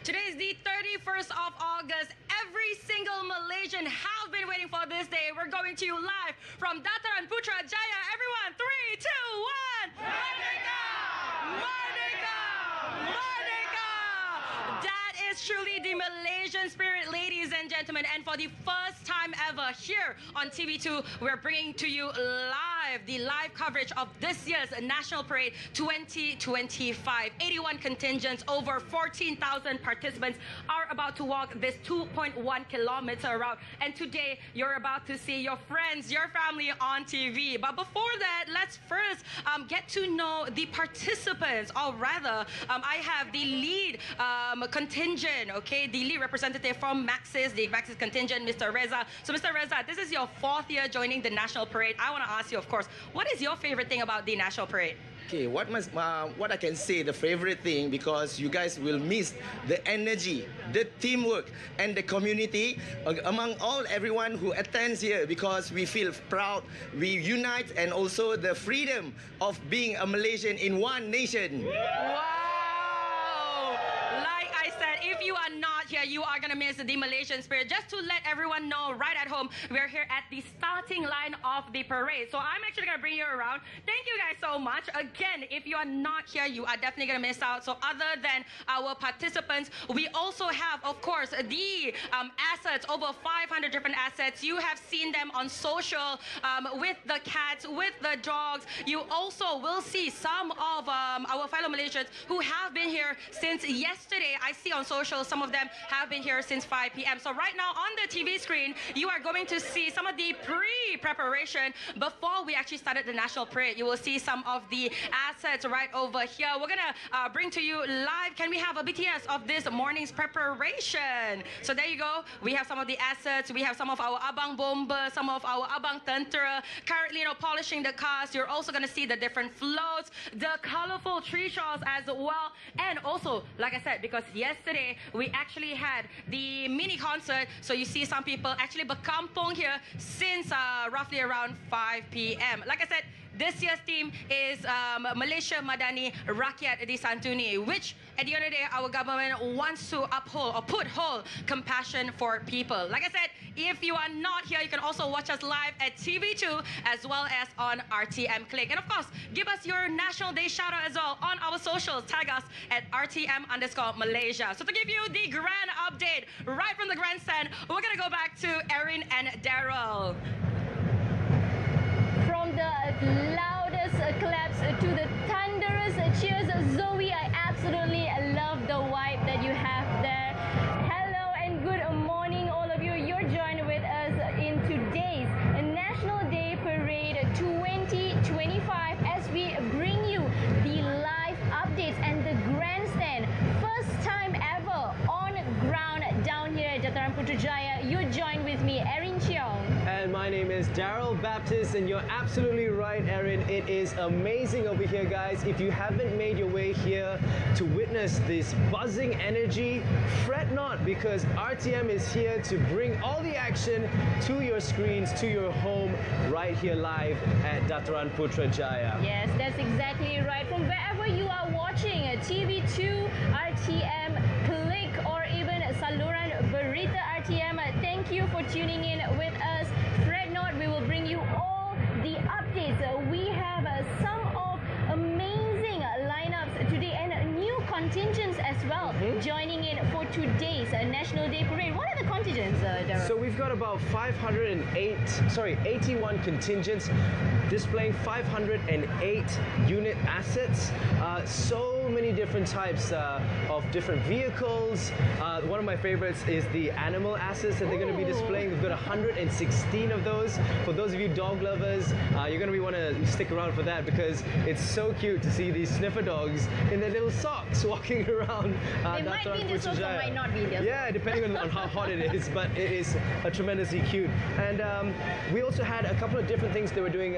Today is the 31st of August. Every single Malaysian have been waiting for this day. We're going to you live from Dataran Putrajaya. Everyone, 3, 2, 1. Merdeka! Merdeka! Merdeka! That is truly the Malaysian spirit, ladies and gentlemen. And for the first time ever here on TV2, we're bringing to you live the live coverage of this year's National Parade 2025. 81 contingents, over 14,000 participants are about to walk this 2.1 kilometer route. And today, you're about to see your friends, your family on TV. But before that, let's first get to know the participants, or rather, I have the lead contingent, okay, the lead representative from Maxis, the Maxis contingent, Mr. Reza. So, Mr. Reza, this is your 4th year joining the National Parade. I want to ask you, of course, what is your favorite thing about the National Parade? Okay, what I can say, the favorite thing, because you guys will miss the energy, the teamwork, and the community among everyone who attends here, because we feel proud, we unite, and also the freedom of being a Malaysian in one nation. Wow! Like I said, if you are not here, you are going to miss the Malaysian spirit. Just to let everyone know right at home, we're here at the starting line of the parade. So I'm actually going to bring you around. Thank you guys so much. Again, if you are not here, you are definitely going to miss out. So other than our participants, we also have, of course, the assets, over 500 different assets. You have seen them on social with the cats, with the dogs. You also will see some of our fellow Malaysians who have been here since yesterday. I see on social some of them have been here since 5 p.m. So right now on the TV screen, you are going to see some of the pre-preparation before we actually started the National Parade. You will see some of the assets right over here. We're going to bring to you live. Can we have a BTS of this morning's preparation? So there you go. We have some of the assets. We have some of our Abang Bomba, some of our Abang Tentera currently, polishing the cars. You're also going to see the different floats, the colorful tree shawls as well. And also, like I said, because yesterday we actually had the mini concert, so you see some people actually berkampung here since roughly around 5 p.m. Like I said, this year's theme is Malaysia, Madani, Rakyat, Disantuni, which at the end of the day, our government wants to uphold or put whole compassion for people. Like I said, if you are not here, you can also watch us live at TV2 as well as on RTM Click. And of course, give us your National Day shout out as well on our socials. Tag us at RTM_Malaysia. So to give you the grand update right from the grandstand, we're going to go back to Erin and Daryl. From the loudest claps to the thunderous cheers, Zoe, I absolutely love the vibe that you have there. Hello and good morning, all of you. You're joined with us in today's National Day Parade 2025 as we bring you the live updates and the grandstand. First time ever on ground down here at Dataran Putrajaya. You're joined with me, Erin Cheong. And my name is Daryl Baptist, and you're absolutely right, Erin. It is amazing over here, guys. If you haven't made your way here to witness this buzzing energy, fret not, because RTM is here to bring all the action to your screens, to your home, right here live at Dataran Putrajaya. Yes, that's exactly right. From wherever you are watching, TV2, RTM, Click, or even Saluran Berita RTM, thank you for tuning in with us. Fret not, we will bring you all the updates. We have some of amazing lineups today and new contingents as well joining in for today's National Day Parade. What are the contingents, Darren? So we've got about 81 contingents displaying 508 unit assets. So many different types of different vehicles. One of my favorites is the animal assets that they're going to be displaying. We've got 116 of those. For those of you dog lovers, you're going to want to stick around for that, because it's so cute to see these sniffer dogs in their little socks walking around. They might be in the socks or might not be in their Yeah, depending on how hot it is, but it is tremendously cute. And we also had a couple of different things they were doing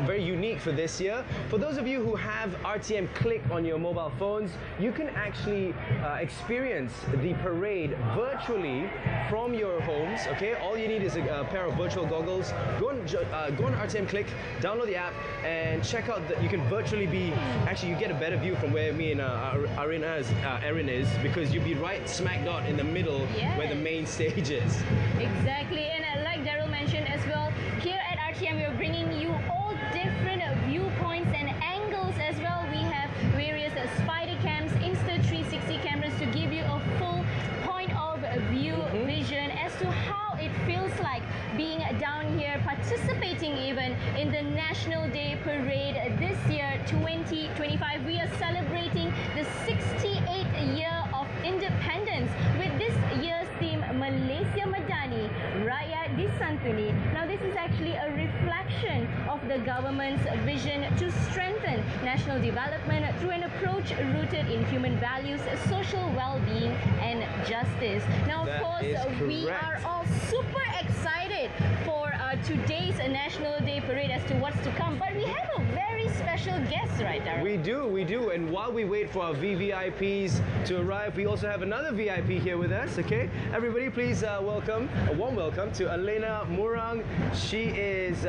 very unique for this year. For those of you who have RTM Click on your mobile phones, you can actually experience the parade virtually from your homes. Okay, all you need is a pair of virtual goggles. Go on RTM Click, download the app, and check out that you can virtually be. Actually, you get a better view from where me and Erin is, because you'll be right smack dot in the middle where the main stage is. Exactly, and like Daryl mentioned as well, here at RTM we are bringing you all different viewpoints and angles as well. We have various spider cams, Insta360 cameras to give you a full point of view vision as to how it feels like being down here, participating even in the National Day Parade this year, 2025. We are celebrating the 68th year of independence with this year's theme, Malaysia Madani, Rakyat, Disantuni. Now this is actually a reflection of the government's vision to strengthen national development through an approach rooted in human values, social well-being and justice. Now of course we are all super excited for today's National Day Parade as to what's to come, but we have a very special guest, right, Darren? We do, and while we wait for our VVIPs to arrive, we also have another VIP here with us. Okay, everybody, please welcome, a warm welcome to Elena Murang. She is,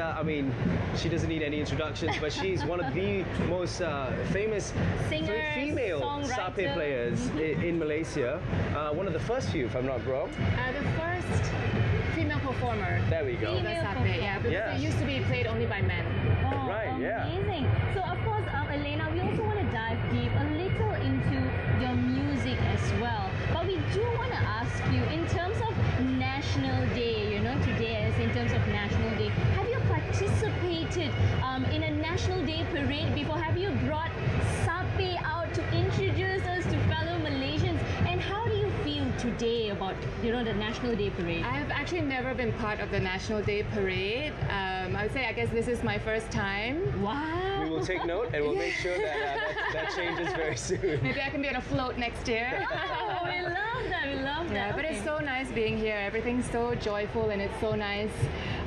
she doesn't need any introductions, but she's one of the most famous female sape players in Malaysia. One of the first few, if I'm not wrong. The first female performer. There we go. Because it used to be played only by men. Oh, right, amazing. So of course, Elena, we also want to dive deep a little into your music as well. But we do want to ask you, in terms of National Day, today is in terms of National Day, have you participated in a National Day parade before? Have you brought sape out to introduce us to fellow Malaysians? And how do you feel today about, the National Day parade? I have actually never been part of the National Day Parade. I would say, I guess this is my first time. Wow. We will take note and we'll make sure that changes very soon. Maybe I can be on a float next year. Oh, we love that. We love that. Yeah, but it's so nice being here. Everything's so joyful, and it's so nice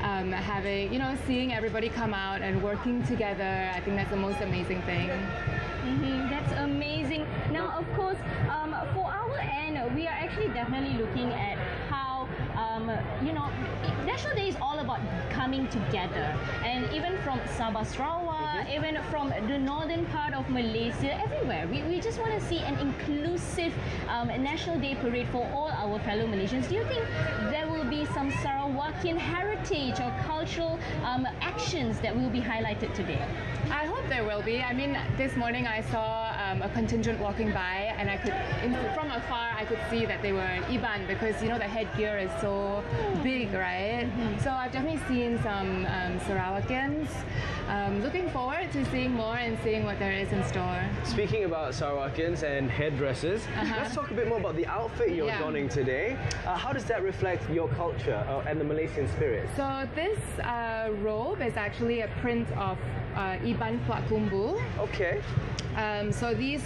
having, seeing everybody come out and working together. I think that's the most amazing thing. That's amazing. Now, of course, for our end, we are actually definitely looking at how, National Day is all about coming together. And even from Sabah, Sarawak, even from the northern part of Malaysia, everywhere, we just want to see an inclusive National Day parade for all our fellow Malaysians. Do you think there will be some Sarawakian heritage or cultural actions that will be highlighted today? I hope there will be. I mean, this morning I saw a contingent walking by, and from afar I could see that they were Iban, because the headgear is so big, right? So I've definitely seen some Sarawakians. Looking forward to seeing more and seeing what there is in store. Speaking about Sarawakians and headdresses, let's talk a bit more about the outfit you're donning today. How does that reflect your culture and the Malaysian spirit? So this robe is actually a print of Iban Puak Kumbu. Okay. So the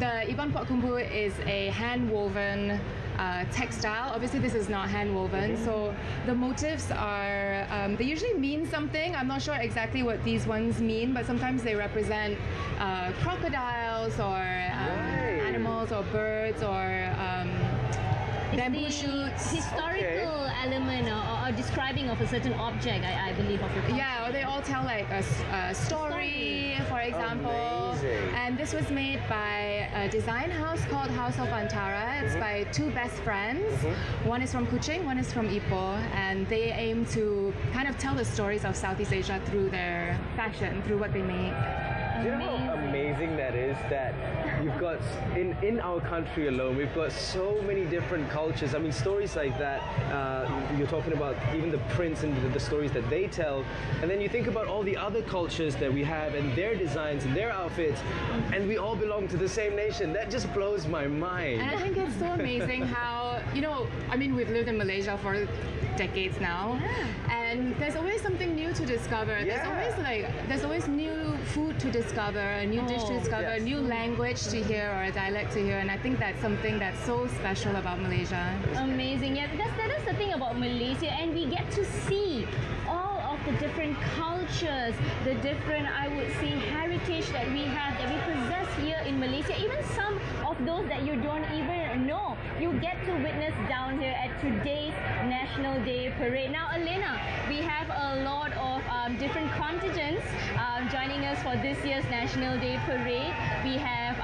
Iban Puak Kumbu is a hand-woven textile. Obviously this is not hand-woven, so the motifs are, they usually mean something. I'm not sure exactly what these ones mean, but sometimes they represent crocodiles or animals or birds or bamboo shoots. Historical element or describing of a certain object, I believe, of your culture. Yeah, or they all tell like a story, for example. Amazing. And this was made by a design house called House of Antara. It's by two best friends. One is from Kuching, one is from Ipoh, and they aim to kind of tell the stories of Southeast Asia through their fashion, through what they make. Do you know how amazing that is, that you've got, in our country alone, we've got so many different cultures. I mean, stories like that, you're talking about even the prints and the stories that they tell, and then you think about all the other cultures that we have and their designs and their outfits, and we all belong to the same nation. That just blows my mind. And I think it's so amazing how, we've lived in Malaysia for decades now, and there's always something new to discover. There's always new food to discover, a new dish to discover, a new language to hear or a dialect to hear, and I think that's something that's so special about Malaysia. Amazing. Yeah, that is the thing about Malaysia, and we get to see all of the different cultures cultures, the different, I would say, heritage that we have, that we possess here in Malaysia, even some of those that you don't even know, you get to witness down here at today's National Day Parade. Now, Elena, we have a lot of different contingents joining us for this year's National Day Parade. We have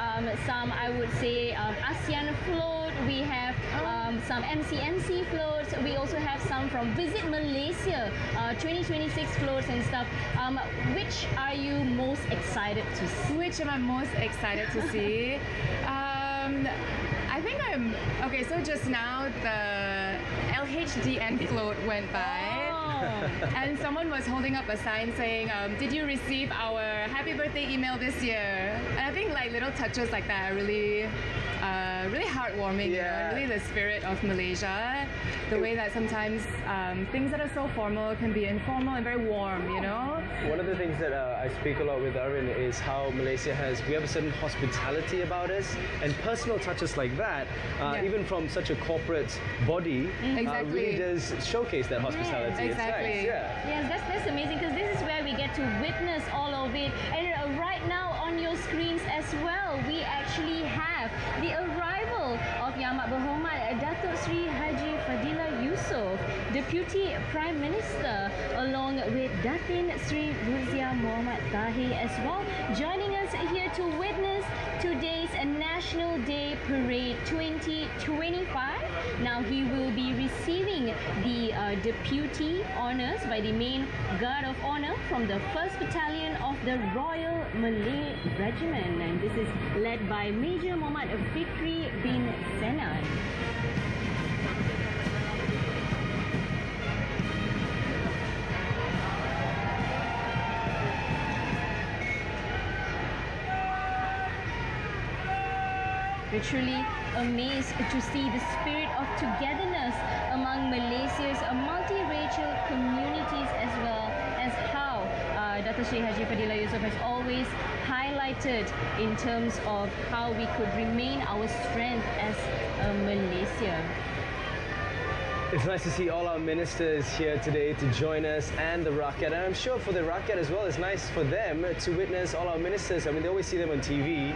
some, I would say, ASEAN float. We have some MCMC floats. We also have some from Visit Malaysia 2026 floats and stuff. Which are you most excited to see? Which am I most excited to see? I think I'm okay. So just now the LHDN float went by, and someone was holding up a sign saying, "Did you receive our happy birthday email this year?" And I think like little touches like that are really, really heartwarming. You know, really the spirit of Malaysia. The way that sometimes things that are so formal can be informal and very warm. You know. One of the things that I speak a lot with Arun is how Malaysia we have a certain hospitality about us, and personal touches like that, even from such a corporate body, really does showcase that hospitality. Exactly. It's nice, Yes, that's amazing, because this is where we get to witness all of it. And right now on your screens as well, we actually have the arrival of Yang Amat Berhormat Datuk Sri Haji Fadila Yusof, Deputy Prime Minister, along with Datin Sri Ruzia Muhammad Tahir as well, joining us here to witness today's National Day Parade 2025. Now he will be receiving the deputy honours by the main guard of honour from the 1st Battalion of the Royal Malay Regiment, and this is led by Major Muhammad Fikri bin Senan. We're truly amazed to see the spirit of togetherness among Malaysia's multiracial communities, as well as how Dato' Sri Haji Fadila Yusof has always highlighted in terms of how we could remain our strength as Malaysia. It's nice to see all our ministers here today to join us, and the Rakyat. And I'm sure for the Rakyat as well, it's nice for them to witness all our ministers. I mean, they always see them on TV.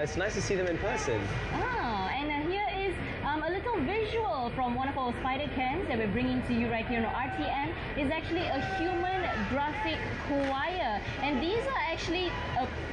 It's nice to see them in person. And here is a little visual from one of our spider cams that we're bringing to you right here on RTM. Is actually a human graphic choir, and these are actually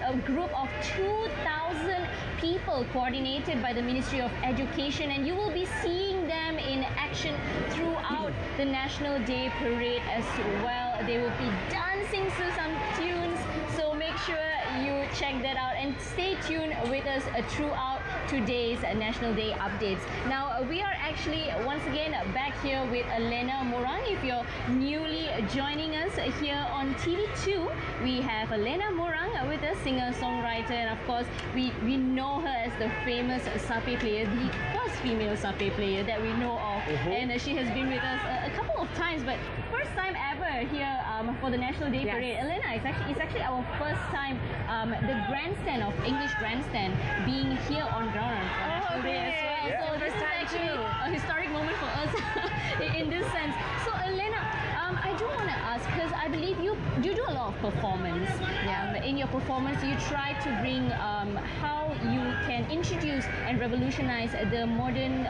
a group of 2,000 people coordinated by the Ministry of Education, and you will be seeing them in action throughout the National Day Parade as well. They will be dancing to some tunes, so make sure you check that out and stay tuned with us throughout today's National Day updates. Now we are actually once again back here with Elena Morang. If you're newly joining us here on TV2, we have Elena Morang with us, singer-songwriter, and of course we know her as the famous sape player, the first female sape player that we know of, and she has been with us a couple of times, but first time ever here for the National Day Parade. Elena, it's actually our first time the grandstand of English grandstand being here on ground for National Day as well. So this is actually a historic moment for us in this sense. So Elena, I do want to ask, because I believe you do a lot of performance. In your performance, you try to bring how you can introduce and revolutionize the modern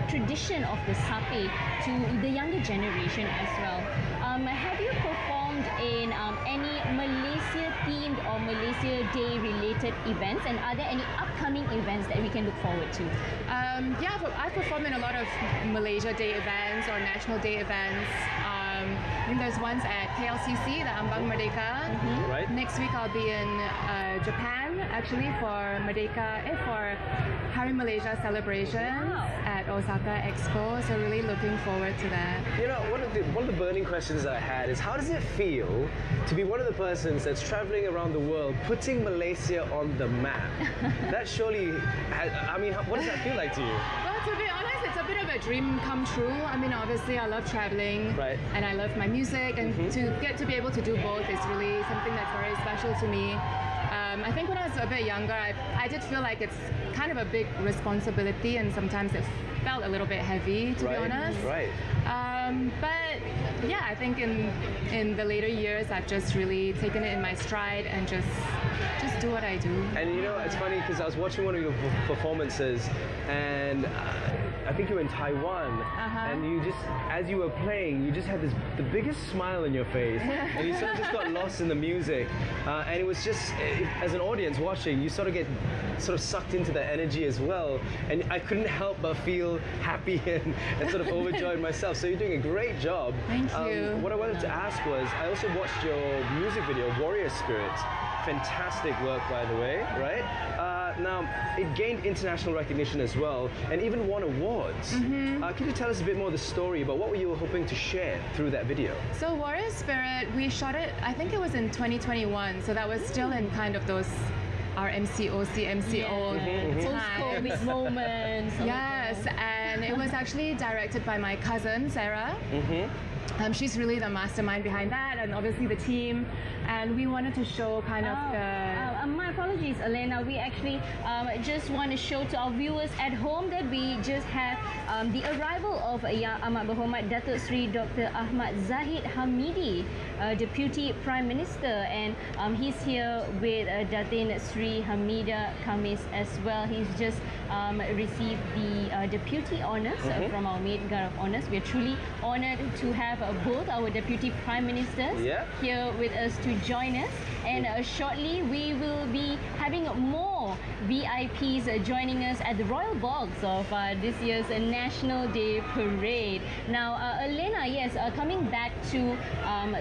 tradition of the sape to the younger generation as well. Have you performed in any Malaysia-themed or Malaysia Day-related events, and are there any upcoming events that we can look forward to? I've performed in a lot of Malaysia Day events or National Day events. I think there's ones at KLCC, the Ambang Merdeka. Right. Next week I'll be in Japan, actually, for Hari Malaysia celebrations at Osaka Expo. So really looking forward to that. You know, one of the burning questions I had is, how does it feel to be one of the persons that's traveling around the world, putting Malaysia on the map? That surely, what does that feel like to you? Well, to be honest, it's a bit of a dream come true. I mean, obviously, I love traveling, and I love my music, and to get to be able to do both is really something that's very special to me. I think when I was a bit younger, I did feel like it's kind of a big responsibility, and sometimes it felt a little bit heavy, to be honest. But yeah, I think in the later years, I've just really taken it in my stride and just do what I do. And you know, it's funny because I was watching one of your performances, and I think you were in Taiwan, and you just, as you were playing, you just had the biggest smile on your face, and you sort of just got lost in the music, and it was just, as an audience watching, you sort of get sucked into the energy as well, and I couldn't help but feel happy and sort of overjoyed myself. So you're doing a great job. Thank you. What I wanted to ask was, I also watched your music video, Warrior Spirit. Fantastic work, by the way, right? Now, it gained international recognition as well, and even won awards. Can you tell us a bit more of the story about what were you hoping to share through that video? So Warrior Spirit, we shot it, I think it was in 2021, so that was still in kind of those RMCO, CMCO post-COVID moments. Yes, and it was actually directed by my cousin, Sarah. She's really the mastermind behind that, and obviously the team. And we wanted to show kind of my apologies, Elena. We actually just want to show to our viewers at home that we just had the arrival of Yang Amat Berhormat Datuk Seri Dr. Ahmad Zahid Hamidi, Deputy Prime Minister, and he's here with Datin Sri Hamida Khamis as well. He's just received the Deputy Honours from our Maid Guard of Honours. We are truly honoured to have both our Deputy Prime Ministers here with us to join us, and shortly we will be having more VIPs joining us at the Royal Box of this year's National Day Parade. Now, Elena, yes, coming back to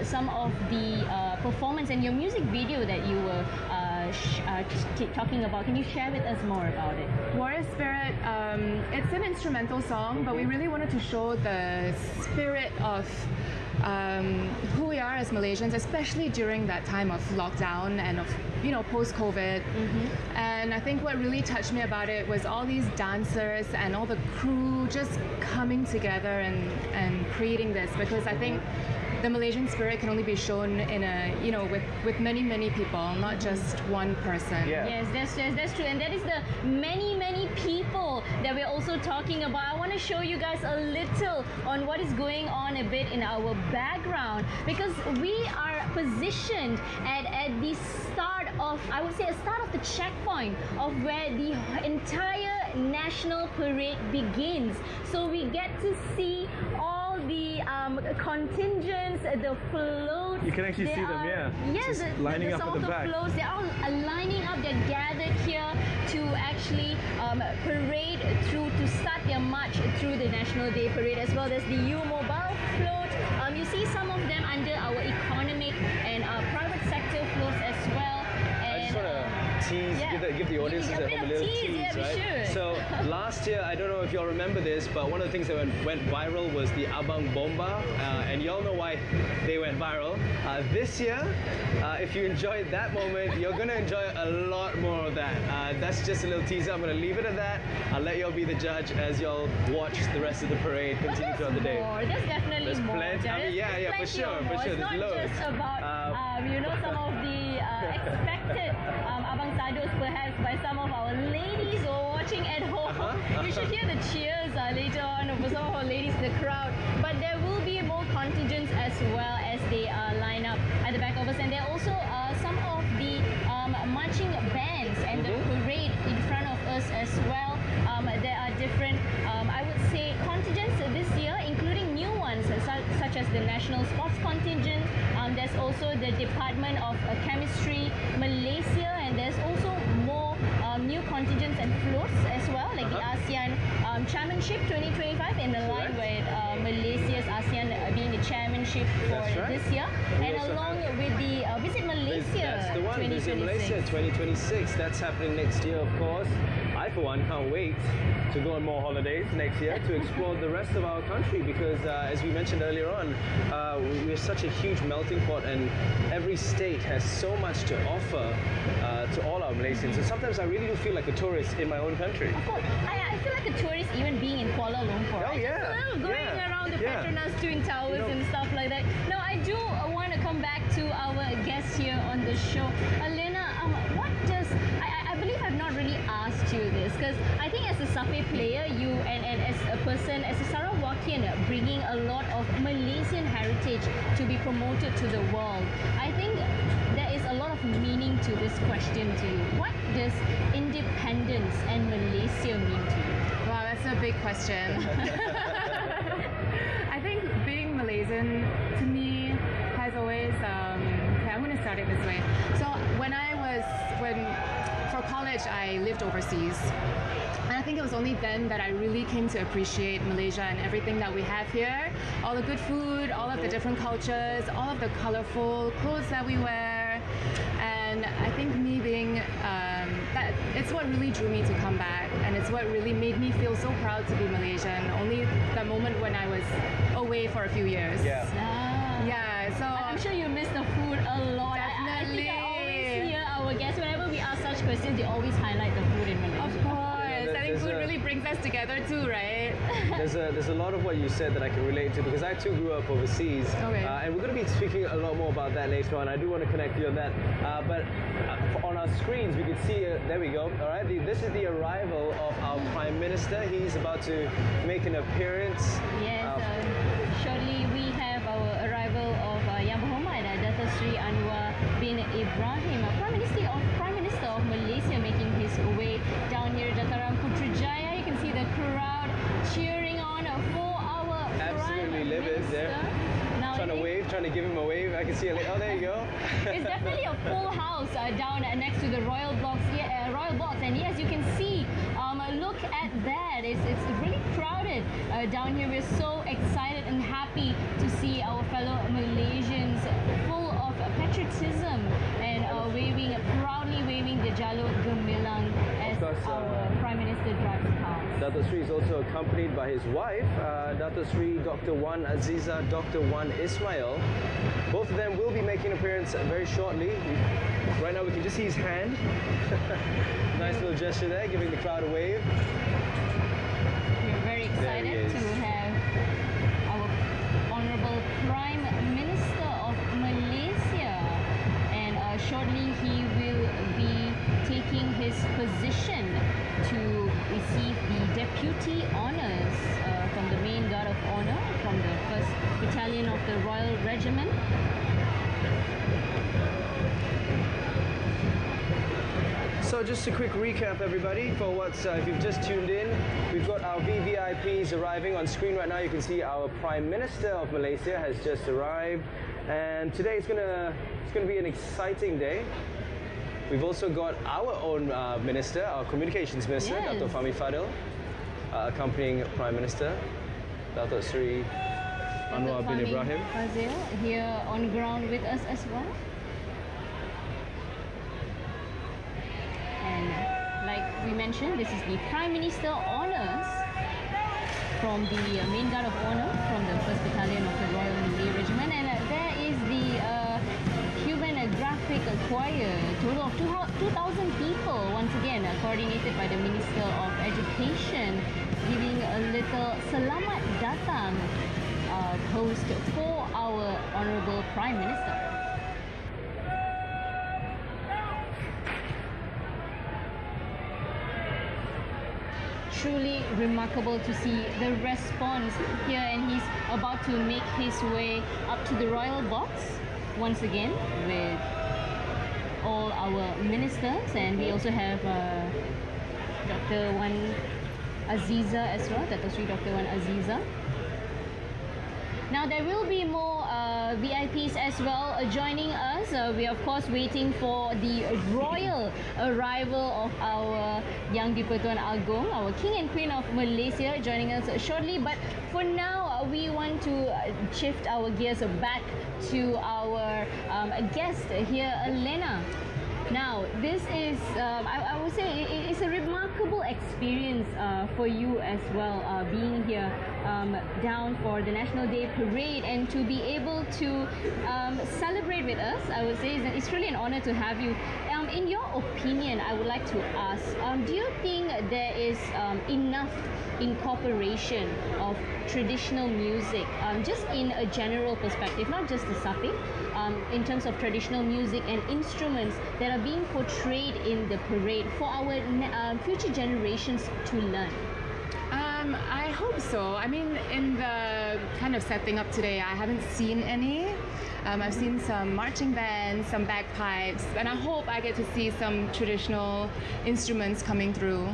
some of the performance and your music video that you were talking about, can you share with us more about it? Warrior Spirit, it's an instrumental song, but we really wanted to show the spirit of who we are as Malaysians, especially during that time of lockdown and of, you know, post-COVID. And I think what really touched me about it was all these dancers and all the crew just coming together and creating this, because I think the Malaysian spirit can only be shown in a, you know, with many people, not just one person. Yes, that's true, and that is the many people that we're also talking about. I want to show you guys a little on what is going on a bit in our background, because we are positioned at the start of, I would say, a start of the checkpoint of where the entire national parade begins. So we get to see all the contingents, the floats. You can actually see them, Yes, just lining up some at of the the back. floats, they're all lining up, they're gathered here to actually parade through, to start their march through the National Day Parade, as well as the U-Mobile float. You see some of them under our economic and private sector floats as well. I just want to tease, give the audiences at home a little tease, right? So last year, I don't know if y'all remember this, but one of the things that went viral was the Abang Bomba, and y'all know why they went viral. This year, if you enjoyed that moment, you're going to enjoy a lot more of that. That's just a little teaser. I'm going to leave it at that. I'll let y'all be the judge as y'all watch the rest of the parade continue throughout the day. There's definitely more. Plenty. I mean, yeah, for sure. It's not There's just about, you know, some of the expected Abang Sados perhaps by some of our ladies who are watching at home. You should hear the cheers later on for some of our ladies in the crowd. But there will be more contingents as well as they line up at the back of us. And there are also some of the marching bands and the parade in front of us as well. There are different, I would say, contingents this year, including new ones such as the National Sports Contingent. There's also the Department of Chemistry Malaysia, and there's also more new contingents and floats as well, like the ASEAN Chairmanship 2025, in the line with Malaysia's ASEAN being the chairmanship for this year, and along with the Visit Malaysia. That's the one, Visit Malaysia 2026. That's happening next year, of course. I, for one, can't wait to go on more holidays next year to explore the rest of our country, because as we mentioned earlier on, we're such a huge melting pot, and every state has so much to offer to all our Malaysians. And sometimes I really do feel like a tourist in my own country. Of course, I feel like a tourist even being in Kuala Lumpur. Oh, yeah. Just a little going around the Petronas Twin Towers and stuff like that. Now, I do want to come back to our guest here on the show. Elena, what does... I've believe I've not really asked you this, because I think as a Safe player, you and as a person, as a Sarawakian, bringing a lot of Malaysian heritage to be promoted to the world, I think there is a lot of meaning to this question to you. What does independence and Malaysia mean to you? Wow, that's a big question. I think being Malaysian to me has always. Okay, I'm going to start it this way. So for college, I lived overseas. And I think it was only then that I really came to appreciate Malaysia and everything that we have here. All the good food, all of the different cultures, all of the colorful clothes that we wear. And I think me being, that it's what really drew me to come back. And it's what really made me feel so proud to be Malaysian. Only the moment when I was away for a few years. Yeah. Yeah, so I'm sure you miss the food a lot. I think I always hear our guests, whenever we ask such questions, they always highlight the food in Malaysia. of course, I think food really brings us together too, right? There's a lot of what you said that I can relate to, because I too grew up overseas. Okay. And we're going to be speaking a lot more about that later on. I do want to connect you on that. But on our screens, we can see, there we go. All right, this is the arrival of our Prime Minister. He's about to make an appearance. Yes, shortly we have our arrival of Yang Berhormat Datuk Seri Anwar bin Ibrahim, Prime Minister of Malaysia, making his way down here, Dataran Putrajaya. You can see the crowd cheering on for our Absolutely Prime livid Minister. there. Now, Trying to give him a wave. I can see it. Oh, there you go. it's definitely a full house down next to the Royal Blocks. Royal Blocks, and yes, you can see. Look at that. It's really crowded down here. We're so excited and happy to see our fellow Malaysians full of patriotism and proudly waving the Jalur Gemilang as course, our Prime Minister drives past. Datuk Sri is also accompanied by his wife, Datuk Sri Dr. Wan Aziza, Dr. Wan Ismail. Both of them will be making an appearance very shortly. Right now we can just see his hand. Nice little gesture there, giving the crowd a wave. We're very excited to have our Honourable Prime Minister of Malaysia, and shortly he will be taking his position to receive the Deputy Honours from the Main Guard of Honour from the 1st Battalion of the Royal Regiment. So just a quick recap, everybody, for what's, if you've just tuned in, we've got our VVIPs arriving on screen right now. You can see our Prime Minister of Malaysia has just arrived, and today it's gonna be an exciting day. We've also got our own minister, our communications minister, Yes. Dato' Fahmi Fadil, accompanying Prime Minister, Dato' Sri Anwar bin Ibrahim. Fazil here on ground with us as well. And like we mentioned, this is the Prime Minister Honours from the Main Guard of Honour from the 1st Battalion of the Royal Malay Regiment. And there is the Cuban Graphic Choir, total of 2,000 people, once again coordinated by the Minister of Education, giving a little Selamat Datang post for our Honourable Prime Minister. Truly remarkable to see the response here, and he's about to make his way up to the royal box once again with all our ministers, and we also have Dr. Wan Aziza as well, Dato' Sri Dr. Wan Aziza. Now there will be more VIPs as well joining us. We are of course waiting for the royal arrival of our Yang di-Pertuan Agong, our King and Queen of Malaysia, joining us shortly. But for now, we want to shift our gears back to our guest here, Elena. Now, this is, I would say, it's a remarkable experience for you as well, being here down for the National Day Parade and to be able to celebrate with us. I would say it's really an honor to have you. In your opinion, I would like to ask, do you think there is enough incorporation of traditional music, just in a general perspective, not just the Sapi, in terms of traditional music and instruments that are being portrayed in the parade for our future generations to learn? I hope so. I mean, in the kind of setting up today, I haven't seen any. I've seen some marching bands, some bagpipes, and I hope I get to see some traditional instruments coming through.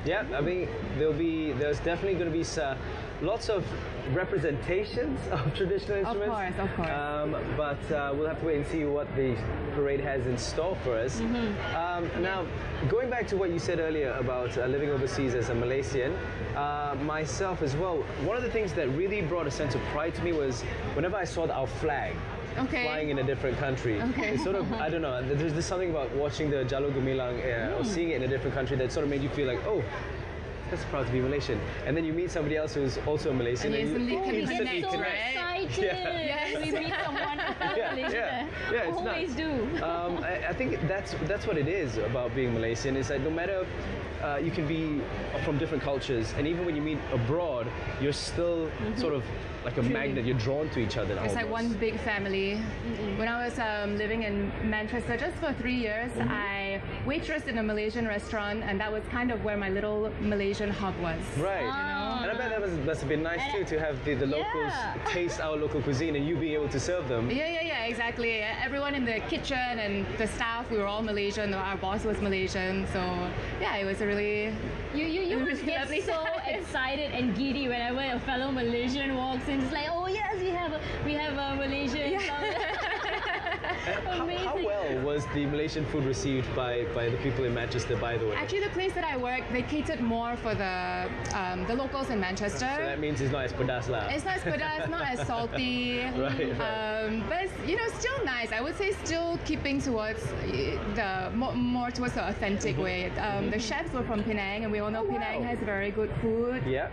Yeah, I mean, there's definitely going to be lots of representations of traditional instruments. Of course. But we'll have to wait and see what the parade has in store for us. Now, going back to what you said earlier about living overseas as a Malaysian, myself as well, one of the things that really brought a sense of pride to me was whenever I saw our flag flying in a different country. It's sort of, I don't know, there's just something about watching the Jalur Gemilang or seeing it in a different country that sort of made you feel like, oh, that's proud to be Malaysian. And then you meet somebody else who's also a Malaysian. And you instantly get so excited. Yes. We meet someone from Malaysia. It's always do. I think that's what it is about being Malaysian. Is that no matter you can be from different cultures, and even when you meet abroad, you're still sort of like a magnet. You're drawn to each other. It's like one big family. When I was living in Manchester just for 3 years, I waitressed in a Malaysian restaurant, and that was kind of where my little Malaysian hub was. Right. And I bet that must have been nice too, to have the locals taste our local cuisine and you being able to serve them. Yeah, exactly. Everyone in the kitchen and the staff, we were all Malaysian. Our boss was Malaysian, so yeah, it was a really you must get so excited and giddy whenever a fellow Malaysian walks in. It's like, oh yes, we have a Malaysian. How well was the Malaysian food received by the people in Manchester, by the way? Actually, the place that I work, they catered more for the locals in Manchester. So that means it's not as pedas lah. It's not as pedas, not as salty. Right. But it's still nice. I would say still keeping towards more towards the authentic way. The chefs were from Penang, and we all know Penang has very good food. Yeah.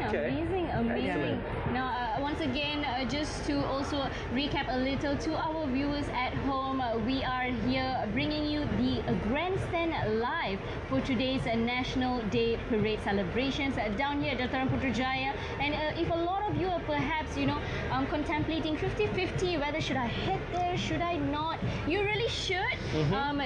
Okay. Amazing. Now, once again, just to also recap a little to our viewers at home, we are here bringing you the grandstand live for today's National Day Parade celebrations down here at Dataran Putrajaya. And if a lot of you are perhaps, contemplating 50-50, whether should I head there, should I not, you really should.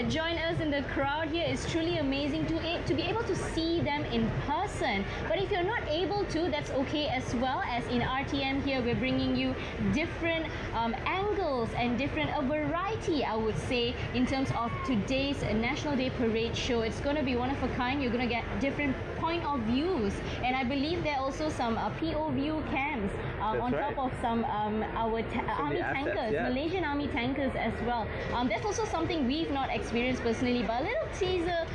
Join us in the crowd here. It's truly amazing to be able to see them in person. But if you're not able to, that's okay as well. As in RTM here, we're bringing you different angles and a variety, I would say, in terms of today's National Day Parade show. It's going to be one of a kind. You're going to get different point of views, and I believe there are also some POV cams on top of some our army tankers, Malaysian army tankers as well. That's also something we've not experienced personally, but a little teaser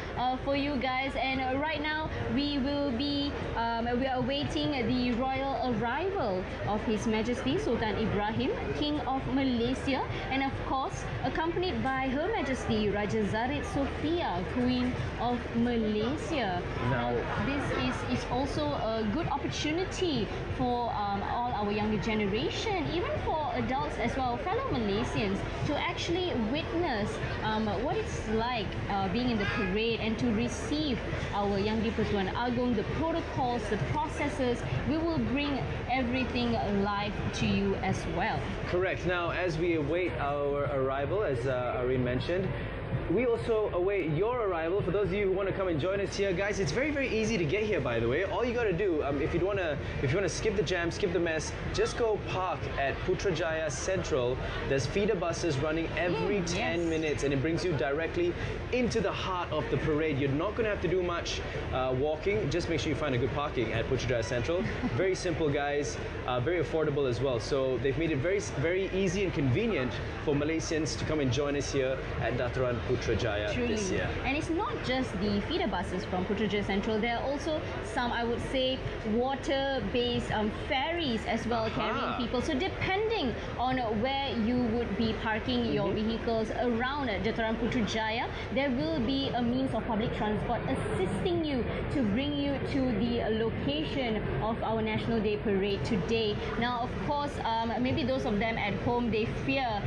for you guys. And right now we will be we are awaiting the royal arrival of His Majesty Sultan Ibrahim, King of Malaysia, and of course accompanied by Her Majesty Raja Zarid Sofia, Queen of Malaysia. Now this is also a good opportunity for all our younger generation, even for adults as well, fellow Malaysians, to actually witness what it's like being in the parade and to receive our Yang di-Pertuan Agong, the protocols, the processes. We will bring everything live to you as well. Correct. Now, as we await our arrival, as Irene mentioned, we also await your arrival. For those of you who want to come and join us here, guys, it's very, very easy to get here, by the way. All you got to do, if you want to skip the jam, skip the mess, just go park at Putrajaya Central. There's feeder buses running every 10 minutes, and it brings you directly into the heart of the parade. You're not going to have to do much walking. Just make sure you find a good parking at Putrajaya Central. Very simple, guys. Very affordable as well. So they've made it very, very easy and convenient for Malaysians to come and join us here at Dataran Putrajaya Truly. this year. And it's not just the feeder buses from Putrajaya Central. There are also some, I would say, water-based ferries as well, carrying people. So depending on where you would be parking your vehicles around Jataran Putrajaya, there will be a means of public transport assisting you to bring you to the location of our National Day Parade today. Now, of course, maybe those of them at home, they fear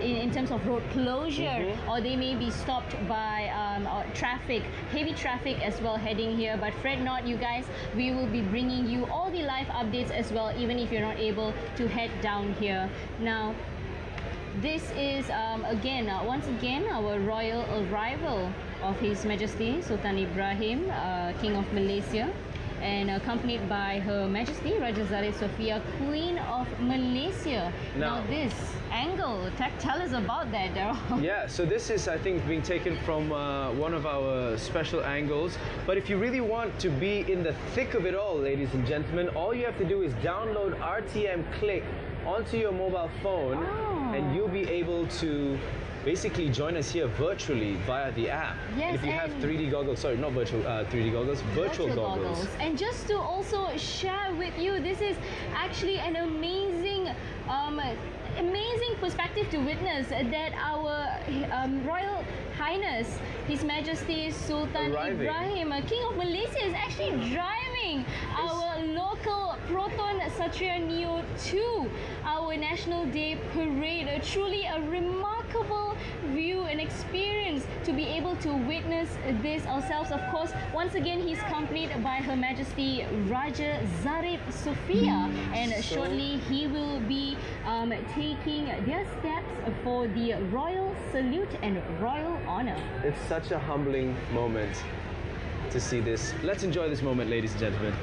in terms of road closure, or they may be stopped by traffic, heavy traffic as well heading here. But fret not, you guys, we will be bringing you all the live updates as well, even if you're not able to head down here. Now, this is once again our royal arrival of His Majesty Sultan Ibrahim, King of Malaysia, and accompanied by Her Majesty Raja Zari Sofia, Queen of Malaysia. Now this angle, tell us about that, Daryl. Yeah, so this is, I think, being taken from one of our special angles. But if you really want to be in the thick of it all, ladies and gentlemen, all you have to do is download RTM Click onto your mobile phone, and you'll be able to basically join us here virtually via the app. Yes, and if you have 3D goggles, sorry, not virtual 3D goggles, virtual goggles. And just to also share with you, this is actually an amazing perspective to witness that our Royal Highness, His Majesty Sultan Ibrahim, King of Malaysia, is actually driving our local Proton Satria Neo to our National Day Parade. Truly a remarkable view and experience to be able to witness this ourselves. Of course, once again, he's accompanied by Her Majesty Raja Zarif Sofia, and shortly he will be taking their steps for the royal salute and royal honor. It's such a humbling moment to see this. Let's enjoy this moment, ladies and gentlemen.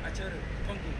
acara konti.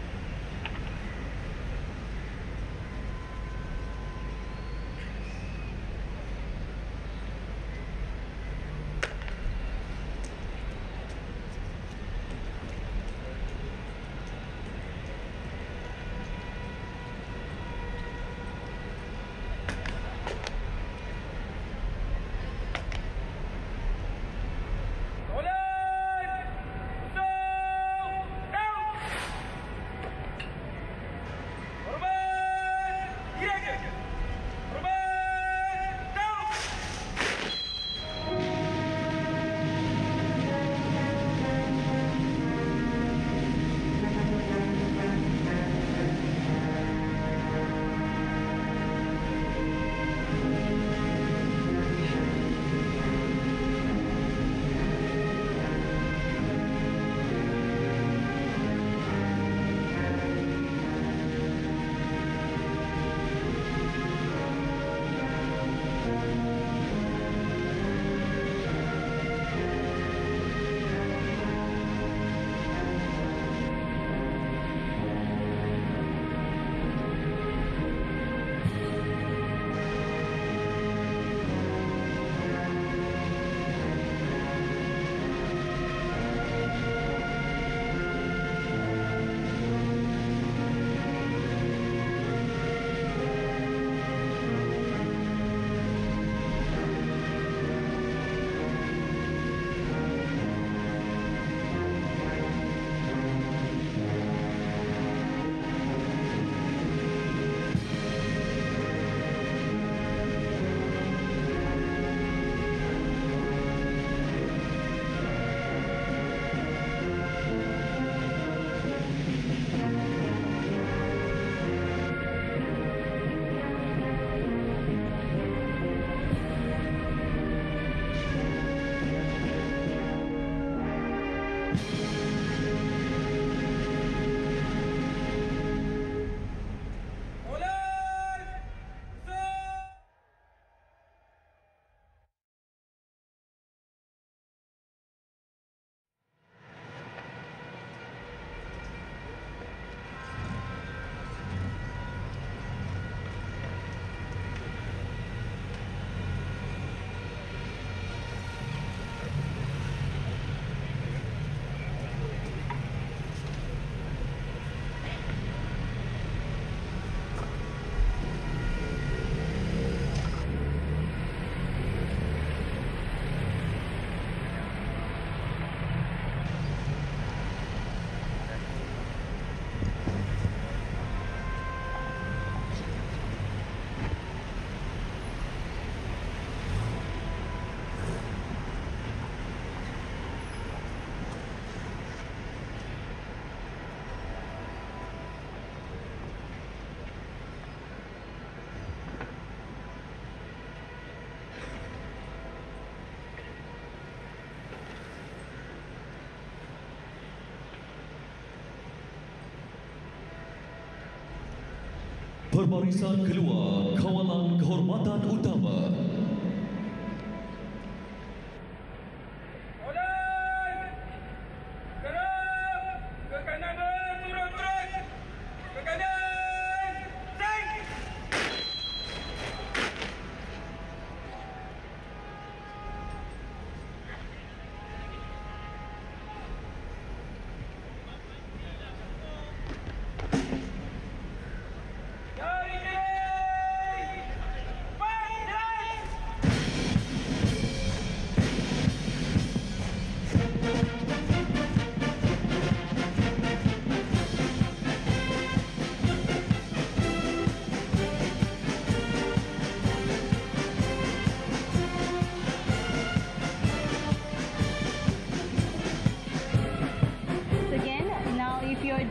Perbarisan keluar kawalan kehormatan utama.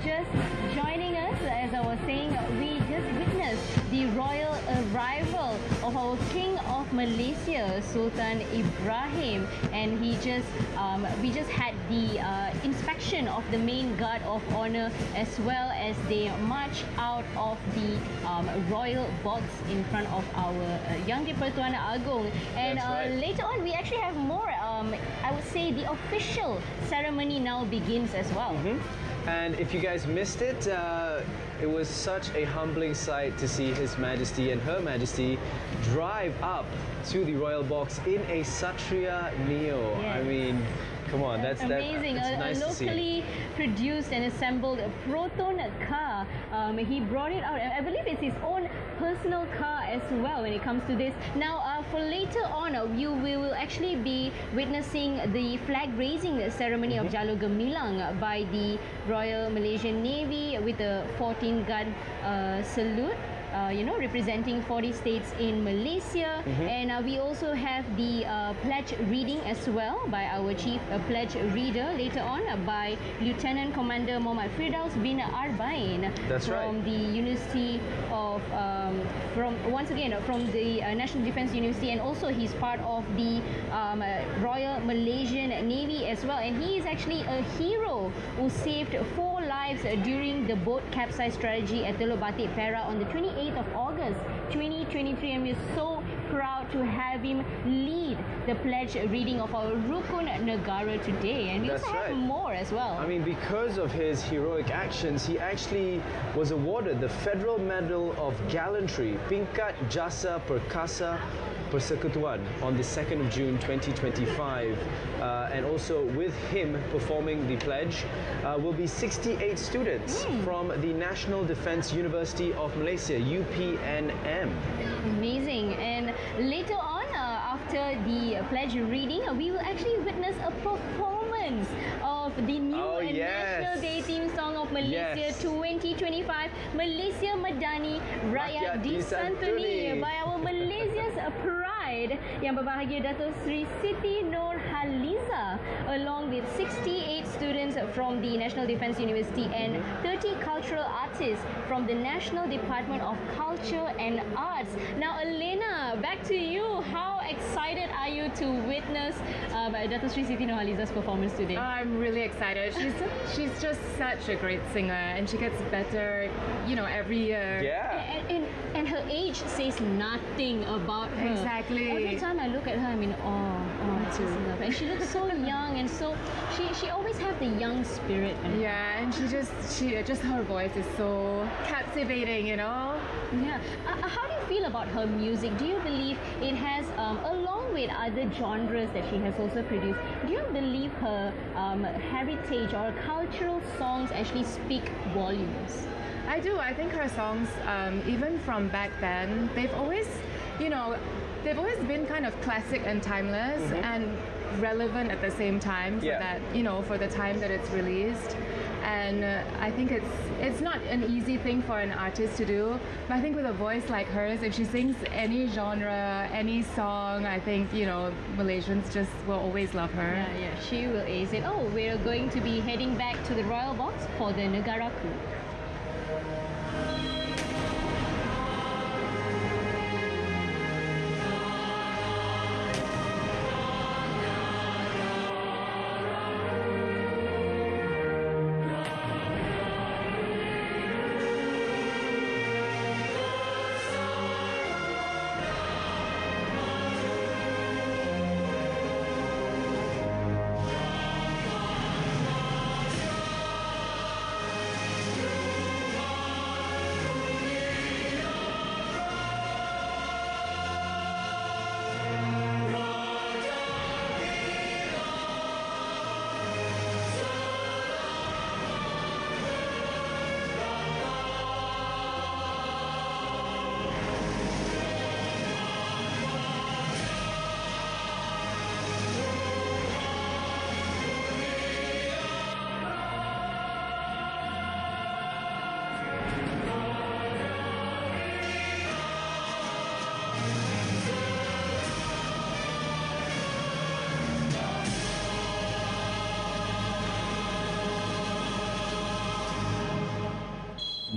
Just joining us, as I was saying, we just witnessed the royal arrival of our King of Malaysia, Sultan Ibrahim, and we just had the inspection of the main guard of honor, as well as they march out of the royal box in front of our Yang di-Pertuan Agong. And later on, we actually have more I would say the official ceremony now begins as well. And if you guys missed it, it was such a humbling sight to see His Majesty and Her Majesty drive up to the royal box in a Satriya Neo. Yes. I mean, come on, that's amazing. That's nice a to see. locally produced and assembled proton car. He brought it out. I believe it's his own personal car as well when it comes to this. Now, for later on, we will actually be witnessing the flag raising ceremony of Jalur Gemilang by the Royal Malaysian Navy with a 14-gun salute. Representing 40 states in Malaysia. And we also have the pledge reading as well by our chief pledge reader later on by Lieutenant Commander Muhammad Firdaus bin Arbain. That's from right. the University of, from the National Defence University, and also he's part of the Royal Malaysian Navy as well. And he is actually a hero who saved 4 lives during the boat capsize tragedy at Teluk Batik, Perak on the 28th of August 2023, and we're so proud to have him lead the pledge reading of our Rukun Negara today. And we That's also have right. more as well. I mean, because of his heroic actions, he actually was awarded the Federal Medal of Gallantry, Pingkat Jasa Perkasa Persekutuan on the 2nd of June 2025. And also with him performing the pledge will be 68 students from the National Defence University of Malaysia, UPNM. Amazing. And later on, after the pledge reading, we will actually witness a performance of the new National Day theme song of Malaysia 2025, Malaysia Madani, Rakyat Disantuni, by our Malaysia's pride, yang berbahagia Dato' Sri Siti Nurhaliza, along with 68 students from the National Defence University and 30 cultural artists from the National Department of Culture and Arts. Now, Elena, back to you. How excited are you to witness Dato' Sri Siti Nurhaliza's performance today? I'm really excited. She's just such a great singer, and she gets better, every year. Yeah. And her age says nothing about her. Exactly. Every time I look at her, I'm in awe. too. And she looks so young, and so she always have the young spirit. Yeah, and she just her voice is so captivating, Yeah. How do you feel about her music? Do you believe it has, along with other genres that she has also produced, do you believe her heritage or cultural songs actually speak volumes? I do. I think her songs, even from back then, they've always been kind of classic and timeless and relevant at the same time for that, for the time that it's released. And I think it's not an easy thing for an artist to do, but I think with a voice like hers, if she sings any genre, any song, I think, Malaysians just will always love her. Yeah, she will ace it. Oh, we're going to be heading back to the Royal Box for the Negaraku.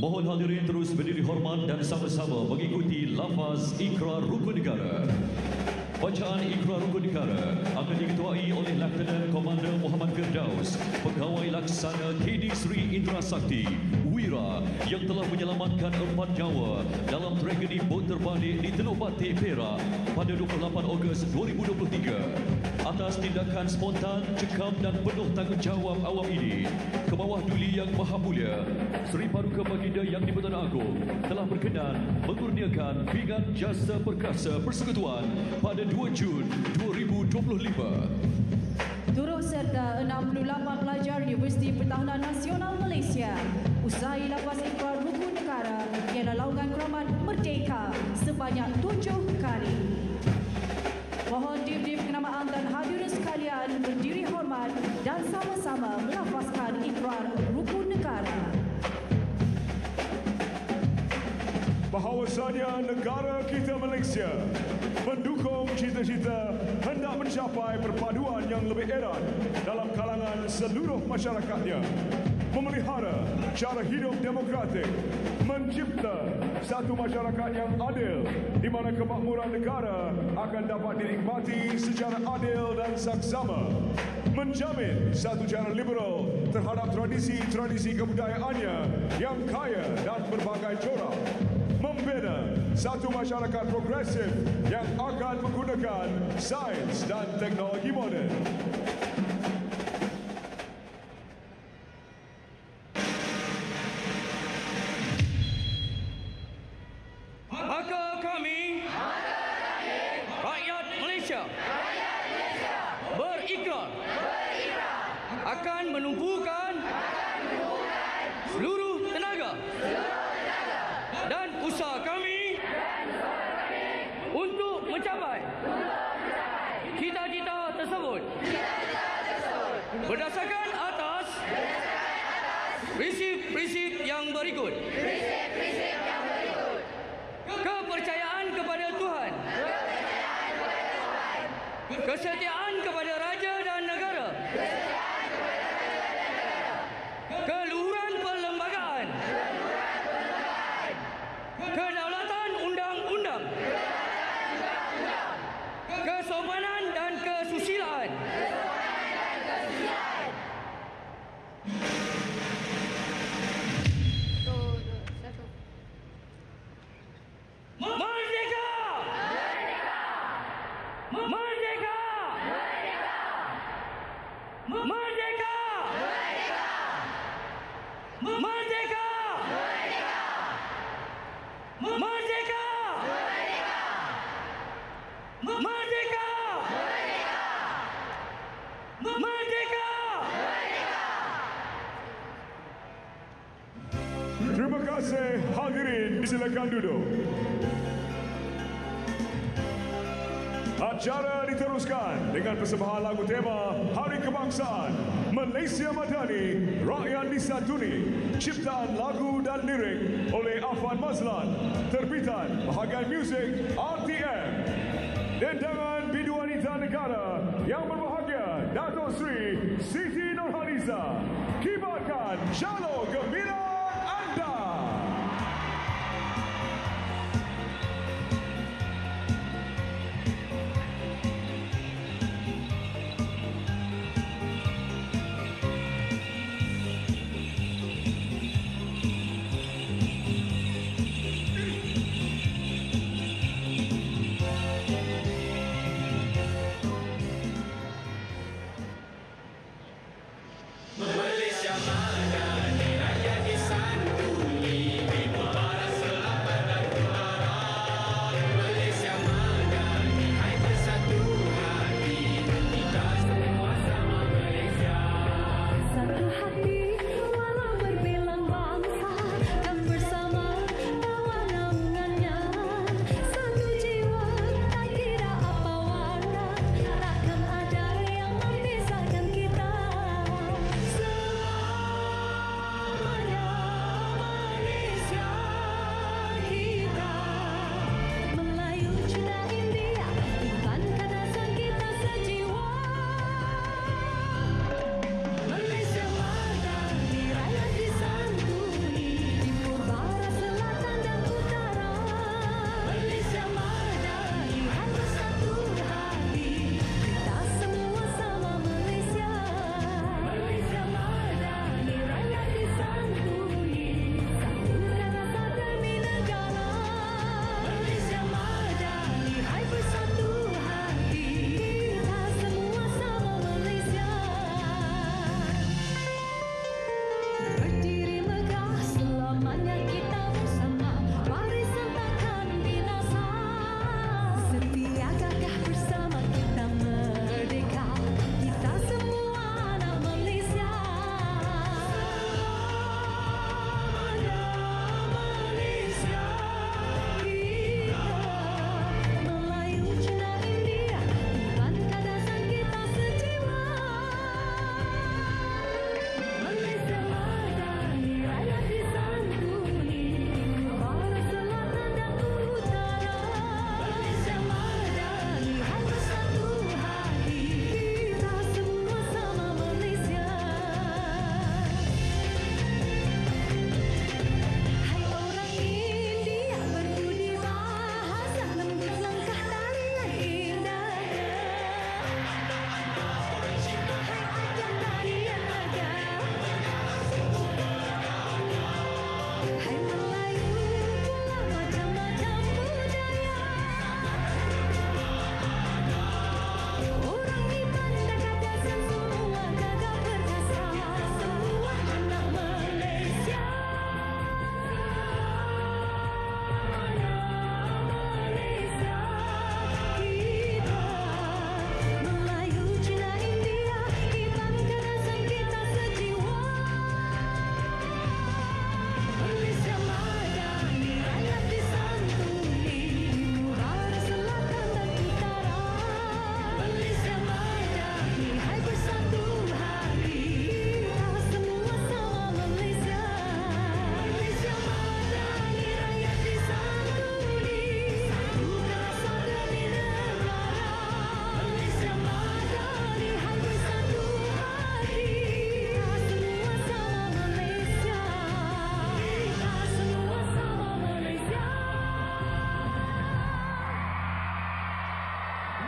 Mohon hadirin terus berdiri hormat dan sama-sama mengikuti lafaz Ikrar Rukun Negara. Bacaan Ikrar Rukun Negara akan diketuai oleh Lieutenant Commander Muhammad Firdaus, Pegawai Laksana KD Sri Indra Sakti, Wira yang telah menyelamatkan 4 nyawa dalam tragedi bot terbalik di Teluk Batik, Perak pada 28 Ogos 2023. atas tindakan spontan, cekam dan penuh tanggungjawab awam ini. Ke bawah Duli Yang Maha Mulia, Seri Paduka Baginda Yang di-Pertuan Agong telah berkenan mengurniakan pingat jasa perkasa persekutuan pada 2 Jun 2025. Turut serta 68 pelajar Universiti Pertahanan Nasional Malaysia usai lapas ikrar rukun negara ialah laungan keramat merdeka sebanyak 7 kali. Mohon dip-dip kenamaan dan hadirin sekalian berdiri hormat dan sama-sama melafazkan ikrar rukun negara. Bahawasanya negara kita Malaysia mendukung cita-cita hendak mencapai perpaduan yang lebih erat dalam kalangan seluruh masyarakatnya, memelihara cara hidup demokratik, mencipta satu masyarakat yang adil di mana kemakmuran negara akan dapat dinikmati secara adil dan saksama, menjamin satu cara liberal terhadap tradisi-tradisi kebudayaannya yang kaya dan berbagai corak, membina satu masyarakat progresif yang akan menggunakan sains dan teknologi moden. Maka kami, rakyat Malaysia, berikrar akan menumpukan seluruh tenaga dan usaha kami untuk mencapai cita-cita tersebut berdasarkan atas prinsip-prinsip yang berikut. Kepercayaan kepada Tuhan, kesetiaan kepada raja dan negara, keluhuran perlembagaan, kedaulatan undang-undang, kesopanan dan kesusilaan, merdeka! Merdeka! Merdeka! Merdeka! Merdeka! Merdeka! Merdeka! Terima kasih hadirin, silakan duduk. Acara diteruskan dengan persembahan lagu tema Hari Kebangsaan Malaysia Madani, Rakyat Disantuni, ciptaan lagu dan lirik oleh Afan Mazlan, terbitan bahagian muzik RTM. Dendangan Bidu Wanita Negara yang berbahagia Dato' Sri Siti Nurhaliza, kibarkan Shalom Gembira anda. Malaysia Madani.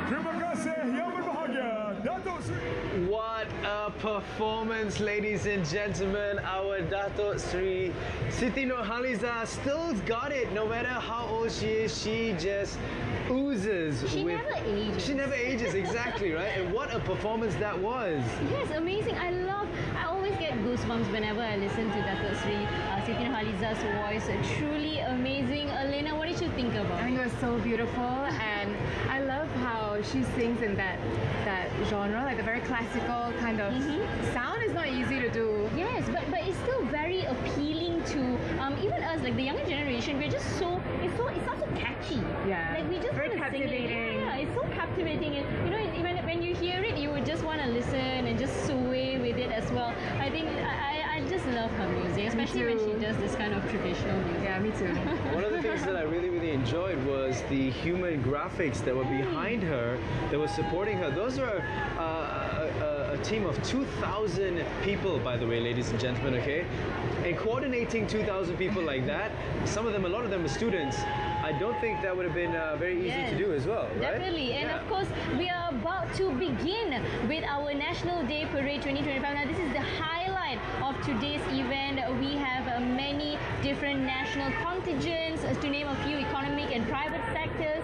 Terima kasih yang berbahagia, Datuk Sri. What a performance, ladies and gentlemen. Our Datuk Sri Siti Nurhaliza still got it. No matter how old she is, she just oozes. She never ages. She never ages, exactly, right? And what a performance that was. Yes, amazing. I always get goosebumps whenever I listen to Datuk Sri Siti Nurhaliza's voice. Truly amazing. Elena, what did you think about I think it was so beautiful, and I love how she sings in that genre, like the very classical kind of sound. Is not easy to do. Yes, but it's still very appealing to even us, like the younger generation. We're just it's not so catchy. Yeah. Like we just Very want to sing it. captivating. Yeah, it's so captivating, and you know, when you hear it, you would just want to listen and just sway with it as well. I think I just love her music, especially when she does this kind of traditional music. Yeah, me too. One of the things that I really enjoyed was the human graphics that were behind her, that were supporting her. Those are a team of 2,000 people, by the way, ladies and gentlemen, okay? And coordinating 2,000 people like that, a lot of them were students. I don't think that would have been very easy to do as well, right? Definitely. And of course, we are about to begin with our National Day Parade 2025. Now, this is the highlight of today's event. We have many different national contingents, to name a few, economic and private sectors,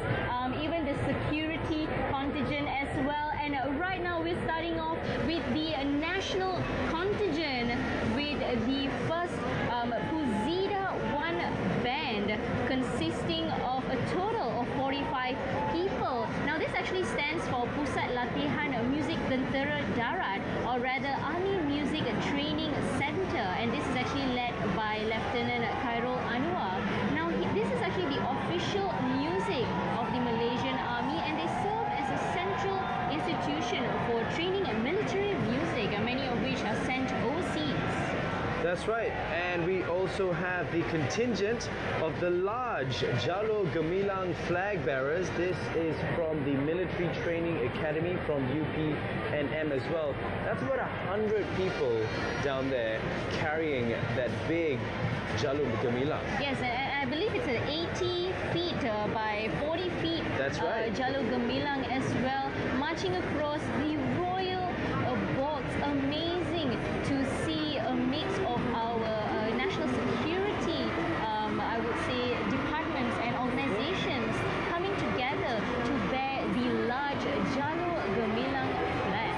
even the security contingent as well. And right now, we're starting off with the national contingent with the first Puzida 1 band, consisting of a total of 45 people. Now, this actually stands for Pusat Latihan Muzik Tentera Darat, or rather Army Music Training Center, and this is actually led by Lieutenant Khairul Anwar. Now, this is actually the official music of the Malaysian Army, and they serve as a central institution for training military music, many of which are sent overseas. That's right, and we also have the contingent of the large Jalur Gemilang flag bearers. This is from the Military Training Academy from UPNM as well. That's about 100 people down there carrying that big Jalur Gemilang. Yes, I believe it's an 80 feet by 40 feet. That's right. Jalur Gemilang as well, marching across the royal box. Amazing to see a mix of our national security, I would say, departments and organizations coming together to bear the large Jalur Gemilang flag.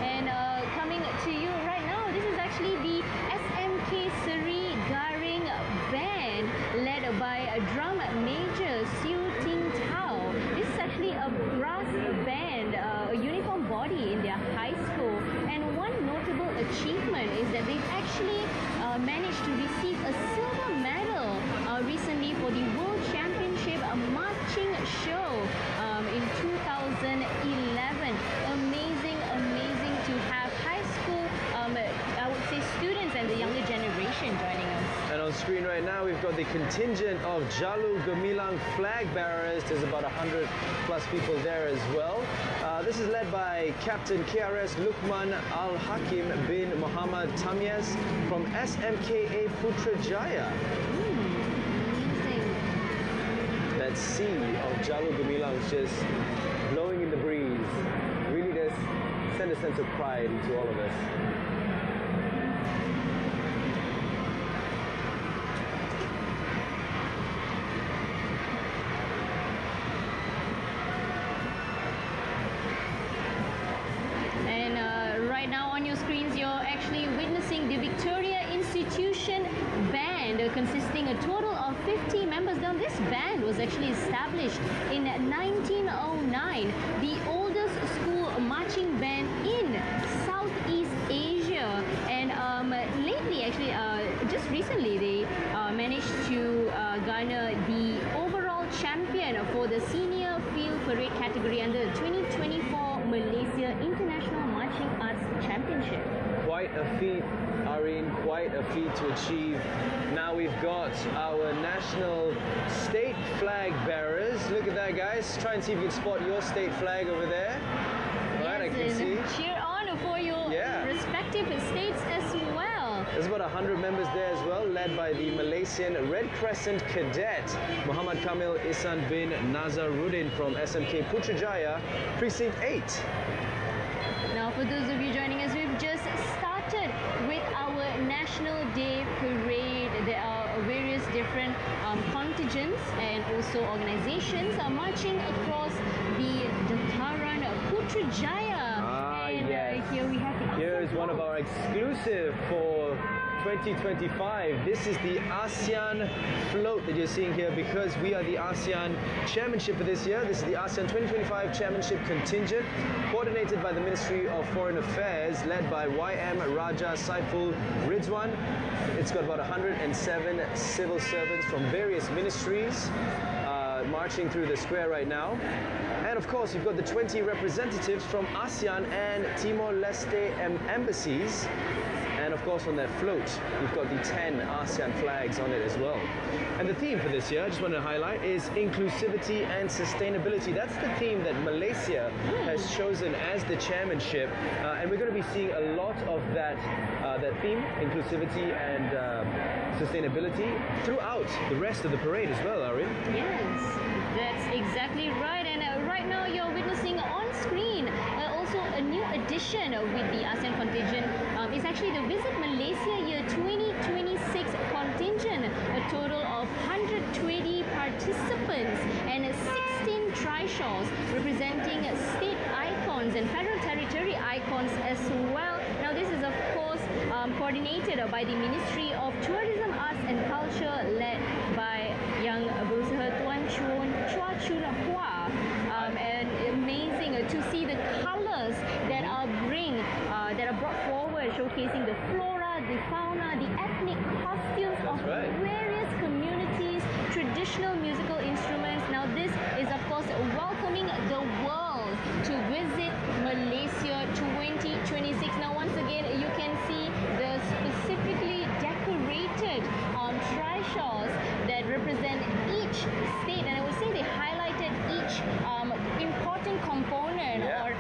And coming to you right now, this is actually the SMK Seri Garing band, led by drum major Siu Ting Tao. This is actually a brass band, a uniform body in their high school. And one notable achievement is that they've actually managed to receive a silver medal recently for the World Championship Marching Show in 2011. Amazing to have high school, I would say, students and the younger generation joining us. And on screen right now, we've got the contingent of Jalur Gemilang flag bearers. There's about 100 plus people there as well. This is led by Captain KRS Lukman Al-Hakim bin Muhammad Tamyaz from SMKA Putrajaya. Amazing. That sea of Jalur Gemilang is just blowing in the breeze. Really does send a sense of pride into all of us. consisting a total of 50 members. Now, this band was actually established in 1909, the oldest school marching band in Southeast Asia. And lately, actually, just recently, they managed to garner the overall champion for the senior field parade category under the 2024 Malaysia International Marching Arts Championship. Quite a feat, Irene, quite a feat to achieve. Now we've got our national state flag bearers. Look at that, guys. Try and see if you can spot your state flag over there. All right, I can see. Cheer on for your respective states as well. There's about 100 members there as well, led by the Malaysian Red Crescent cadet Muhammad Kamil Ihsan bin Nazaruddin from SMK Putrajaya, Precinct 8. Now, for those of you joining us, we've just started with our National Day Parade. There are various different contingents and also organizations are marching across the Dataran Putrajaya. Here we have the Here is one of our exclusive for 2025. This is the ASEAN float that you're seeing here because we are the ASEAN Chairmanship for this year. This is the ASEAN 2025 Chairmanship contingent coordinated by the Ministry of Foreign Affairs led by YM Raja Saiful Ridwan. It's got about 107 civil servants from various ministries marching through the square right now. And of course, you've got the 20 representatives from ASEAN and Timor-Leste embassies. And of course, on that float, you've got the 10 ASEAN flags on it as well. And the theme for this year, I just want to highlight, is inclusivity and sustainability. That's the theme that Malaysia has chosen as the chairmanship. And we're going to be seeing a lot of that theme, inclusivity and sustainability, throughout the rest of the parade as well, Ari. Yes, that's exactly right. And right now, you're witnessing on screen also a new addition with the ASEAN contingent. It's actually the Visit Malaysia Year 2026 contingent, a total of 120 participants and 16 trishaws representing state icons and federal territory icons as well. Now, this is of course coordinated by the Ministry of Tourism, Arts and Culture led by Yang Berusaha Tuan Chua Chun Hua. And amazing to see the colors that are brought forward, showcasing the flora, the fauna, the ethnic costumes of various communities, traditional musical instruments. Now, this is of course welcoming the world to visit Malaysia 2026. Now, once again, you can see the specifically decorated trishaws that represent each state, and I would say they highlighted each important component or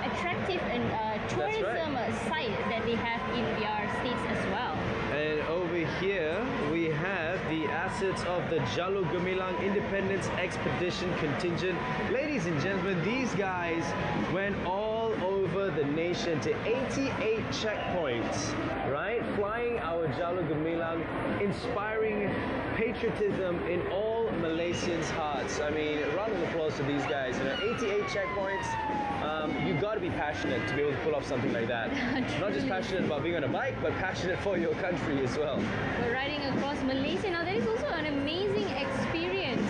attractive and tourism site that they have in their states as well. And over here we have the assets of the Jalur Gemilang Independence Expedition Contingent. Ladies and gentlemen, these guys went all over the nation to 88 checkpoints, right? Flying our Jalur Gemilang, inspiring patriotism in all Malaysians' hearts. I mean, round of applause to these guys. You know, 88 checkpoints. You've got to be passionate to be able to pull off something like that. Not just passionate about being on a bike, but passionate for your country as well. We're riding across Malaysia. Now, there is also an amazing experience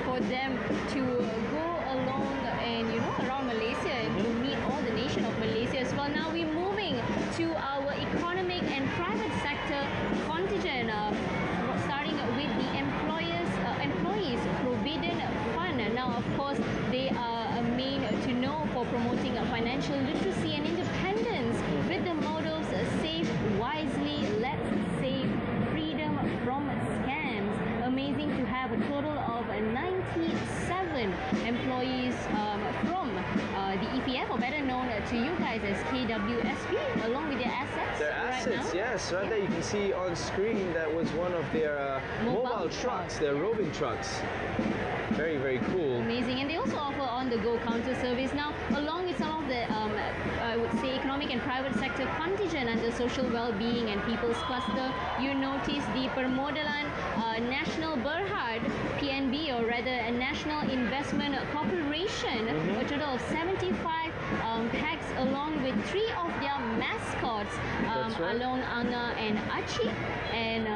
for them to go along and, around Malaysia and to meet all the nation of Malaysia as well. Now, we're moving to our economic and private sector contingent, starting with the employees provident fund. Now, of course, they are main to know for promoting financial literacy and independence with the mottos save wisely, let's save freedom from scams. Amazing to have a total of 97 employees from the EPF, or better known to you guys as KWSP, along with their assets. Their assets, right, yes. Right there you can see on screen that was one of their mobile trucks, their roving trucks. Very, very cool. Amazing. And they also offer on-the-go counter service. Now, along with some of the, I would say, economic and private sector contingent under social well-being and people's cluster, you notice the Permodalan National Berhad, PNB, or rather a National Investment Corporation, a total of 75 packs, along with 3 of their mascots, Along, Anga, and Achi. And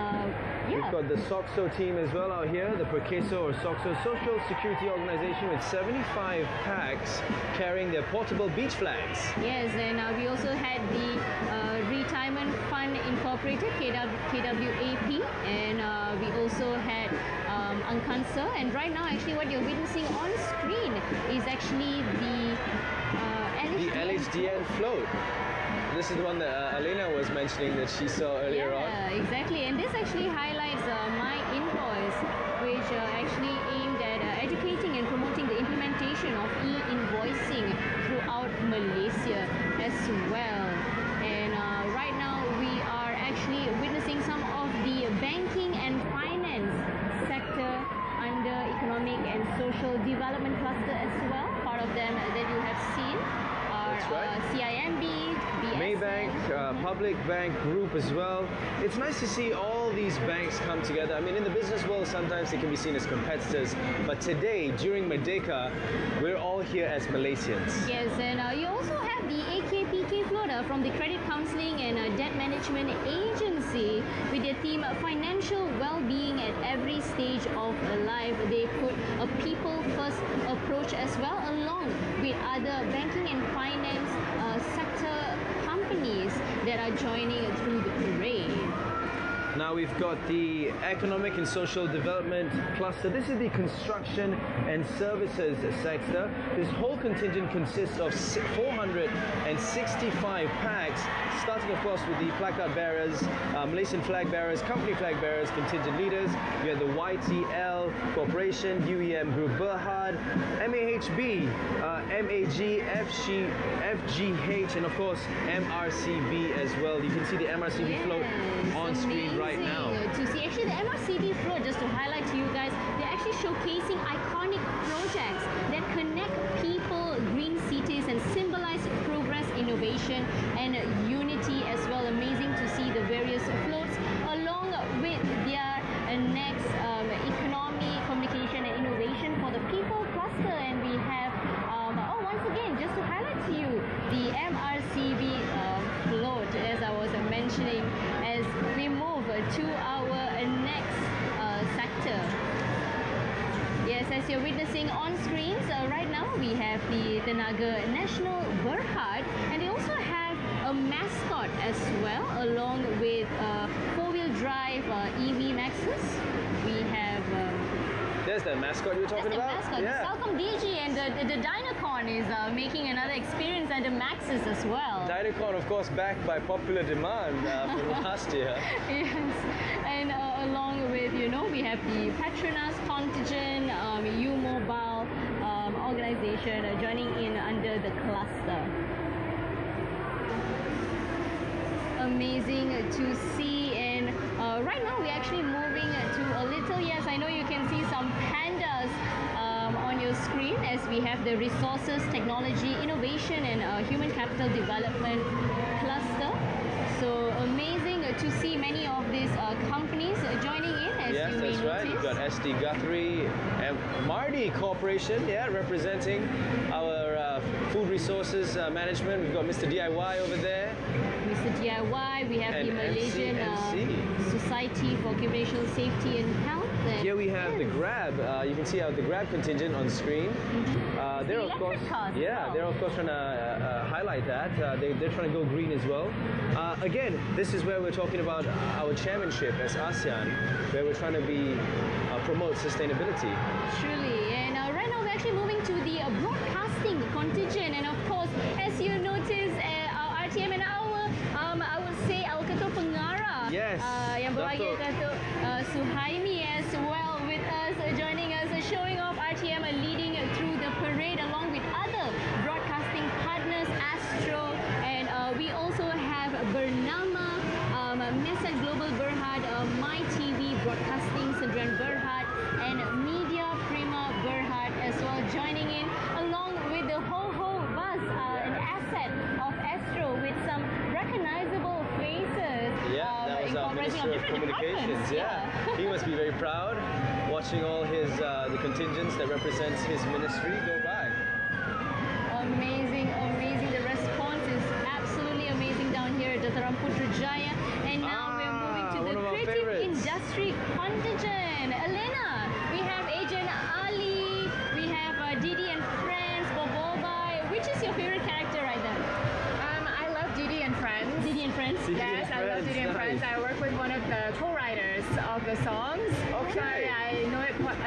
We've got the SOXO team as well out here, the Perkeso or SOXO Social Security Organization with 75 packs carrying their portable beach flags. Yes, and we also had the Retirement Fund Incorporated, KWAP, and we also had Uncancer. And right now, actually, what you're witnessing on screen is actually the LHDN float. This is the one that Elena was mentioning that she saw earlier on. Yeah, exactly. And this actually highlights My Invoice, which actually aimed at educating and promoting the implementation of e-invoicing throughout Malaysia as well. And right now we are actually witnessing some of the banking and finance sector under economic and social development cluster as well. Part of them that you have seen are CIMB, Maybank, Public Bank Group as well. It's nice to see all these banks come together. I mean, in the business world, sometimes they can be seen as competitors, but today, during Merdeka, we're all here as Malaysians. Yes, and you also have the AKPK floater from the Credit Counselling and Debt Management Agency with their theme Financial Well-Being at Every Stage of Life. They put a people-first approach as well, along with other banking and finance sector companies that are joining through the parade. Now we've got the Economic and Social Development Cluster. This is the construction and services sector. This whole contingent consists of 465 packs, starting of course with the placard bearers, Malaysian flag bearers, company flag bearers, contingent leaders. We have the YTL Corporation, UEM Group Berhad, MAHB, MAG, FGH, and of course MRCB as well. You can see the MRCB float on screen right now. To see actually the MRCB float, just to highlight to you guys, they're actually showcasing iconic projects that connect people, green cities, and symbolize progress, innovation, and unity as well. Amazing to see the various floats along with their next economy, communication, and innovation for the people cluster. And we have once again, just to highlight to you the MRCB float, as I was mentioning, as we move to our next sector. Yes, as you're witnessing on screens right now, we have the Tenaga Nasional Berhad, and they also have a mascot as well, along with four-wheel drive EV Maxus. We have there's the mascot you were talking about? Mascot. Yeah. The Salcom DG and the Dynacon is making another experience under Maxus as well. Dynacon, of course, backed by popular demand from last year. Yes, and along with, we have the Petronas contingent, U-Mobile organization joining in under the cluster. Amazing to see, and right now we're actually moving to a little, yes, I know you can see some pandas on your screen as we have the Resources, Technology, Innovation and Human Capital Development cluster. So amazing to see many of these companies joining in, as yes, you may that's right. notice. We've got SD Guthrie and Mardi Corporation, representing our food resources management. We've got Mr. DIY over there. Mr. DIY, we have and the Malaysian Society for Occupational Safety and Health. And here we have the Grab. You can see the Grab contingent on screen. They're of course, they're of course trying to highlight that. They're trying to go green as well. Again, this is where we're talking about our chairmanship as ASEAN, where we're trying to promote sustainability. Truly, and right now we're actually moving to the broadcasting contingent, and of course, as you notice, our RTM and I would say our Ketua Pengarah, yes, yang berbahagia Datuk Suhaimi as well with us, joining us, showing off RTM leading through the parade along with other broadcasting partners, Astro, and we also have Bernama, Mesa Global Berhad, My TV Broadcasting, Sendirian Berhad, and Media Prima Berhad as well, joining in along with the Ho-Ho bus, an asset of Astro with some recognizable faces. Yeah, that was our Minister of Communications. Yeah, he must be very proud watching all his the contingents that represents his ministry go by. Amazing, amazing. The response is absolutely amazing down here at Dataran Putrajaya. And now we're moving to the creative favorites? industry contingent. Elena, we have Agent Ali, we have Didi and Friends, Bobobai. Which is your favorite character right now? I love Didi and Friends. Didi and Friends? Didi Yes, and I love Friends, Didi and Friends. nice. I work with one of the co-writers of the songs. Okay. So I know it quite,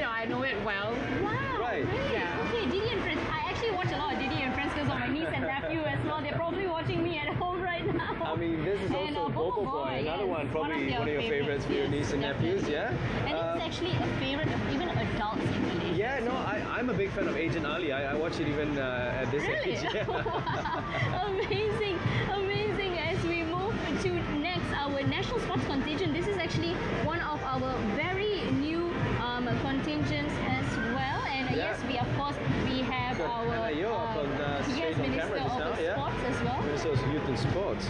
I know it well. Wow, Right. really? Yeah. Okay, Didi and Friends. I actually watch a lot of Didi and Friends because of my niece and nephew as well. They're probably watching me at home right now. I mean, this is And, also Bobo Bobo Boy, Boy, another yes, one, probably their one of your favorites for your yes, niece and nephews, definitely. yeah? And it's actually a favorite of even adults in Malaysia. Yeah, no, I'm a big fan of Agent Ali. I watch it even at this Really? age. Yeah. Wow. Amazing, amazing. As we move to next, our national sports contingent. This is actually one of our very new contingents as well. And Yeah. yes, we of course we have Got our Hannah Yeoh up on, stage yes, on Minister camera just of now, yeah. Sports as well. Minister of Youth and Sports.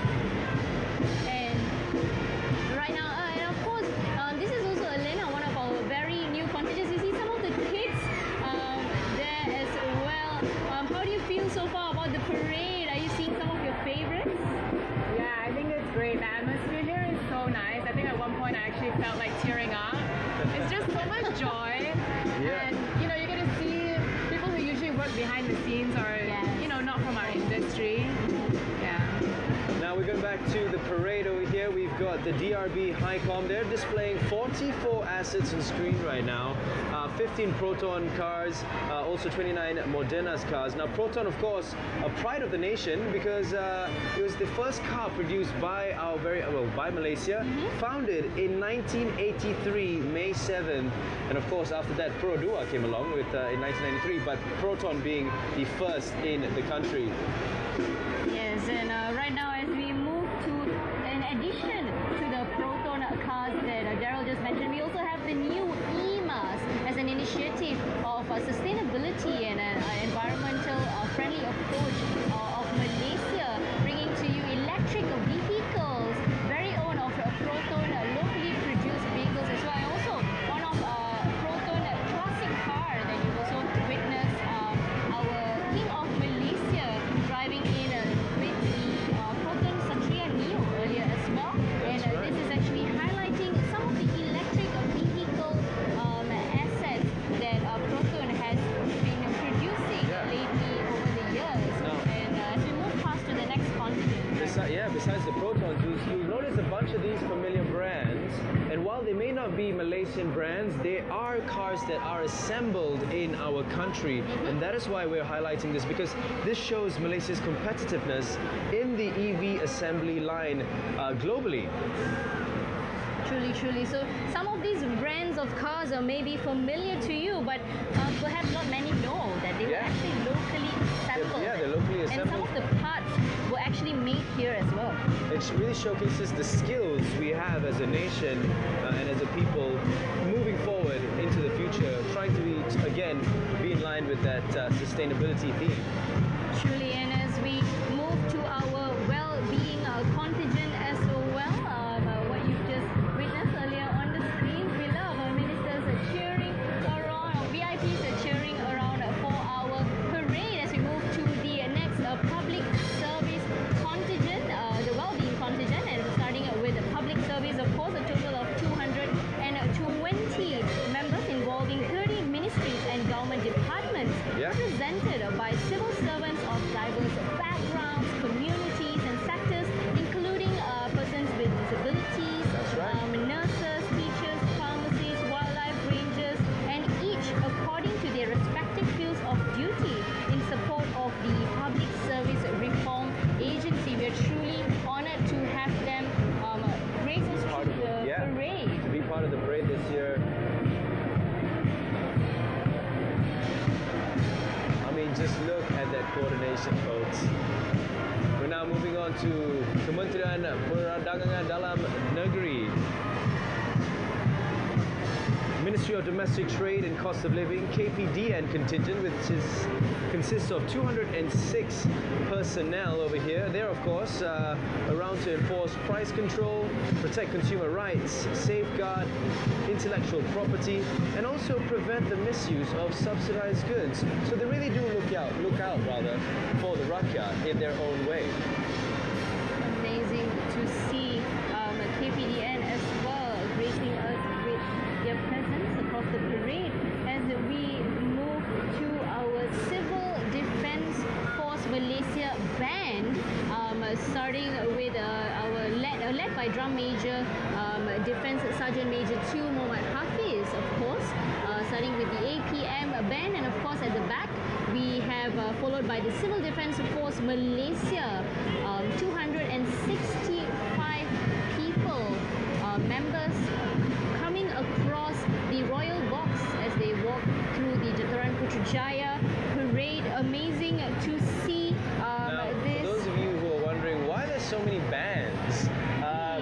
And right now, and of course, this is also Elena, one of our very new contingents. You see some of the kids there as well. How do you feel so far about the parade? Are you seeing some of your favorites? Yeah, I think it's great. The atmosphere here is so nice. I think at one point I actually felt like tearing up. It's just so much joy. Yeah. And you get to see people who usually work behind the scenes or Yes. not from our industry. Yeah. Now we're going back to the parade over here. We've got the DRB Highcom. They're displaying 44 assets on screen right now. 15 Proton cars, also 29 Moderna's cars. Now Proton, of course, a pride of the nation because it was the first car produced by by Malaysia, founded in 1983, May 7th. And of course, after that, Pro Dua came along with in 1993, but Proton being the first in the country. Yes, and right now as we move to, in addition to the Proton cars that Daryl just mentioned, we also have the new EMAs as an initiative of sustainability and an environmental friendly approach of Malaysia, bringing to you electric vehicles, very own of Proton locally produced vehicles as well. And also one of Proton classic car that you've also witnessed our King of Malaysia driving in with the Proton Satria Neo earlier as well. And this is actually highlighting some of the electric vehicle assets that Proton has been producing lately over the years. And as we move past to the next continent. Besides the Protons, you'll notice a bunch of these familiar brands, and while they may not be Malaysian brands, they are cars that are assembled in our country, and that is why we're highlighting this, because this shows Malaysia's competitiveness in the EV assembly line globally. Truly, truly. So some of these brands of cars are maybe familiar to you, but perhaps not many know that they were actually locally assembled. They're locally And some assembled. of the parts were actually made here as well. It really showcases the skills we have as a nation and as a people moving forward into the future, trying to be in line with that sustainability theme. Truly, and as we move to our well-being contingent as well, what you've just witnessed earlier on the screen, we love our ministers cheering around, our VIPs cheering around for our parade as we move to the next public service contingent, the well-being contingent, and starting with the public service, of course, a total of 220 members involving 30 ministries and government departments, represented by civil servants of diverse backgrounds, communities and sectors, including persons with disabilities, nurses, teachers, pharmacists, wildlife rangers, and each according to their respective fields of duty in support of the Public Service Reform Agency. We are truly honored to have them grace us through the parade. To be part of the parade this year. I mean, just look at that coordination, folks. We're now moving on to Kementerian Perdagangan Dalam Negeri. Ministry of Domestic Trade and Cost of Living, KPDN contingent, which consists of 206 personnel over here. They're, of course, around to enforce price control, protect consumer rights, safeguard intellectual property, and also prevent the misuse of subsidized goods. So they really do look out for the Rakyat in their own way. Amazing to see KPDN as well. Drum Major, Defence Sergeant Major 2 Muhammad Hafiz, of course, starting with the APM band, and of course at the back we have followed by the Civil Defence Force Malaysia, 265 people, members coming across the Royal Box as they walk through the Jataran Putrajaya parade. Amazing to see this. For those of you who are wondering why there's so many bands,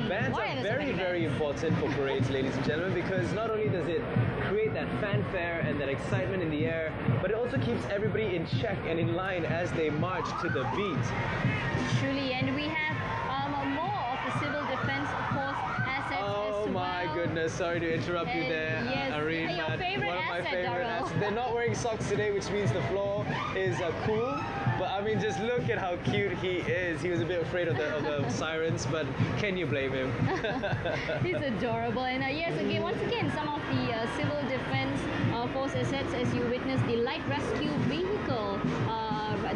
bands are very, very important for parades, ladies and gentlemen, because not only does it create that fanfare and that excitement in the air, but it also keeps everybody in check and in line as they march to the beat. Truly, and we have more of the Civil Defence Force assets as well. Oh my goodness, sorry to interrupt you there, yes, Irene. your favorite one of my asset, favorite Darryl. assets. They're not wearing socks today, which means the floor is cool. But I mean, just look at how cute he is. He was a bit afraid of the sirens, but can you blame him? He's adorable. And yes, again, once again, some of the Civil Defence Force assets, as you witness, the light rescue vehicle,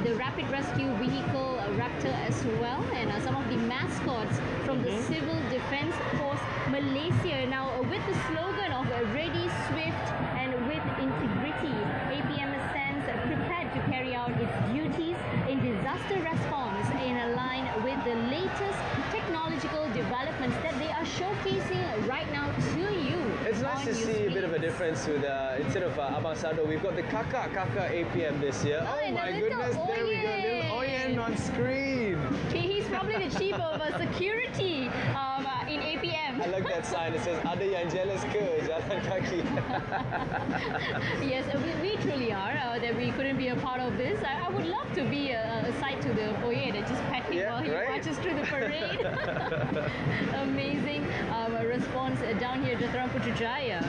the rapid rescue vehicle Raptor as well, and some of the mascots from the Civil Defence Force Malaysia. Now, with the slogan of ready, swift, and with integrity, APM stands prepared to carry out its duties in disaster response in line with the latest technological developments that they are showcasing right now to you. It's nice to see a bit of a difference with, instead of Abang Sado, we've got the Kakak APM this year. Oh, Oh my goodness, there we go, little Oyen on screen. He's probably the chief of security in APM. I like that sign, it says, ada yang jealous ke jalan kaki. Yes, we truly are, that we couldn't be a part of this. I would love to be aside to the foyer and just pet him while he marches through the parade. Amazing response down here at Jataran Putrajaya.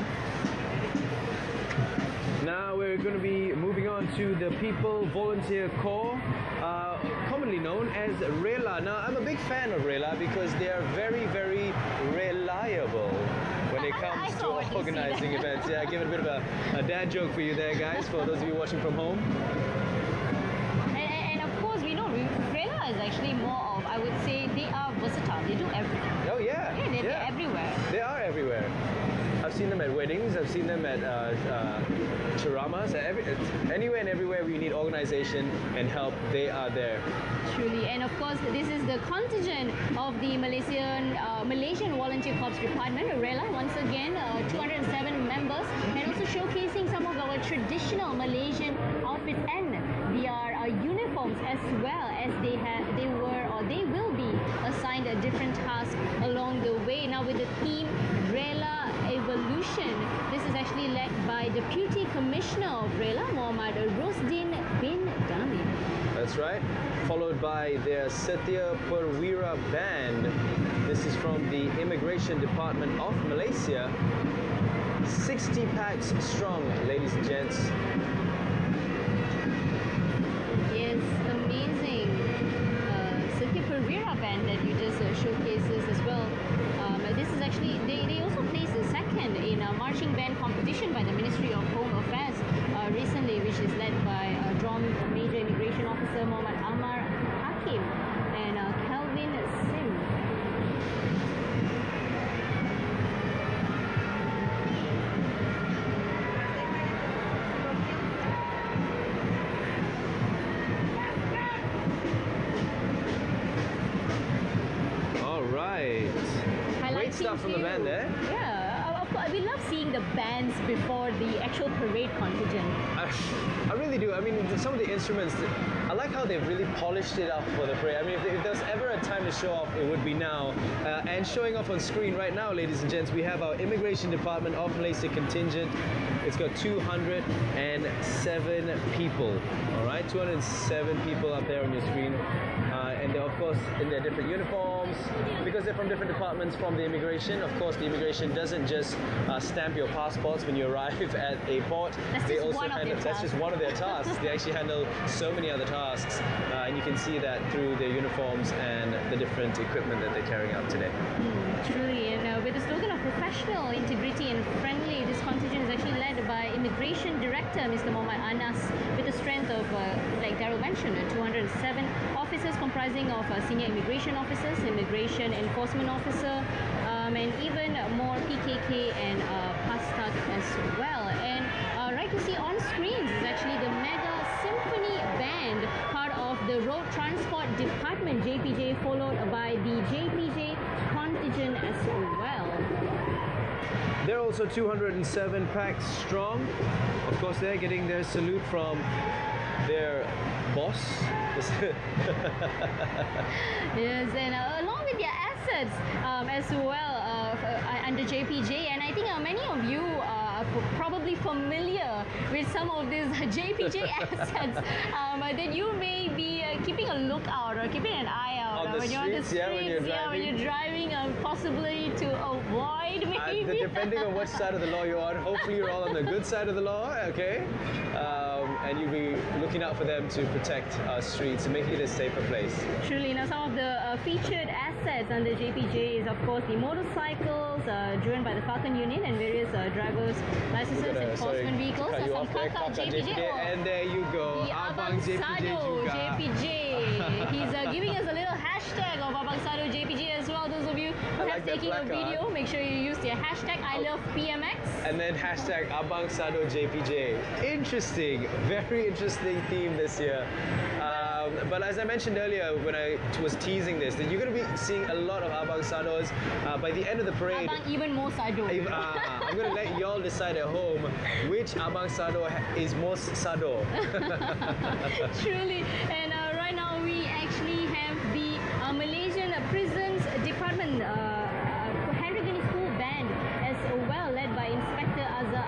Now we're going to be moving on to the People Volunteer Corps, commonly known as RELA. Now I'm a big fan of RELA because they are very, very reliable when it comes to organizing events. Yeah, give it a bit of a dad joke for you there, guys, for those of you watching from home. And of course, we know RELA is actually more of, I would say, they are versatile. They do everything. Oh yeah. Yeah, they're everywhere. They are everywhere. I've seen them at weddings, I've seen them at charamas, anywhere and everywhere where you need organization and help, they are there. Truly, and of course, this is the contingent of the Malaysian Volunteer Corps Department, RELA, once again, 207 members, and also showcasing some of our traditional Malaysian outfits and their uniforms, as well as they will be assigned a different task along the way. Now with the theme RELA Evolution, this is actually led by Deputy Commissioner of RELA, Muhammad Rosdin bin Dami. That's right. Followed by their Setia Perwira Band. This is from the Immigration Department of Malaysia. 60 packs strong, ladies and gents. Yes, amazing. Setia Perwira Band that you just showcases as well. This is actually, they also placed second in a marching band competition by the Ministry of Home Affairs recently, which is led by Drum Major Immigration Officer Muhammad Amar Hakim and Kelvin Sim. All right. Great stuff from the band there. Yeah, of course, we love seeing the bands before the actual parade contingent. I really do. I mean, some of the instruments, I like how they've really polished it up for the parade. I mean, if there's ever a time to show off, it would be now. And showing off on screen right now, ladies and gents, we have our Immigration Department of Malaysia contingent. It's got 207 people, all right? 207 people up there on your screen. And they're, of course, in their different uniforms. Because they're from different departments from the immigration, of course, the immigration doesn't just stamp your passports when you arrive at a port. That's That's just one of their tasks. They actually handle so many other tasks. And you can see that through their uniforms and the different equipment that they're carrying out today. Truly, and with the slogan of professional, integrity and friendly, this contingent is actually led by Immigration Director, Mr. Muhammad Anas, with a strength of, like Daryl mentioned, 207 officers comprising of senior immigration officers, immigration enforcement officer, and even more PKK and PASTAC as well. And right to see on screens is actually the Mega Symphony Band, part of the Road Transport Department, JPJ, followed by the JPJ contingent as well. They're also 207 packs strong. Of course, they're getting their salute from their boss. Yes, and along with their assets as well under JPJ, and I think many of you are probably familiar with some of these JPJ assets that you may be keeping a lookout or keeping an eye out On the when you're on the streets, streets, when you're driving. possibly to avoid maybe. Depending on which side of the law you're on, hopefully you're all on the good side of the law, okay? And you'll be looking out for them to protect our streets and make it a safer place. Truly, now some of the featured assets under JPJ is of course the motorcycles driven by the Falcon unit and various driver's licenses, enforcement vehicles, some Kakak JPJ. And there you go, the Abang JPJ juga. JPJ. He's giving us a little hashtag of Abang Sado JPJ as well. Those of you who have taken a video, make sure you use the hashtag #ILovePMX. And then hashtag Abang Sado JPJ. Interesting, very interesting theme this year. But as I mentioned earlier when I was teasing this, that you're going to be seeing a lot of Abang Sados by the end of the parade. Abang even more Sado. I'm going to let y'all decide at home which Abang Sado is most Sado. Truly. And right now we actually have the Malaysian Prisons Department Henry School Band as well, led by Inspector Azhar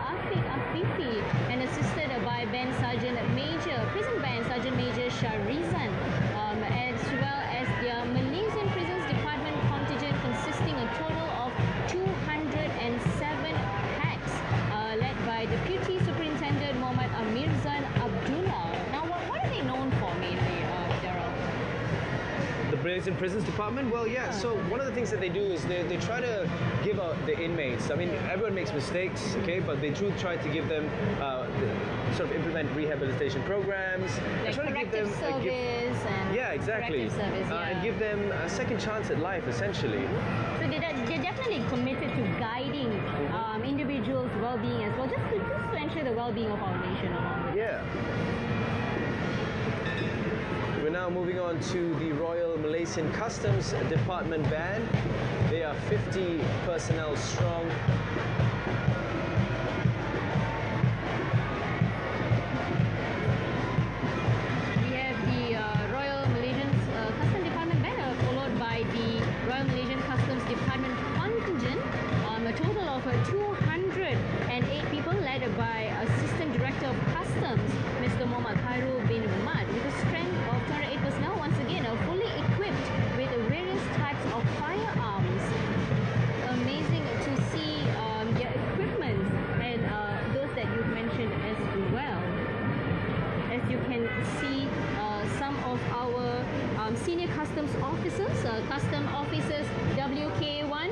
Afifi and assisted by Band Sergeant Major, Prison Band Sergeant Major Sharizan, as well as their Malaysian Prisons Department contingent consisting a total of 207 packs, led by Deputy Superintendent Muhammad Amirzan Abdullah. Now, what are they known for mainly, Daryl? The Malaysian Prisons Department? Well, yeah, so one of the things that they do is they try to give out the inmates. I mean, everyone makes mistakes, okay, but they do try to give them, sort of implement rehabilitation programs. Like try to give them service and yeah, exactly. service, and give them a second chance at life, essentially. So they're definitely committed to guiding individuals' well-being as well, just to ensure the well-being of our nation along with Yeah. We're now moving on to the Royal Malaysian Customs Department Band. They are 50 personnel strong. We have the Royal Malaysian Customs Department Band, followed by the Royal Malaysian Customs Department contingent, a total of 208 people, led by Assistant Director of Customs, Mr. Muhammad Khairul bin Mad, with a strength of 208 personnel, once again fully equipped with various types of firearms. Amazing to see their equipment and those that you've mentioned as well. As you can see, some of our senior customs officers, custom officers WK1,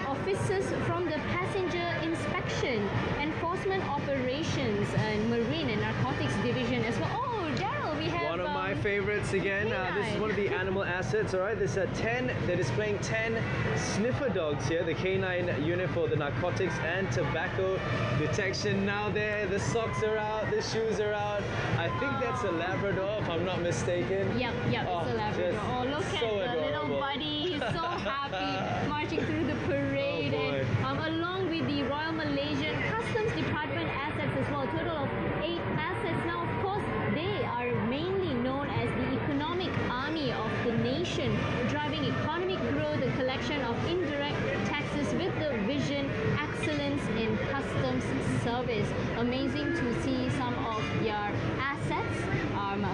officers from the passenger inspection, enforcement operations, and marine and narcotics division as well. Oh, Daryl, we have one of my favorites again. This is one of the animal assets. All right, this they're displaying 10 sniffer dogs here. The canine unit for the narcotics and tobacco detection. Now there, the socks are out, the shoes are out. I think that's a Labrador, if I'm not mistaken. Yep, it's a Labrador. Oh, look at the little buddy. He's so happy marching through the parade. And along with the Royal Malaysian Customs Department assets as well, a total of 8 assets. Now, of course, they are mainly known as the economic army of the nation, driving economic growth, the collection of indirect taxes with the vision, excellence in customs service. Amazing to see some of their assets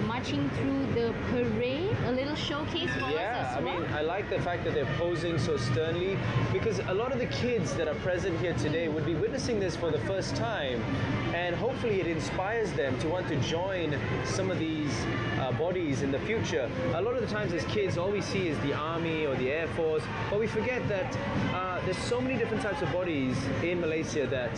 marching through the parade. A little little showcase for us Yeah, as well? I mean, I like the fact that they're posing so sternly, because a lot of the kids that are present here today would be witnessing this for the first time, and hopefully it inspires them to want to join some of these bodies in the future. A lot of the times as kids, all we see is the army or the air force, but we forget that there's so many different types of bodies in Malaysia that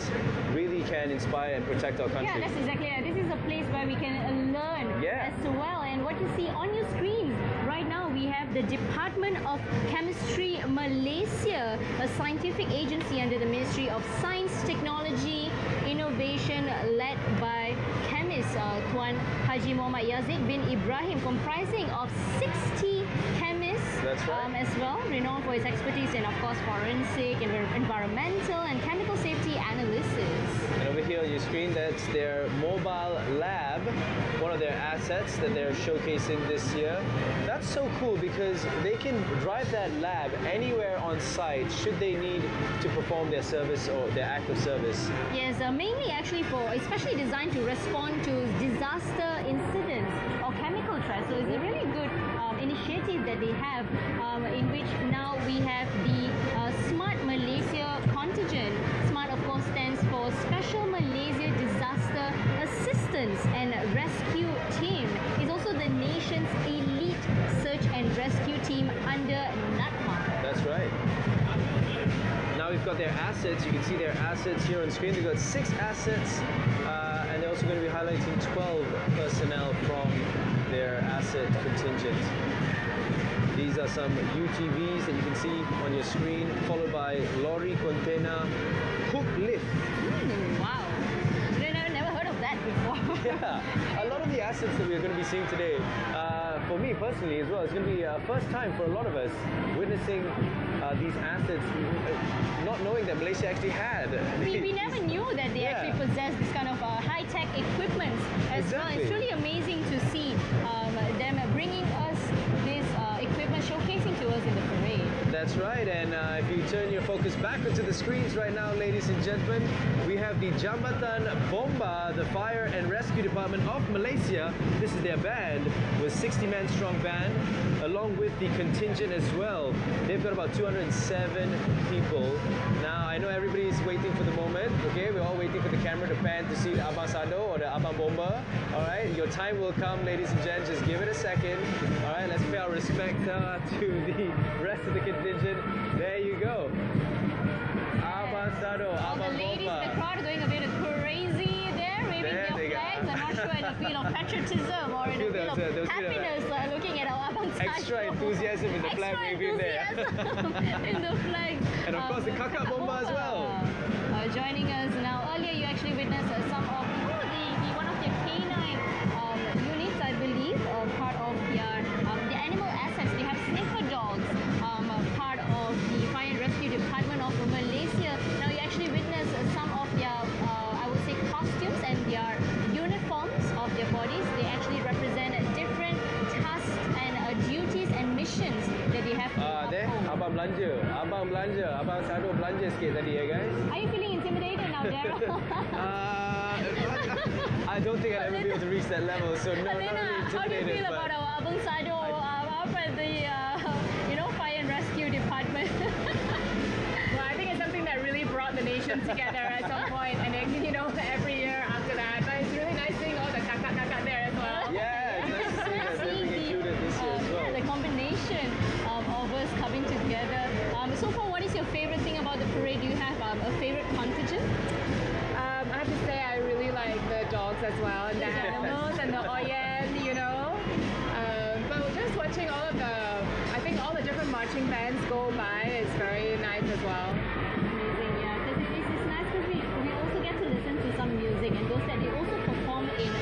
really can inspire and protect our country. Yeah, that's exactly it. This is a place where we can learn Yeah. as well. And what you see on your screens right now, we have the Department of Chemistry Malaysia, a scientific agency under the Ministry of Science, Technology, Innovation, led by chemist Tuan Haji Muhammad Yazid bin Ibrahim, comprising of 60 chemists. That's right. As well, renowned for its expertise in, of course, forensic, environmental, and chemical safety analysis. And over here on your screen, that's their mobile lab, one of their assets that they're showcasing this year. That's so cool because they can drive that lab anywhere on site should they need to perform their service or their act of service. Yes, mainly actually especially designed to respond to disaster incidents or chemical threats. So it's a really good initiative that they have, in which now we have the Smart Malaysia contingent. Smart, of course, stands for Special Malaysia Disaster Assistance and Rescue Team. It's also the nation's elite search and rescue team under NATMA. That's right. Now we've got their assets. You can see their assets here on screen. They've got 6 assets, and they're also going to be highlighting 12 personnel from their asset contingent. These are some UTVs that you can see on your screen, followed by lorry container hook lift. Wow. Never heard of that before. Yeah, a lot of the assets that we're going to be seeing today, for me personally as well, it's going to be first time for a lot of us witnessing these assets, not knowing that Malaysia actually had. We never knew that they actually possess this kind of high-tech equipment as well. It's really amazing to see them bringing us this equipment, showcasing to us in the parade. That's right, and if you turn your focus back onto the screens right now, ladies and gentlemen, we have the Jambatan Bomba, the Fire and Rescue Department of Malaysia. This is their band, with 60-man strong band, along with the contingent as well. They've got about 207 people. Now, I know everybody's waiting for the moment, okay? We're all waiting for the camera to pan to see the Abang Sado or the Abang Bomba. All right, your time will come, ladies and gents. Just give it a second. All right, let's pay our respect to the rest of the contingent. There you go. Abang Sado, All Abang the ladies Bomba. in the crowd are going a bit crazy there, waving There they their go. flags. I'm not sure in a feel of patriotism or in a feel of happiness looking at our Abang Sado. Extra enthusiasm in the flag waving there. in the flag. And of course the Kakak Bomba as well. Joining us now. Earlier you actually witnessed some of one of their canine units, I believe, part of the animal assets. They have sniffer dogs, part of the Fire and Rescue Department of Malaysia. Now you actually witnessed some of their, I would say, costumes and their uniforms of their bodies. They actually represent different tasks and duties and missions that they have to There, Abang belanja. Abang Sado belanja sikit tadi ya guys. Are you feeling intimidated now, Daryl? I don't think I'll ever be able to reach that level, so no, not Alena, really how do you intimidated. feel about our Abang Sado up at the Fire and Rescue Department? Well, I think it's something that really brought the nation together at some point, and then, every year after that. But it's really nice seeing all the kakak there as well. Yeah, it's nice to see us being included this year as well. The combination of us coming together. So far, what is your favorite thing about the parade? Do you have a favorite contingent? I have to say I really like the dogs as well, and the animals and the oyen, but just watching all the different marching bands go by is very nice as well. Amazing, yeah. Because it's nice because we also get to listen to some music, and those that they also perform in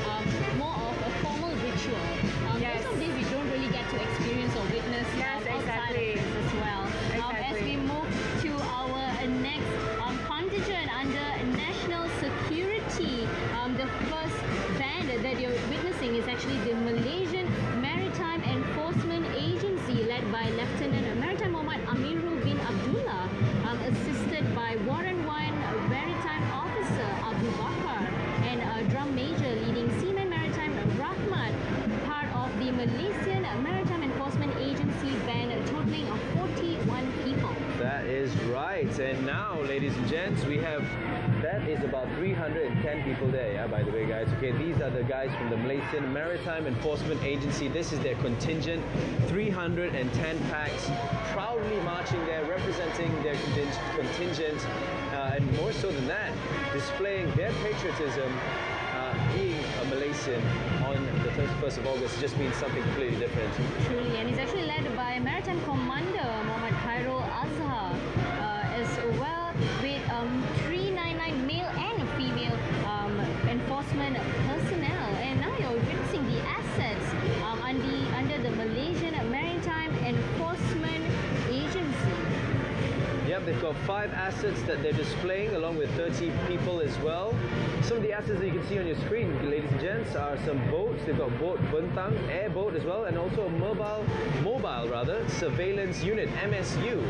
more of a formal ritual. Yes. Most of these we don't really get to experience or witness outside exactly. of this as well. As Exactly. we move to our next contingent under national security, the first band that you're witnessing is actually the Malaysian Maritime Enforcement Agency, led by Lieutenant Maritime Muhammad Amirul bin Abdullah, assisted by Warrant 1 Maritime Officer Abu Bakar and Drum Major leading Seaman Maritime Rahmat, part of the Malaysian Maritime Enforcement is about 310 people there, yeah, by the way, guys. Okay, these are the guys from the Malaysian Maritime Enforcement Agency. This is their contingent, 310 packs, proudly marching there, representing their contingent, and more so than that, displaying their patriotism. Being a Malaysian on the 31st of August just means something completely different. Truly, and it's actually led by Maritime Commander Muhammad Khairul Azhar as well, with 399 male and female enforcement personnel. And now you're witnessing the assets under the Malaysian Maritime Enforcement Agency. Yep, they've got 5 assets that they're displaying along with 30 people as well. Some of the assets that you can see on your screen, ladies and gents, are some boats. They've got boat Bentang, airboat as well, and also a mobile surveillance unit, MSU.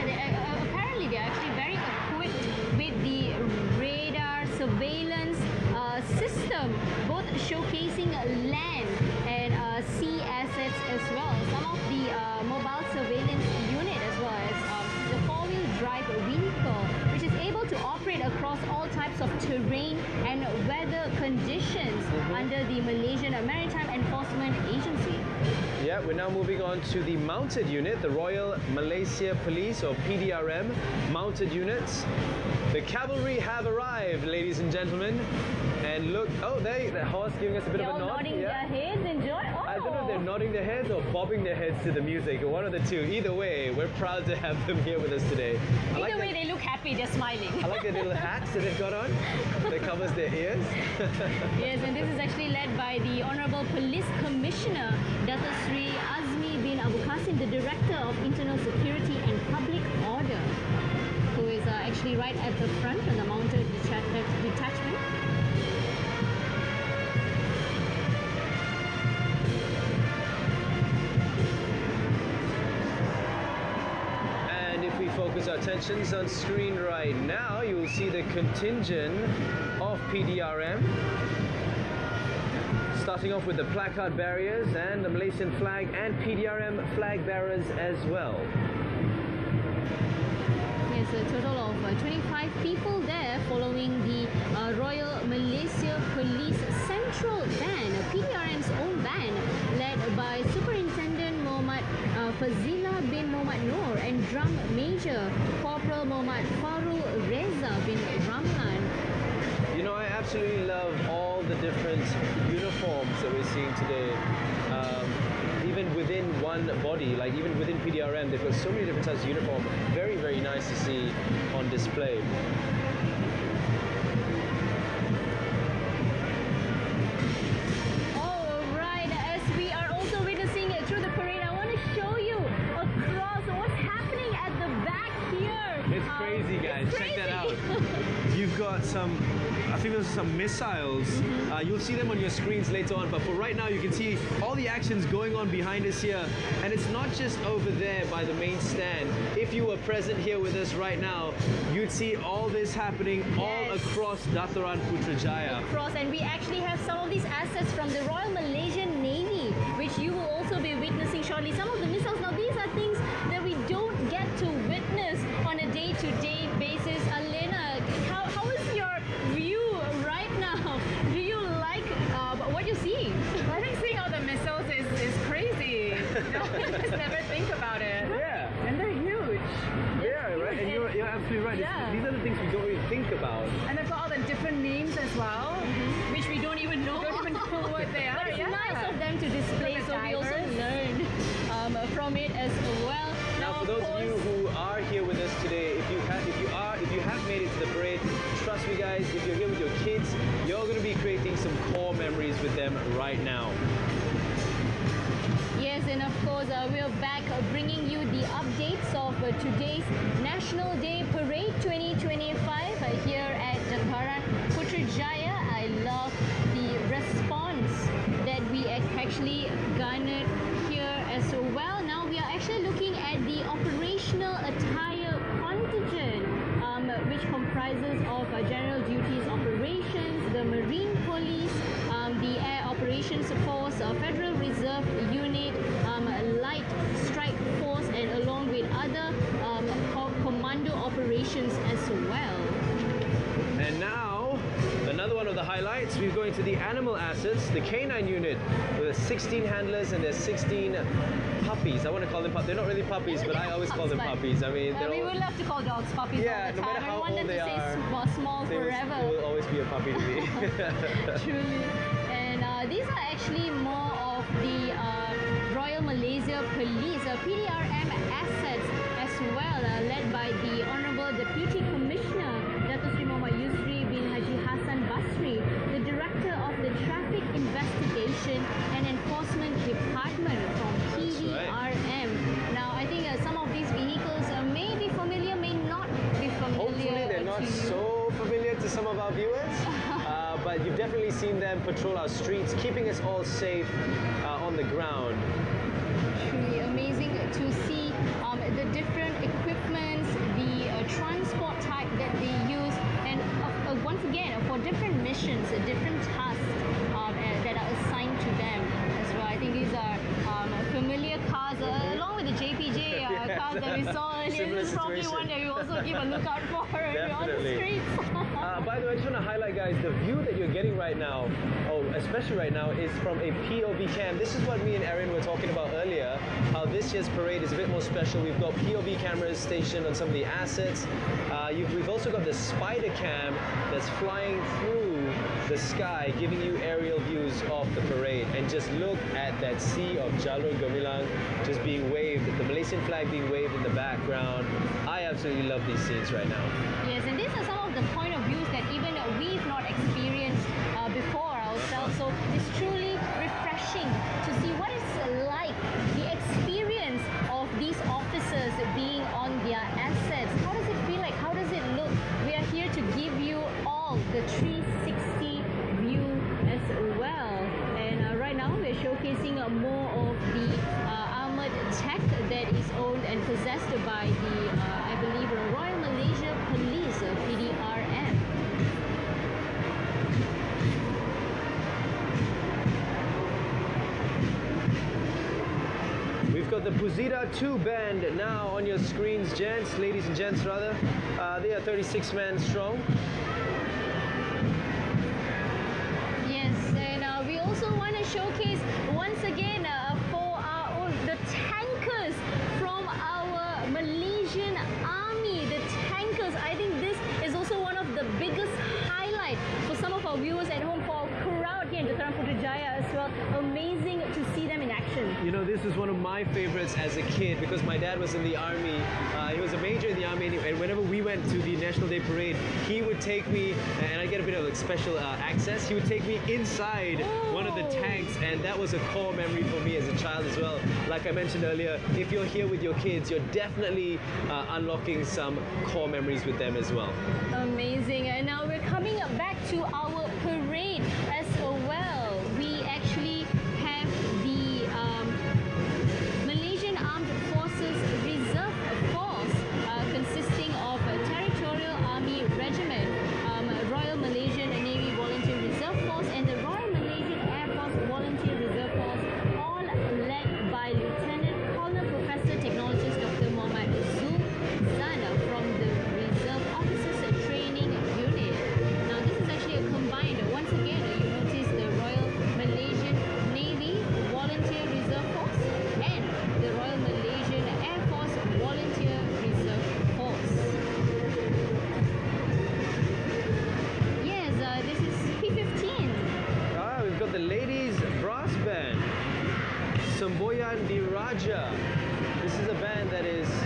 Yeah, apparently they're actually very equipped with the radar surveillance system, both showcasing land and sea assets as well. Some of the mobile surveillance unit as well as the 4-wheel drive vehicle, which is able to operate across all types of terrain and weather conditions under the Malaysian Maritime Enforcement Agency. Yeah, we're now moving on to the mounted unit, the Royal Malaysia Police, or PDRM mounted units. The cavalry have arrived, ladies and gentlemen. And look, oh, the horse giving us a bit of a nod. Nodding their heads, enjoy. Oh. I don't know if they're nodding their heads or bobbing their heads to the music, or one of the two. Either way, we're proud to have them here with us today. Either way, they look happy, they're smiling. I like their little hats that they've got on that covers their ears. Yes, and this is actually led by the Honourable Police Commissioner, Dato Sri Azmi bin Abu Qasim, the Director of Internal Security and Public Order, who is actually right at the front of the mounted detachment. Focus our attentions on screen right now. You will see the contingent of PDRM, starting off with the placard barriers and the Malaysian flag and PDRM flag bearers as well. Yes, a total of 25 people there following the Royal Malaysia Police Central Band, PDRM's own band, led by Superintendent Muhammad Fazila bin Muhammad Noor and Drum Major Corporal Muhammad Farul Reza bin Ramlan. You know, I absolutely love all the different uniforms that we're seeing today. Even within one body, like even within PDRM, they've got so many different types of uniform. Very, very nice to see on display. All right, as we are also witnessing it through the parade, I want to show you across what's happening at the back here. It's crazy, guys. It's Check that crazy. out. You've got some, I think those are some missiles. You'll see them on your screens later on, but for right now you can see all the actions going on behind us here. And it's not just over there by the main stand. If you were present here with us right now, you'd see all this happening all across Dataran Putrajaya. Across, and we actually have some of these assets from the Royal Malaysian Navy, which you will also be witnessing shortly. Some of the missiles, now these are things that we don't get to witness on a day-to-day basis. Alena, how is your view right now? Do you like what you're seeing? I think seeing all the missiles is crazy. You just never think about it. Yeah. And they're huge. Yeah, right. And you're absolutely right. Yeah. These are the things we don't really think about. And they've got all the different names as well. Which we don't even know. We don't even know what they are. But it's Yeah. nice of them to display, Different so we also divers. learn from it as well. Now, for those of you who are here with us today, if you have made it to the parade, trust me, guys, if you're here with your kids, you're going to be creating some core memories with them right now. Yes, and of course, we're back bringing you the updates of today's National Day Parade 2025 here at Dataran Putrajaya. I love the response that we actually garnered here as well. Now we are actually looking at the operational attire contingent, which comprises of General Duties Operations, the Marine Police, the Air Operations Force, Federal Reserve Unit, Light Strike Force, and along with other commando operations as well. highlights. We're going to the animal assets, the canine unit, with 16 handlers and there's 16 puppies. I want to call them puppies. They're not really puppies, but I always call them puppies. I mean, we would love to call dogs puppies all the time. No matter how I want them old to they stay are, small they forever. will always be a puppy to me. Truly. And these are actually more of the Royal Malaysia Police, PDRM assets as well, led by the Honourable Deputy Commissioner, Dato Sri Muhammad Yusri bin Haji Hassan Basri, the Director of the Traffic Investigation and Enforcement Department from PDRM. Now, I think some of these vehicles may be familiar, may not be familiar. Hopefully they're not so familiar to some of our viewers, but you've definitely seen them patrol our streets, keeping us all safe on the ground. Truly amazing to see the different equipments, the transport type that they use, and once again, for different missions, different tasks that are assigned to them as well. I think these are familiar cars, along with the JPJ cars that we saw earlier. This is probably one that we also keep a lookout for on the streets. By the way, I just want to highlight, guys, the view that you're getting right now, especially right now, is from a POV cam. This is what me and Erin were talking about earlier, how this year's parade is a bit more special. We've got POV cameras stationed on some of the assets. We've also got the spider cam that's flying through the sky, giving you aerial views of the parade. And just look at that sea of Jalur Gemilang just being waved, the Malaysian flag being waved in the background. I absolutely love these scenes right now. Yes, and these are some of the point of views that even we've not experienced before ourselves. So it's truly refreshing to see what it's like, the experience of these officers being on their assets. How does it feel like? How does it look? We are here to give you all the 360 view as well. And right now we're showcasing more of the armored tech that is owned and possessed by the, I believe, Royal Malaysia Police, PDRM. We've got the Puzira 2 band now on your screens, gents, ladies and gents rather. They are 36 men strong. Yes, and we also want to showcase once again for the tankers from our Malaysian Army. The tankers, I think this is also one of the biggest highlight for some of our viewers at home, for our crowd here in Dataran Putrajaya as well. Amazing to see them in action. You know, this is one of my favorites as a kid because my dad was in the army. He was a major in the army, and whenever we went to the National Day Parade, he would take me, and I get a bit of like special access. He would take me inside one of the tanks, and that was a core memory for me as a child as well. Like I mentioned earlier, if you're here with your kids, you're definitely unlocking some core memories with them as well. Amazing. And now we're coming back to our parade as well. We actually have the Malaysian Armed Forces Reserve Force consisting of Territorial Army Regiment, Royal Malaysian Navy Volunteer Reserve Force and the Royal Malaysian Air Force Volunteer Reserve Force, all led by Lieutenant Colonel Professor Technologist Dr. Muhammad Zana from the Reserve Officers Training Unit. Now this is actually a combined, once again, you notice the Royal Malaysian Navy Volunteer Reserve Force and the Royal Malaysian Air Force Volunteer Reserve Force. Yes, this is P15. We've got the ladies brass band, Semboyan Diraja. This is a band that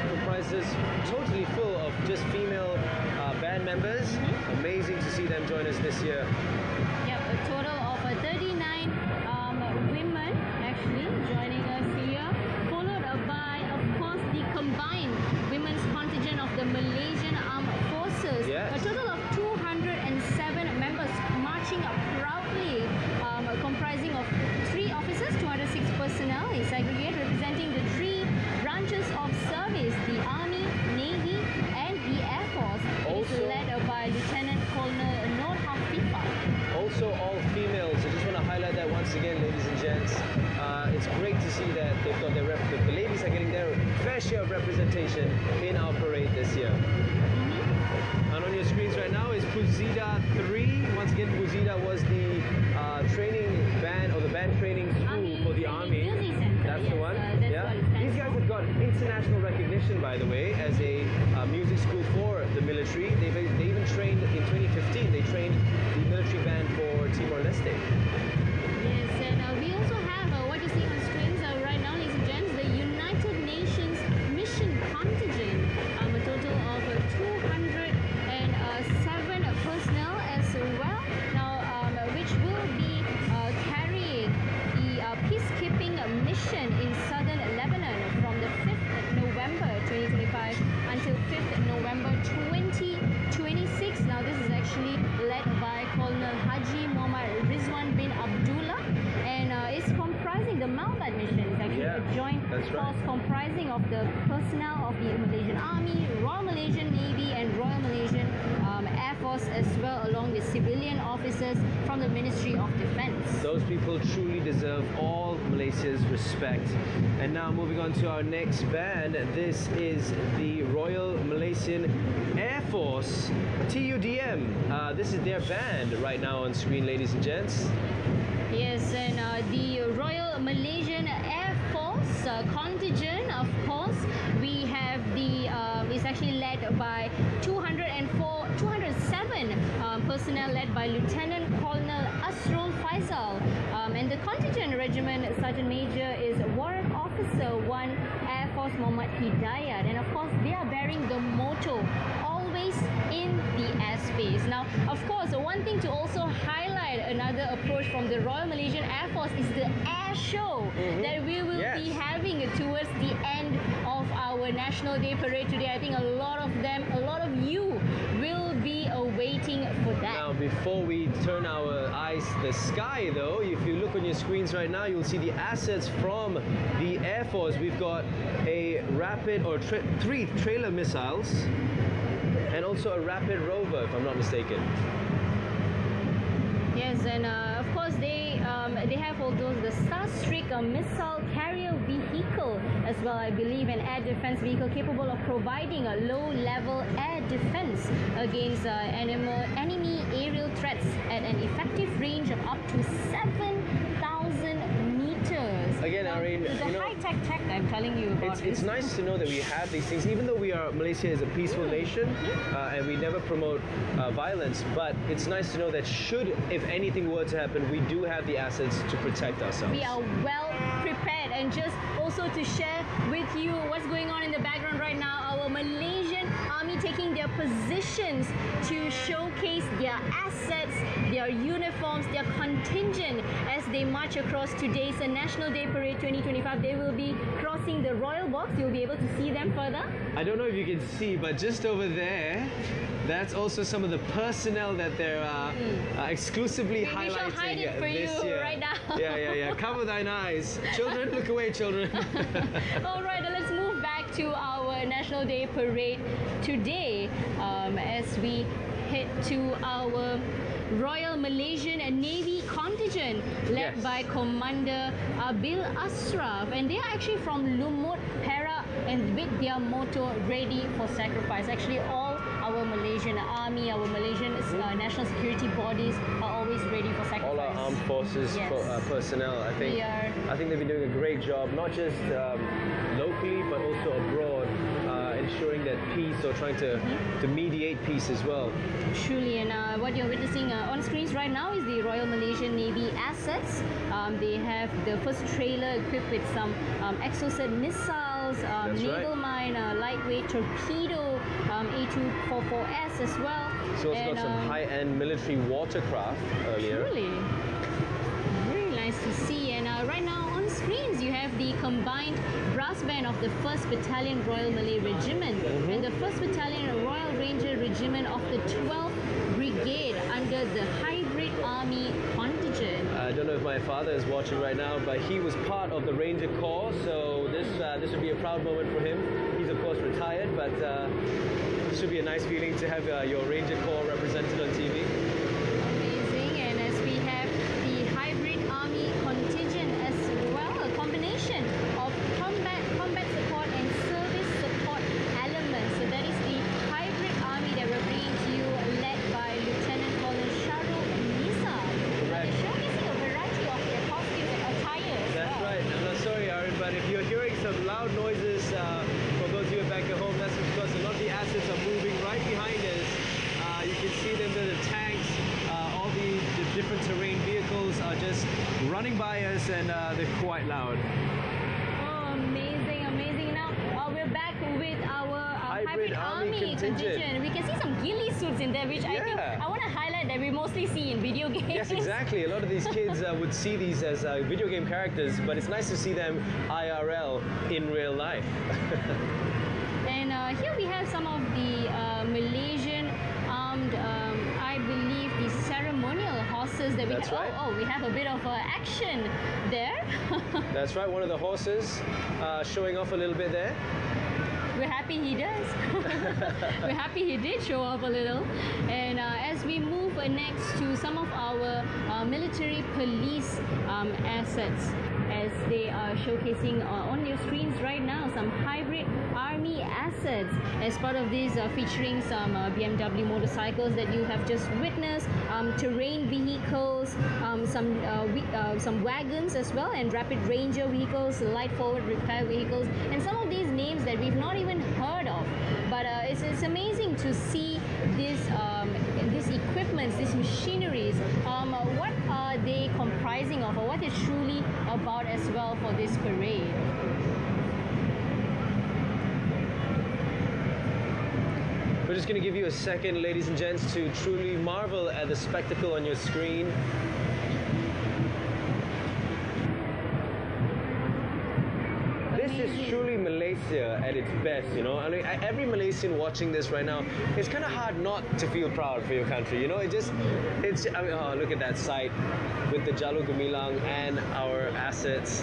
comprises totally full of just female band members. Amazing to see them join us this year. Yep, a total of 39 women actually joining us here, followed by, of course, the combined women's contingent of the Malaysian Armed Forces. Yes. A total of 207 members marching proudly, comprising of 3 officers, 206 personnel in segregate, representing the 3 branches of service, the Army, Navy, and the Air Force. It is led by Lieutenant Colonel Noor Hafifa. Also all females. I just want to highlight that once again, ladies and gents. It's great to see that they've got their the ladies are getting their fair share of representation in our parade this year. And on your screens right now is Puzira 3. Once again, Puzira was by the way, as a music school for the military. They even trained in 2015. They trained the military band for Timor-Leste. Yes, and we also have what you see on screens right now, ladies and gents, the United Nations Mission Contingent, a total of 207 personnel as well, now which will be carrying the peacekeeping mission in southern Lebanon from the 5th November 2025 until 5th November 2026. Now this is actually led by Colonel Haji Muhammad Rizwan bin Abdullah, and it's comprising the Malbat mission. It's actually a joint force comprising of the personnel of the Malaysian Army, Royal Malaysian Navy and Royal Malaysian Air Force as well, along with civilian officers from the Ministry of Defence. Those people truly deserve all Malaysia's respect. And now moving on to our next band, this is the Royal Malaysian Air Force, TUDM. This is their band right now on screen, ladies and gents. Yes, and the Royal Malaysian Air Force contingent, of course, we have the, it's actually led by 207 personnel led by Lieutenant Colonel Asrul Faisal, and the contingent regiment Sergeant Major is Warrant Officer 1 Air Force Muhammad Hidayat, and of course they are bearing the motto, always in the airspace. Now, of course, one thing to also highlight, another approach from the Royal Malaysian Air Force is the air show that we will be having towards the end of our National Day Parade today. I think a lot of you will be awaiting for that. Now, before we turn our eyes to the sky though, if you look on your screens right now, you'll see the assets from the Air Force. We've got a rapid or 3 trailer missiles and also a rapid rover, if I'm not mistaken. Yes, and of course they have all those, the Starstreak missile carrier vehicle as well, I believe, an air defense vehicle capable of providing a low-level air defense against enemy aerial threats at an effective range of up to 7,000 meters. Again, Irene, the high-tech tech I'm telling you about. It's nice to know that we have these things, even though Malaysia is a peaceful nation and we never promote violence, but it's nice to know that if anything were to happen, we do have the assets to protect ourselves. We are well prepared, and just also to share with you what's going on in the background right now, our Malaysian Army taking their positions to showcase their assets, their uniforms, their contingent as they march across today's National Day Parade 2025. They will be crossing the Royal Box. You'll be able to see them further. I don't know if you can see, but just over there, that's also some of the personnel that they're exclusively highlighting we shall hide it for this you year. right now. Yeah. Cover thine eyes. Children, look away, children. All right, let's move back to our National Day Parade today as we head to our Royal Malaysian Navy contingent led by Commander Abil Ashraf, and they are actually from Lumut, Perak, and with their motto, ready for sacrifice. Actually, all our Malaysian Army, our Malaysian national security bodies are always ready for sacrifice. All our armed forces personnel, I think they've been doing a great job, not just locally but also abroad, ensuring that peace, or trying to mediate peace as well. Truly, and what you're witnessing on screens right now is the Royal Malaysian Navy assets. They have the first trailer equipped with some Exocet missiles, naval mine, lightweight torpedo, A244S as well. So it's got some high-end military watercraft earlier. Truly. Very nice to see. And right now on screens you have the combined brass band of the 1st Battalion Royal Malay Regiment and the 1st Battalion Royal Ranger Regiment of the 12th Brigade under the Hybrid Army contingent. I don't know if my father is watching right now, but he was part of the Ranger Corps, so this would be a proud moment for him. He's of course retired, but this should be a nice feeling to have your Ranger Corps represented on TV. Amazing, and as we have the Hybrid Army contingent as well, a combination of combat support and service support elements. So that is the Hybrid Army that we're bringing to you, led by Lieutenant Colonel Sharul Nisa. They're showcasing a variety of their costumes and attire. That's right. I'm not sorry, Aaron, but if you're hearing some loud noises, for those of you back at home, just running by us, and they're quite loud. Oh, amazing, amazing. Now, we're back with our hybrid army contingent. We can see some ghillie suits in there, which I think I want to highlight that we mostly see in video games. Yes, exactly. A lot of these kids would see these as video game characters, but it's nice to see them IRL in real life. And here we have some of the Malaysian armed, I believe, the ceremonial horses that we That's right. Oh, we have a bit of action there. That's right, one of the horses showing off a little bit there. We're happy he does. We're happy he did show off a little. And as we move next to some of our military police assets, as they are showcasing on your screens right now, some hybrid army assets as part of this, featuring some BMW motorcycles that you have just witnessed, terrain vehicles, some wagons as well, and rapid ranger vehicles, light forward repair vehicles, and some of these names that we've not even heard of. But it's amazing to see this these equipments, these machineries. What are they comprising of, or what is truly about as well for this parade? We're just going to give you a second, ladies and gents, to truly marvel at the spectacle on your screen. This is truly Malaysia at its best, you know. I mean, every Malaysian watching this right now, it's kind of hard not to feel proud for your country, you know. I mean, oh, look at that sight with the Jalur Gemilang and our assets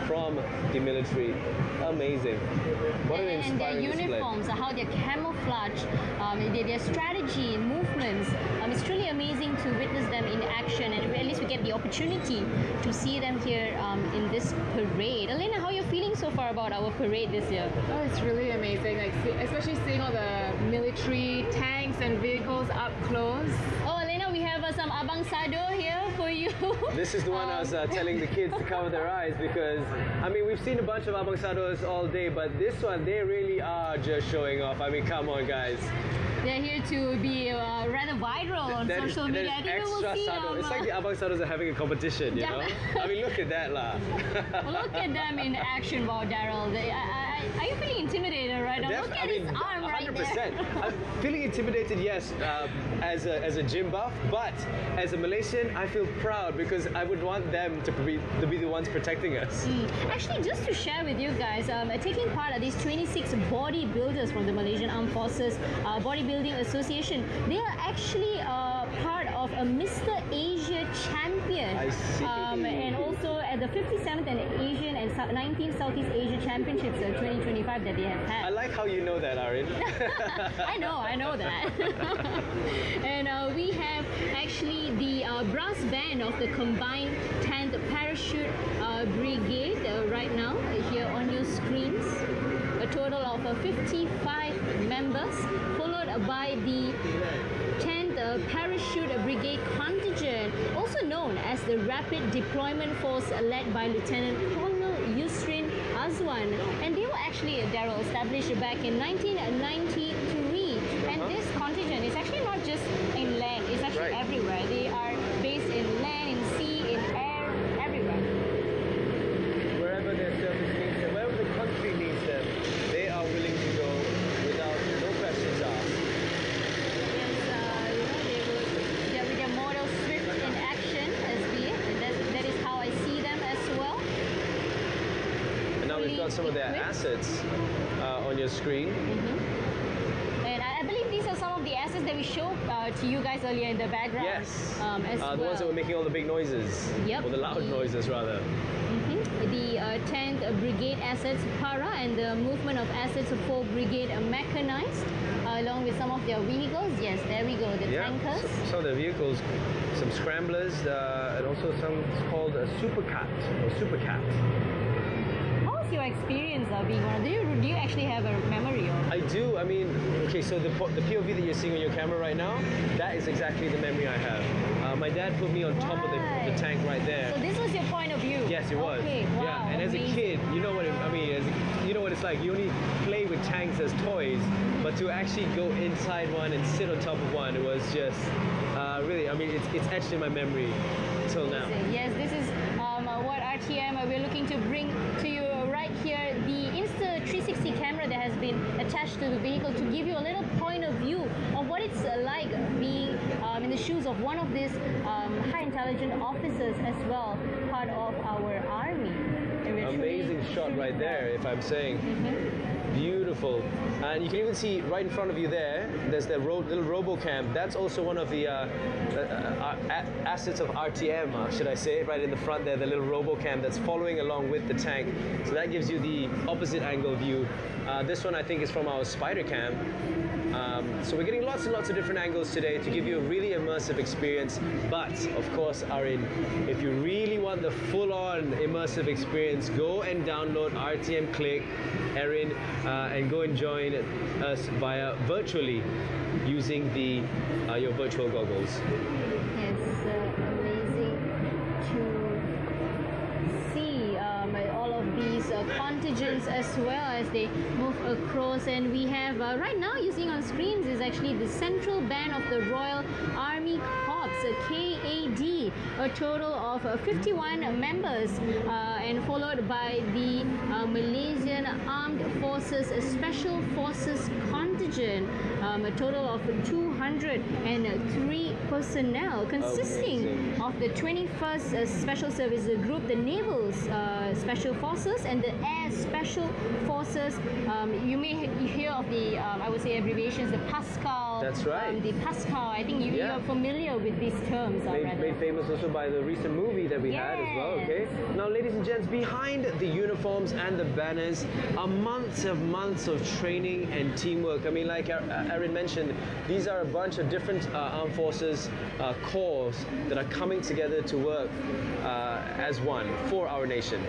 from the military. Amazing. What an inspiring and their uniforms, how they're camouflaged, their strategy, movements. It's truly amazing to witness them in action, and at least we get the opportunity to see them here in this parade. Elena, how are you feeling so far about our parade this year? Oh, it's really amazing, like especially seeing all the military tanks and vehicles up close. Oh, Elena, we have some Abang Sado here for you. This is the one I was telling the kids to cover their eyes, because, I mean, we've seen a bunch of Abang Sados all day, but this one, they really are just showing off. I mean, come on, guys. They're here to be rather viral on social media. I think we will see It's like the Abang Sados are having a competition, you know? I mean, look at that, lah. Look at them in action, wow, Daryl. Are you feeling intimidated right now? Look at his arm right there. 100%. I'm feeling intimidated, yes, as a gym buff, but as a Malaysian, I feel proud because I would want them to be the ones protecting us. Actually, just to share with you guys, taking part are these 26 bodybuilders from the Malaysian Armed Forces Bodybuilding Association. They are actually part of a Mr. Asia champion. I see. And also at the 57th and Asian and 19th Southeast Asia Championships 2025 that they have had. I like how you know that, Arin. I know that. And we have actually the brass band of the combined 10th Parachute Brigade right now here on your screens. A total of 55 members, followed by the 10th Parachute Brigade contingent, also known as the Rapid Deployment Force, led by Lieutenant Colonel Yusrin Azwan. And they were actually, Daryl, established back in 1993. And this contingent is actually not just in land, it's actually everywhere. They are based in land, in sea, in air, everywhere. Wherever their service needs them, wherever the country needs them, they are willing to go without no questions asked. Yes, with their motto, swift in action, that is how I see them as well. And now we've got some of their assets on your screen. And I believe these are some of the assets that we showed to you guys earlier in the background. Yes. As well. The ones that were making all the big noises. Yep. Or the loud noises, rather. The 10th Brigade assets, para, and the movement of assets of 4 Brigade mechanized, along with some of their vehicles. Yes, there we go, the tankers. Some of the vehicles, some scramblers, and also some called a supercat or supercat. How was your experience being one? Do you actually have a memory of? I do. I mean, okay, so the POV that you're seeing on your camera right now, that is exactly the memory I have. My dad put me on top of the tank right there. So this was your point of view? Yes, it was. Okay, wow, yeah, and amazing. as a kid, you know what you know what it's like. You only play with tanks as toys, but to actually go inside one and sit on top of one, it was just really. I mean, it's etched in my memory till now. Yes, this is what RTM we're looking to bring to you right here. The Insta360 camera that has been attached to the vehicle to give you a little point of view of what it's like being in the shoes of one of these high intelligent officers as well, part of our army. Amazing shot right there, if I'm saying. Beautiful. And you can even see right in front of you there's the little RoboCam. That's also one of the assets of RTM, should I say, right in the front there, the little RoboCam that's following along with the tank. So that gives you the opposite angle view. This one I think is from our Spider Cam. So we're getting lots and lots of different angles today to give you a really immersive experience. But of course, Arin, if you really want the full-on immersive experience, go and download RTM Click, Erin, and go and join us via virtually using your virtual goggles. Yes, amazing to see all of these contingents as well as they move across. And we have right now using on screens is actually the Central Band of the Royal Army Corps, KAD, a total of 51 members, and followed by the Malaysian Armed Forces Special Forces contingent, a total of 203 personnel consisting of the 21st Special Services Group, the Naval Special Forces and the Air Special Forces. You may hear of the, I would say, abbreviations, the Pascal. That's right. The Pascal. I think you're familiar with these terms. Made famous also by the recent movie that we had as well, okay? Now, ladies and gents, behind the uniforms and the banners are months of training and teamwork. I mean, like Erin mentioned, these are a bunch of different armed forces corps that are coming together to work as one for our nation.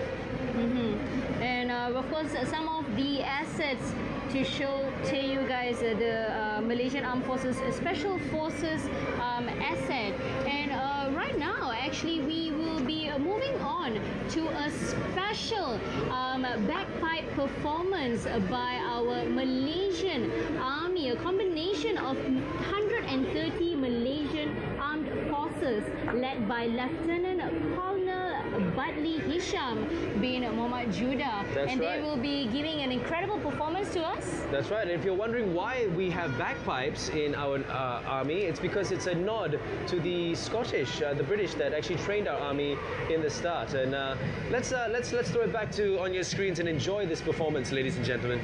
And of course, some of the assets to show to you guys the Malaysian Armed Forces Special Forces asset. And right now, actually, we will be moving on to a special bagpipe performance by our Malaysian Army, a combination of 130 Malaysian Armed Forces led by Lieutenant Colonel Badli Hisham bin Muhammad Judah. And they will be giving an incredible performance to us. That's right. And if you're wondering why we have bagpipes in our army, it's because it's a nod to the Scottish, the British that actually trained our army in the start. And let's throw it back on your screens and enjoy this performance, ladies and gentlemen.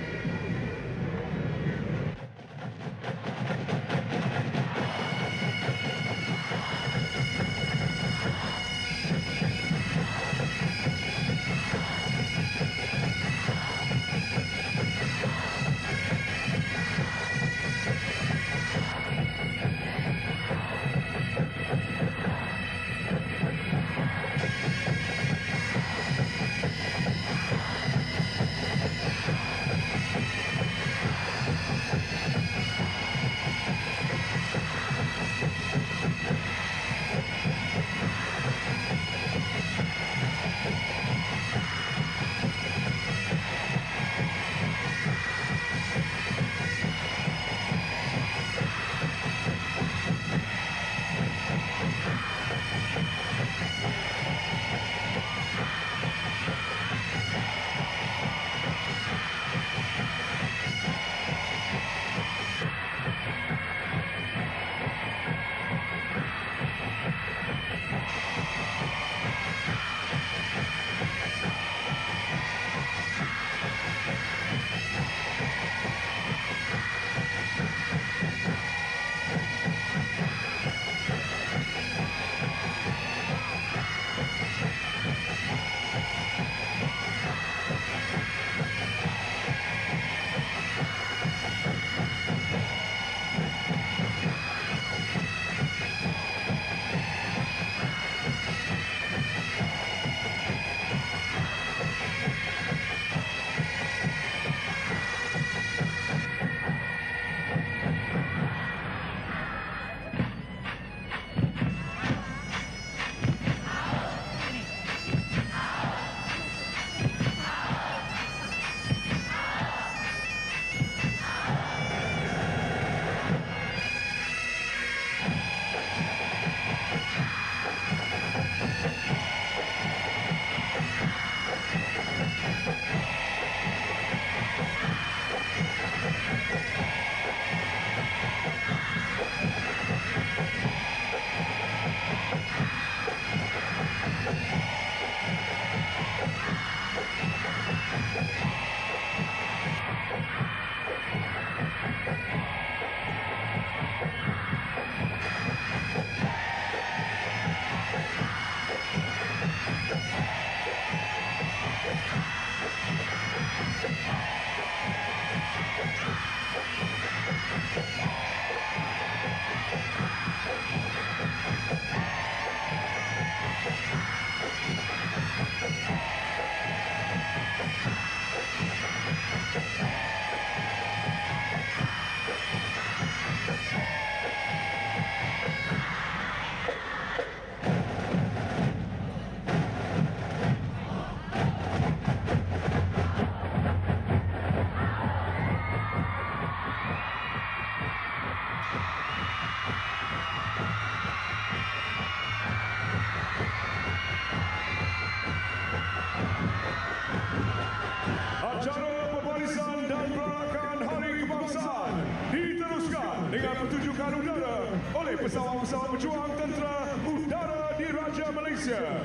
Malaysia.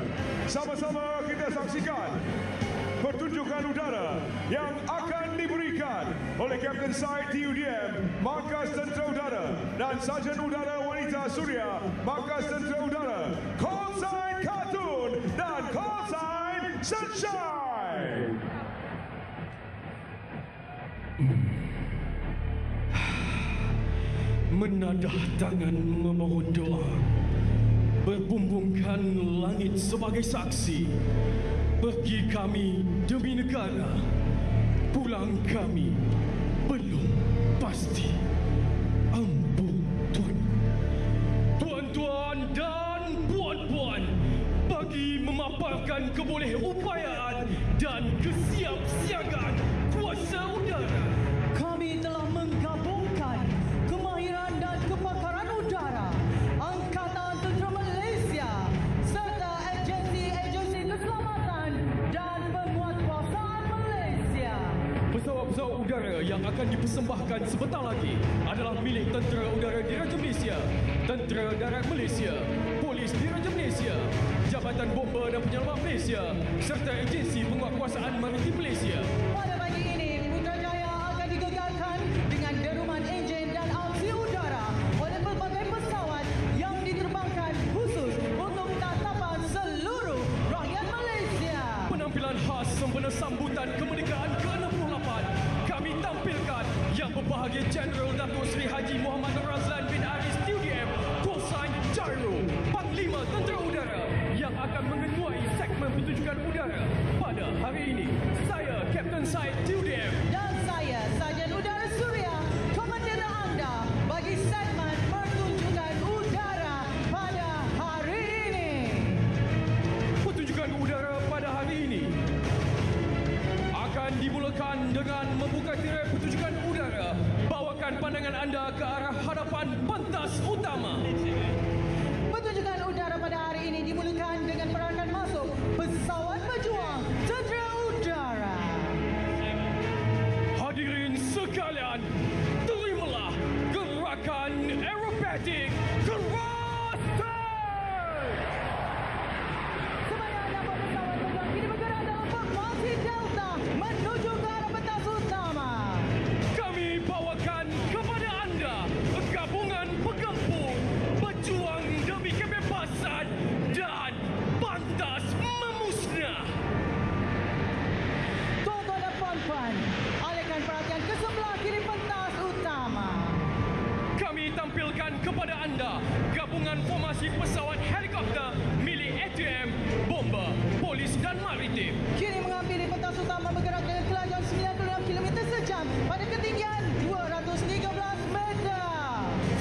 Sama-sama kita saksikan pertunjukan udara yang akan diberikan oleh Kapten Said TUDM, Markas Tentera Udara, dan Sarjan Udara Wanita Suria, Markas Tentera Udara, call sign Kartun dan call sign Sunshine. Menadah tangan memohon doa, berbumbungkan langit sebagai saksi. Pergi kami demi negara, pulang kami belum pasti. Ampun Tuan. Tuan-tuan dan puan-puan, bagi memaparkan kebolehupayaan dan kesiapsiagaan kuasa udara, Kami telah menggabungkan kemahiran dan kepakaran udara Angkatan Tentera Malaysia serta agensi-agensi keselamatan dan penguatkuasaan Malaysia. pesawat-pesawat udara yang akan dipersembahkan sebentar lagi adalah milik Tentera Udara Diraja Malaysia, Tentera Darat Malaysia, Polis Diraja Malaysia, Jabatan Bomba dan Penyelamat Malaysia serta agensi penguatkuasaan maritim Malaysia. Pada pagi ini, Putrajaya akan digegarkan dengan deruman enjin dan aksi udara oleh pelbagai pesawat yang diterbangkan khusus untuk tatapan seluruh rakyat Malaysia. Penampilan khas sempena sambutan kemerdekaan ke-68 kami tampilkan Yang Berbahagia Jeneral Datuk Seri Haji Muhammad Razlan bin Aris TUDM, Kosan Jairo, Panglima Tentera Udara yang akan mengetuai segmen pertunjukan udara pada hari ini. Saya Kapten Said TUDM Dan saya, Sarjan Udara Suria, komandan anda bagi segmen pertunjukan udara pada hari ini. Pertunjukan udara pada hari ini akan dimulakan dengan membuka tirai pertunjukan udara. Bawakan pandangan anda ke arah hadapan pentas utama. Pertunjukan udara pada hari ini dimulakan dengan perakan masuk pesawat pejuang Tentera Udara. Hadirin sekalian, terimalah gerakan aerobatik kerana. Sebanyak 60 pesawat pejuang kini bergerak dalam formasi Delta menuju ke arah pentas utama. Kami bawakan kepada anda gabungan penggempur berjuang demi kebebasan dan pantas memusnah. Tuan-tuan dan puan-puan, alihkan perhatian ke sebelah kiri pentas utama. Kami tampilkan kepada anda gabungan formasi pesawat helikopter milik ATM, bomba, polis dan maritim. Kini menghampiri pentas utama bergerak dengan kelajuan 96 km sejam pada ketinggian 213 meter.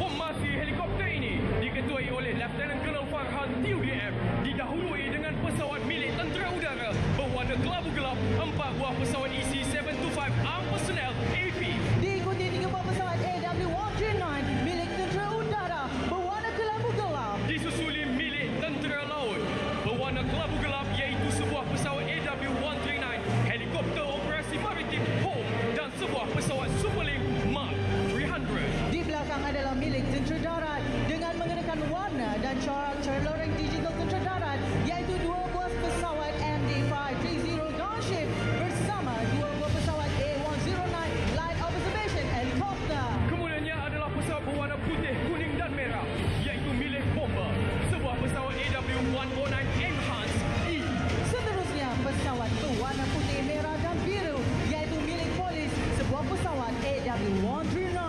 Formasi helikopter ini diketuai oleh Lieutenant Colonel Farhan TUDM, didahului dengan pesawat milik Tentera Udara berwarna kelabu gelap, 4 buah pesawat isi 725 Armed Personnel AP. Diikuti 3 buah pesawat AW139 milik Tentera Udara berwarna kelabu gelap. Disusuli milik Tentera Laut berwarna kelabu gelap iaitu sebuah pesawat AW139 helikopter operasi maritim Home dan sebuah pesawat Superlink Mark 300. Di belakang adalah milik Tentera Darat dengan mengenakan warna dan corak loreng digital Tentera Darat iaitu 2 buah pesawat MD-530 Gunship bersama 2 buah pesawat A109 Light Observation Helicopter. Kemudiannya adalah pesawat berwarna putih, kuning dan merah iaitu milik bomba, sebuah pesawat AW109 Enhanced E. Seterusnya, pesawat berwarna putih, merah dan biru iaitu milik polis, sebuah pesawat AW139.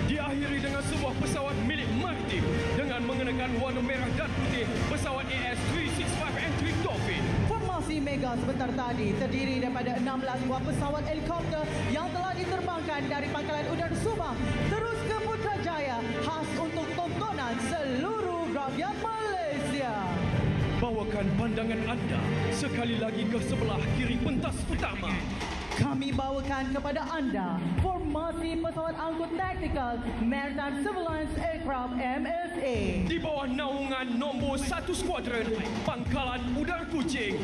Diakhiri dengan sebuah pesawat milik maritim dengan mengenakan warna merah dan putih, pesawat AS-365N3 Dolphin. Formasi mega sebentar tadi terdiri daripada 16 buah pesawat helikopter yang telah diterbangkan dari Pangkalan Udara Subang terus ke Putrajaya khas untuk tontonan seluruh rakyat Malaysia. Bawakan pandangan anda sekali lagi ke sebelah kiri pentas utama. Kami bawakan kepada anda formasi pesawat angkut taktikal Maritime Surveillance Aircraft MSA. Di bawah naungan nombor 1 skuadron Pangkalan Udara Kuching.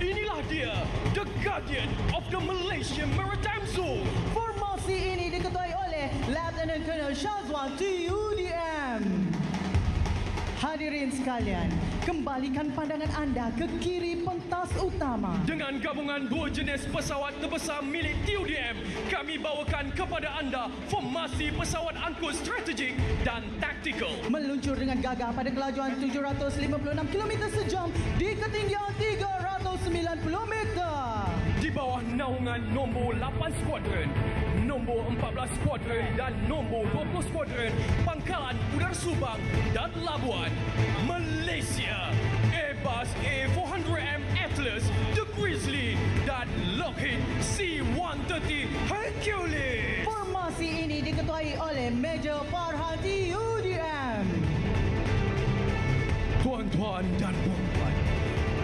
Inilah dia, the Guardian of the Malaysian Maritime Zone. Formasi ini diketuai oleh Lieutenant Colonel Shazwan TUDM. Hadirin sekalian, kembalikan pandangan anda ke kiri pentas utama. Dengan gabungan dua jenis pesawat terbesar milik TUDM, kami bawakan kepada anda formasi pesawat angkut strategik dan taktikal. Meluncur dengan gagah pada kelajuan 756 km sejam di ketinggian 390 meter. Di bawah naungan nombor 8 skuadron, nombor 14 skuadron dan nombor 20 skuadron Pangkalan Udara Subang dan Labuan, Malaysia. Airbus A400M Atlas, The Grizzly dan Lockheed C-130 Hercules. Formasi ini diketuai oleh Major Farhan TUDM. Tuan-tuan dan puan-puan,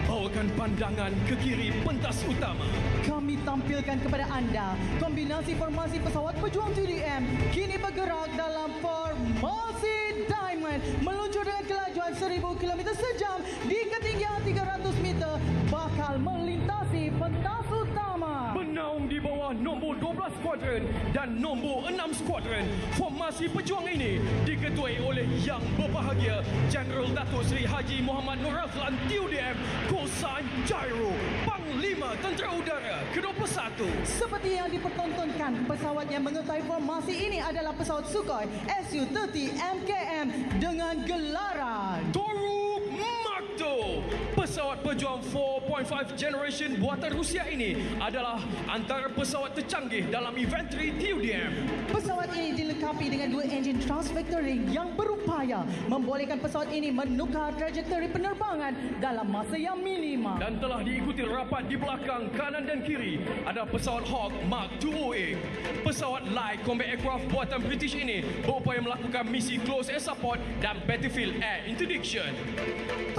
bawakan pandangan ke kiri pentas utama. Kami tampilkan kepada anda kombinasi formasi pesawat pejuang TUDM kini bergerak dalam formasi Diamond, meluncur dengan kelajuan 1000 km sejam di ketinggian 300 meter, bakal melintasi pentas utama. Bernaung di bawah nombor 12 skuadron dan nombor 6 skuadron. Formasi pejuang ini diketuai oleh Yang Berbahagia Jeneral Datuk Seri Haji Muhammad Nur Razlan TUDM, Kosan Jairo, Panglima Tentera Udara ke-21. Seperti yang dipertontonkan, pesawat yang mengetahui formasi ini adalah pesawat Sukhoi Su-30 MKM dengan gelaran Toruk Makto. Pesawat pejuang 4.5 generation buatan Rusia ini adalah antara pesawat tercanggih dalam infanteri TUDM. Pesawat ini dilengkapi dengan dua enjin transvectoring yang berupaya membolehkan pesawat ini menukar trajektori penerbangan dalam masa yang minima. Dan telah diikuti rapat di belakang, kanan dan kiri ada pesawat Hawk Mark 208. Pesawat Light Combat Aircraft buatan British ini berupaya melakukan misi close air support dan battlefield air interdiction.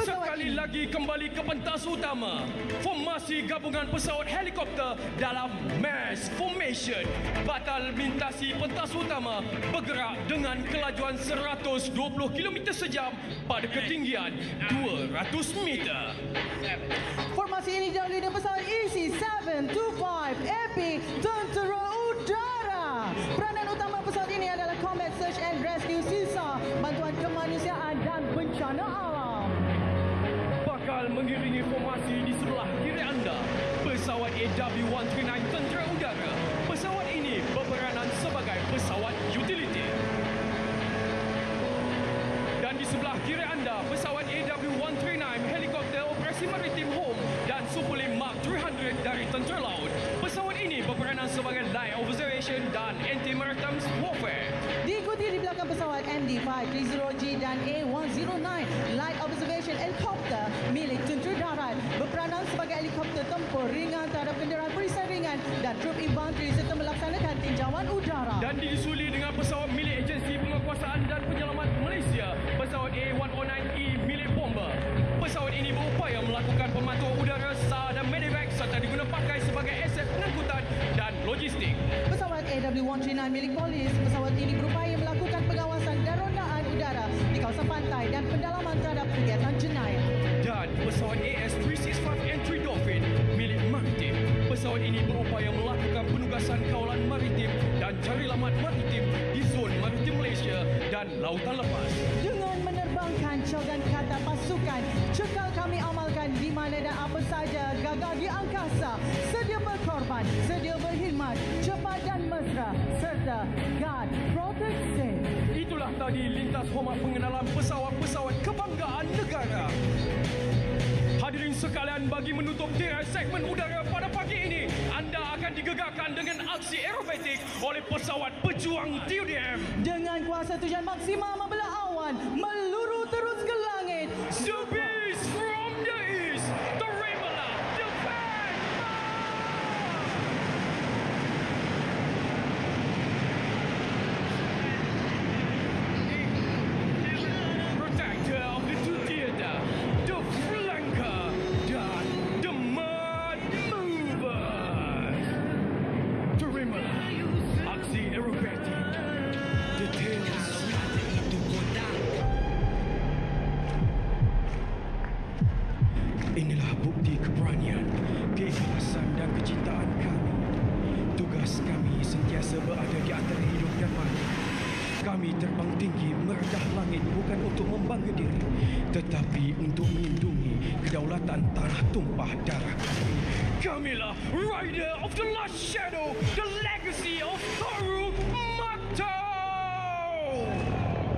Sekali lagi kembali ke pentas utama. Formasi gabungan pesawat helikopter dalam mass formation batal melintasi pentas utama, bergerak dengan kelajuan 120 km sejam pada ketinggian 200 meter. Formasi ini didahului dengan pesawat EC-725 AP Tentera Udara. Peranan utama pesawat ini adalah Combat Search and Rescue sisa, bantuan kemanusiaan dan bencana alam. Bakal mengiringi formasi di sebelah kiri anda, pesawat AW139 Tentera Udara. Pesawat ini berperanan sebagai pesawat utility. Dan di sebelah kiri anda, pesawat AW139 helikopter operasi maritim Home dan Superlim Mark 300 dari Tentera Laut. Pesawat ini berperanan sebagai light observation dan anti-maritime warfare. Diikuti di belakang pesawat MD-530G dan A109 light observation helikopter milik Tentera Darat, berperanan sebagai helikopter tempur ringan terhadap kenderaan perisai ringan dan trup infanteri serta melaksanakan tinjauan udara. Dan disuli dengan pesawat milik Agensi Penguasaan dan Penyelamat Malaysia, pesawat A109E milik bomba. Pesawat ini berupaya melakukan pemantauan udara, SAR dan medevac serta diguna pakai sebagai aset pengangkutan dan logistik. Pesawat AW139 milik polis, pesawat ini berupaya melakukan pengawasan dan rondaan udara di kawasan pantai dan pendalaman terhadap kegiatan jenayah. Dan pesawat AS365 Entry Dolphin milik Maritim. Pesawat ini berupaya melakukan penugasan kawalan maritim dan cari lamat maritim di zon maritim Malaysia dan lautan lepas. Dengan menerbangkan slogan kata pasukan, cekal kami amalkan di mana dan apa saja, gagah di angkasa, sedia berkorban, sedia berkhidmat, cepat dan mesra, serta God protect safe. Itulah tadi lintas hormat pengenalan pesawat-pesawat kebanggaan negara. Hadirin sekalian, bagi menutup tirai segmen udara pada pagi ini, anda akan digegarkan dengan aksi aerobatik oleh pesawat pejuang TUDM. Dengan kuasa tujuan maksimal membelah awan, meluru terus ke langit. The beast from the east, Terima, defend! Protector of the two theater, the flanker, dan the mud mover. Terima, aksi aerobatik, details. Inilah bukti keberanian, keikhlasan dan kecintaan kami. Tugas kami sentiasa berada di antara hidup dan mati. Kami terbang tinggi meredah langit bukan untuk membangga diri, tetapi untuk melindungi kedaulatan tanah tumpah darah kami. Kamilah Rider of the Last Shadow, the legacy of Toru Makto.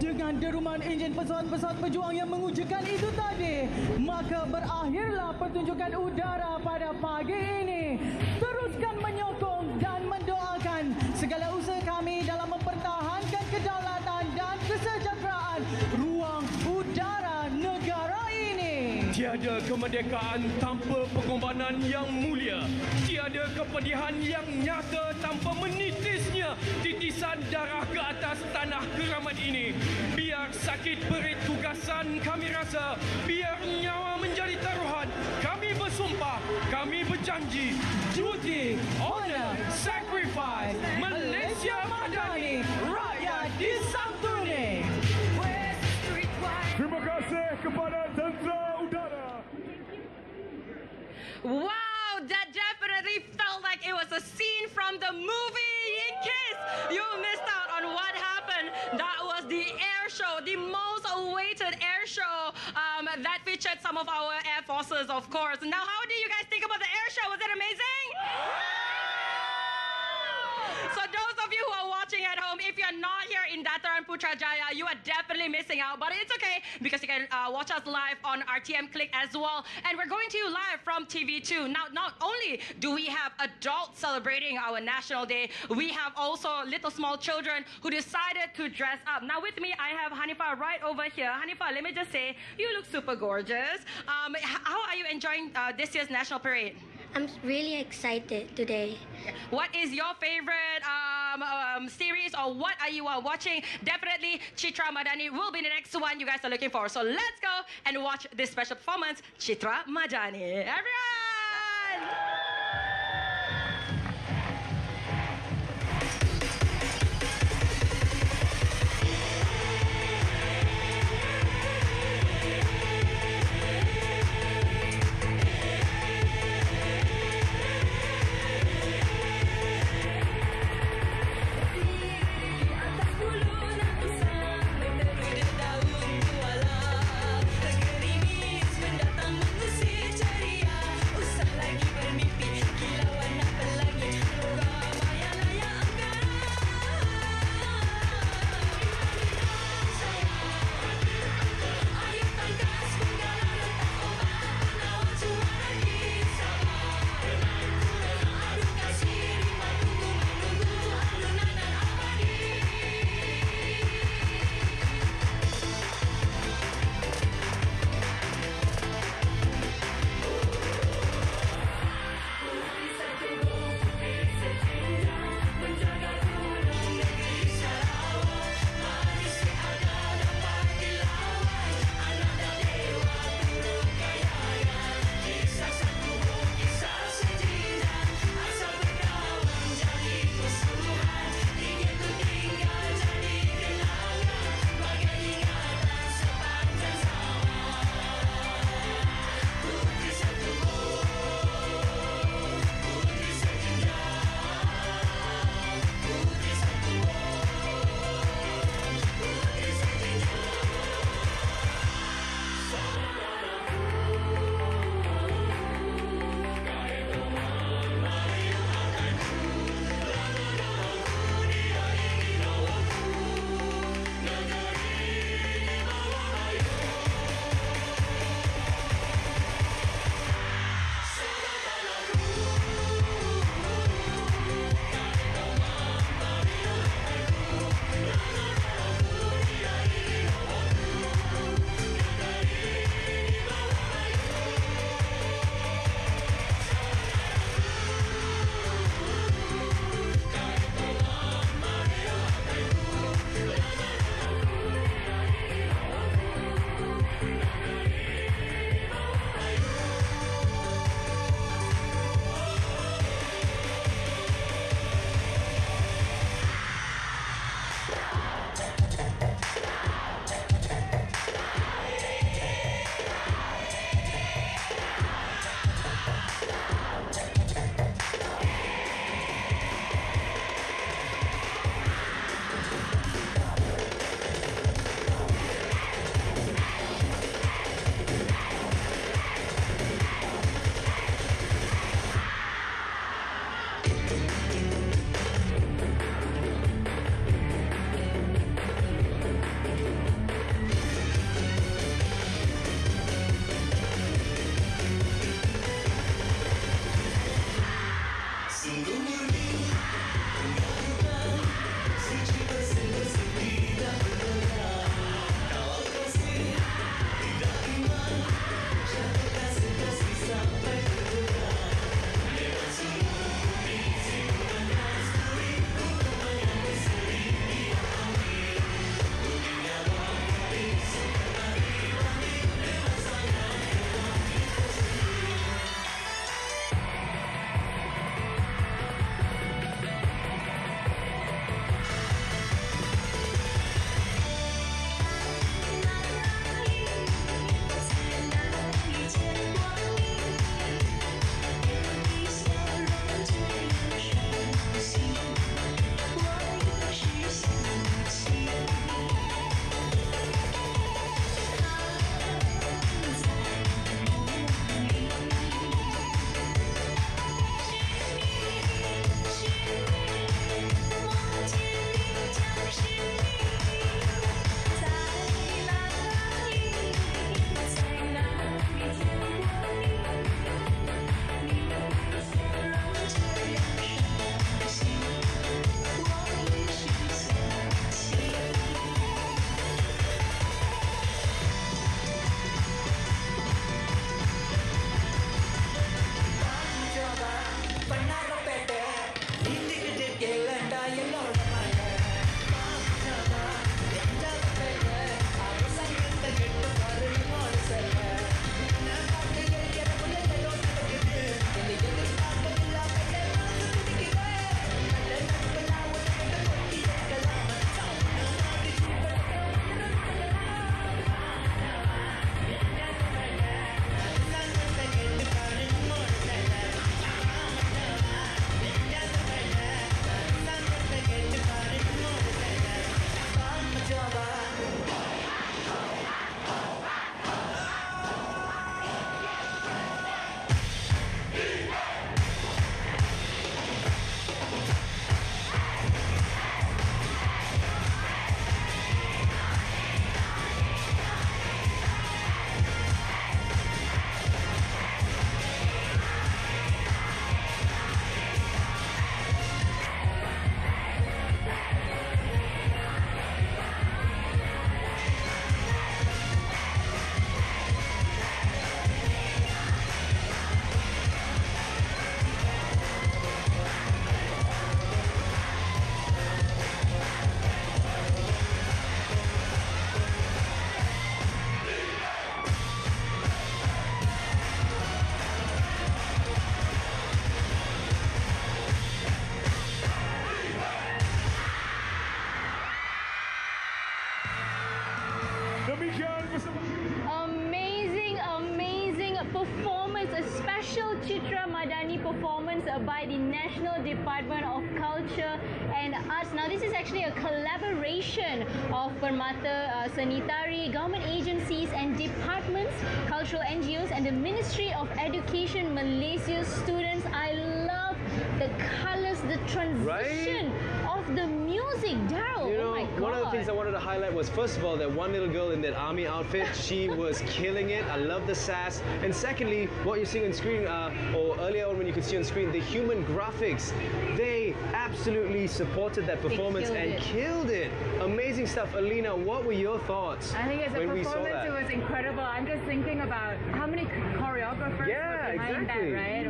Dengan deruman enjin pesawat-pesawat pejuang yang mengujakan itu tadi, maka berakhirlah pertunjukan udara pada pagi ini. Teruskan menyokong dan mendoakan segala usaha kami dalam mempertahankan kedaulatan dan kesejahteraan ruang udara negara ini. Tiada kemerdekaan tanpa pengorbanan yang mulia. Tiada kepedihan yang nyata tanpa menitisnya titisan darah ke atas tanah keramat ini. Biar sakit berit tugasan kami rasa, biar nyawa menjadi taruhan, kami bersumpah, kami berjanji. Duty, honor, sacrifice, Malaysia Madani, rakyat Disantuni. Terima kasih kepada Tentera Udara. Wow, that definitely felt like it was a scene from the movie. In case you missed out on what happened, that was the air show, the most awaited air show that featured some of our air forces, of course. Now, how do you guys think about the air show? Was it amazing? So those of you who are watching at home, if you're not here in Dataran Putrajaya, you are definitely missing out. But it's okay because you can watch us live on RTM Click as well. And we're going to you live from TV2. Now, not only do we have adults celebrating our National Day, we have also little small children who decided to dress up. Now with me, I have Hanifa right over here. Hanifa, let me just say, you look super gorgeous. How are you enjoying this year's National Parade? I'm really excited today. What is your favorite series, or what are you watching? Definitely Chitra Madani will be the next one you guys are looking for. So let's go and watch this special performance, Chitra Madani. Everyone! Tergerimis mendatang mengusir ceria. Usah lagi bermimpi. Citra Madani performance by the National Department of Culture and Arts. Now, this is actually a collaboration of Permata Sanitari, government agencies and departments, cultural NGOs, and the Ministry of Education Malaysia students. I love the colors, the transition of the music. Daryl, You know, oh my God. one of the things I wanted to highlight was, first of all, that one little girl in that army outfit. She was killing it. I love the sass. And secondly, what you're seeing on screen, or earlier on when you could see on screen, the human graphics, they absolutely supported that performance and killed it. Amazing stuff. Alina, what were your thoughts I think as a when we saw performance, that? it was incredible. I'm just thinking about how many choreographers were behind that, right?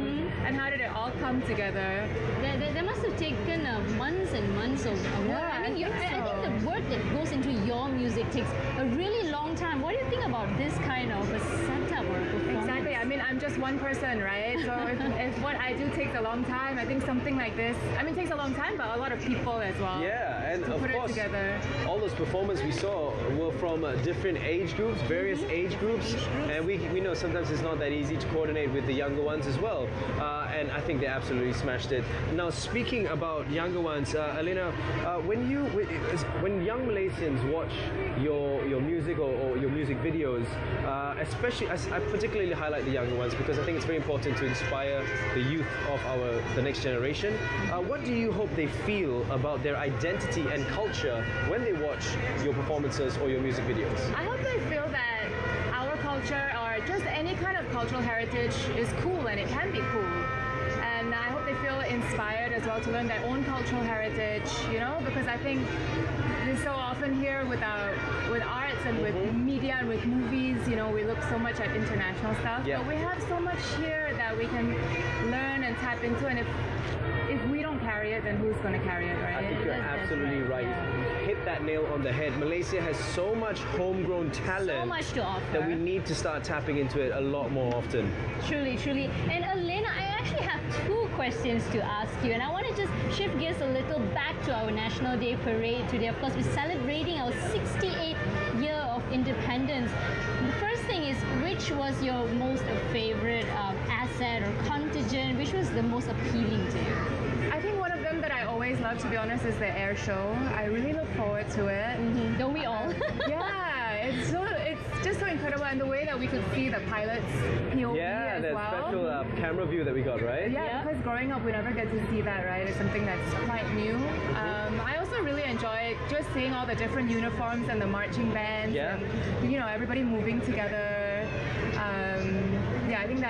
And how did it all come together? There must have taken months and months of work. I mean, I think the work that goes into your music takes a really long time. What do you think about this kind of a setup or a performance? Exactly. I mean, I'm just one person, right? So if what I do takes a long time, I think something like this, I mean, it takes a long time, but a lot of people as well. Yeah, and to of put course, it together. all those performances we saw were from different age groups, various age groups, and we know sometimes it's not that easy to coordinate with the younger ones as well. And I think they absolutely smashed it. Now, speaking about younger ones, Alina, when young Malaysians watch your music or your music videos, especially, I particularly highlight the younger ones because I think it's very important to inspire the youth of the next generation. What do you hope they feel about their identity and culture when they watch your performances or your music videos? I hope they feel that our culture or just any kind of cultural heritage is cool and it can be cool. And I hope they feel inspired as well to learn their own cultural heritage, you know, because I think this so often here with arts and with media and with movies, you know, we look so much at international stuff, but we have so much here that we can learn and tap into, and if we don't carry it, then who's going to carry it, right? I think you're absolutely right. Hit that nail on the head. Malaysia has so much homegrown talent, So much to offer. that we need to start tapping into it a lot more often. Truly, truly. And Elena, I actually have two questions to ask you, and I want to just shift gears a little back to our National Day Parade today. Of course, we're celebrating our 68th year of independence. The first thing is, which was your most favorite asset or contingent? Which was the most appealing to you? I think one of them that I always love, to be honest, is the air show. I really look forward to it. Don't we all? Yeah, it's just so incredible, and the way that we could see the pilots POV Yeah, as that well. special camera view that we got, right? Yeah, because growing up we never get to see that, right? It's something that's quite new. I also really enjoy just seeing all the different uniforms and the marching bands, and you know, everybody moving together. Yeah, I think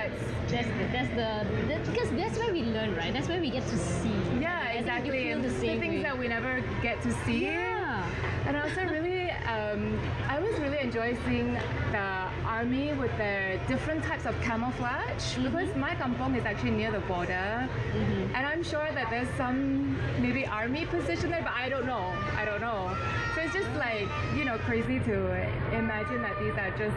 because that's where we learn, right? That's where we get to see. Yeah, exactly. And the same things way. that we never get to see. Yeah. And I also really, I always really enjoy seeing the army with their different types of camouflage, because my kampong is actually near the border, and I'm sure that there's some maybe army position there, but I don't know. So it's just like, you know, crazy to imagine that these are just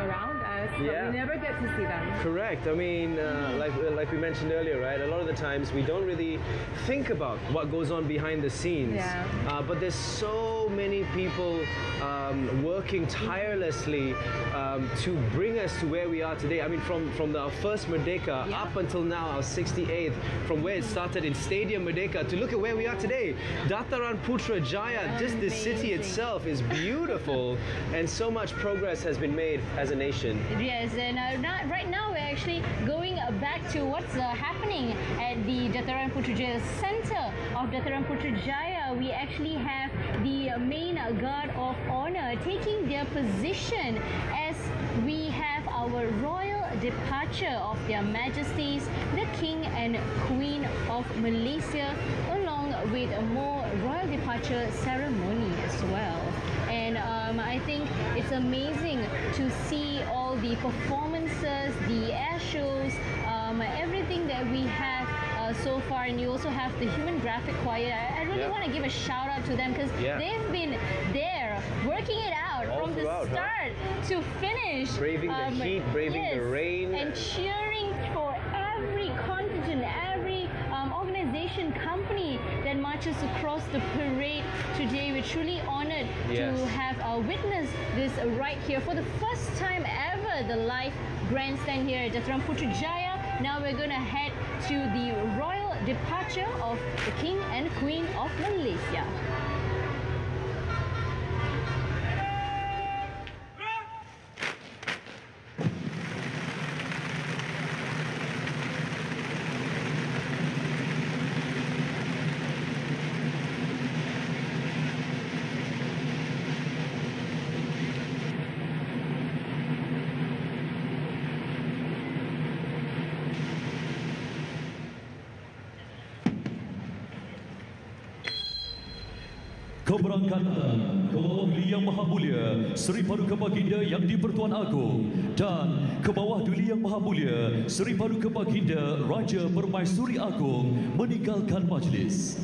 around us, but we never get to see them. Correct. I mean, like we mentioned earlier, right? A lot of the times we don't really think about what goes on behind the scenes. Yeah. But there's so many people working tirelessly to bring us to where we are today. I mean, from our first Merdeka up until now, our 68th, from where it started in Stadium Merdeka to look at where we are today. Dataran Putrajaya, just the city itself is beautiful, and so much progress has been made as a nation. Yes, and right now we're actually going back to what's happening at the Dataran Putrajaya center of Dataran Putrajaya. We actually have the main guard of honor taking their position as we have our royal departure of their majesties, the King and Queen of Malaysia, along with a more royal departure ceremony as well. And I think it's amazing to see all the performances, the air shows, everything that we have so far. And you also have the human graphic choir. I really want to give a shout out to them, because they've been there working it out All from the start to finish. Braving the heat, braving the rain. And cheering for every contingent, every organization, company that marches across the parade today. We're truly honored to have witnessed this right here for the first time ever, the live grandstand here at Dataran Putrajaya. Now we're going to head to the royal departure of the King and Queen of Malaysia. Keberangkatan Kebawah Yang Maha Mulia Seri Paduka Baginda Yang di-Pertuan Agong dan Kebawah Duli Yang Maha Mulia Seri Paduka Baginda Raja Permaisuri Agong meninggalkan majlis.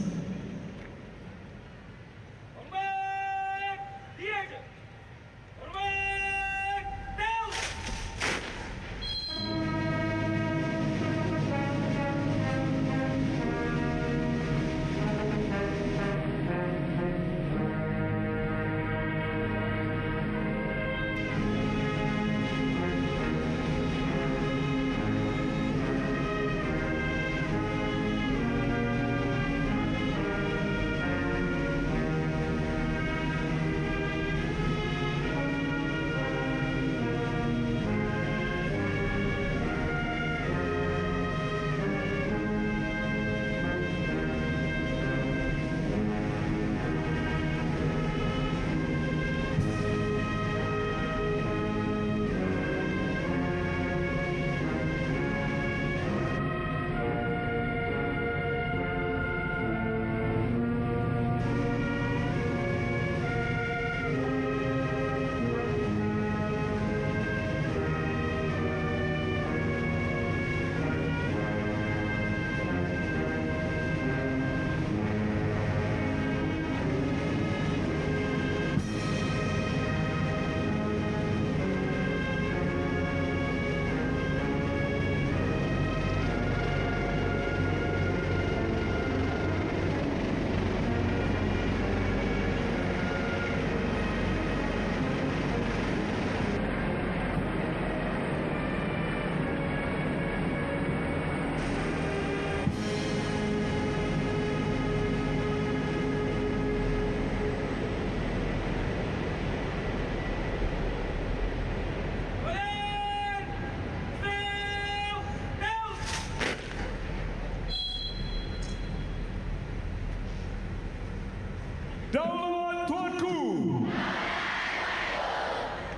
Daulat Tuanku!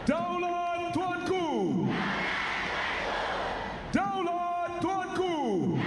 Daulat Tuanku! Daulat Tuanku!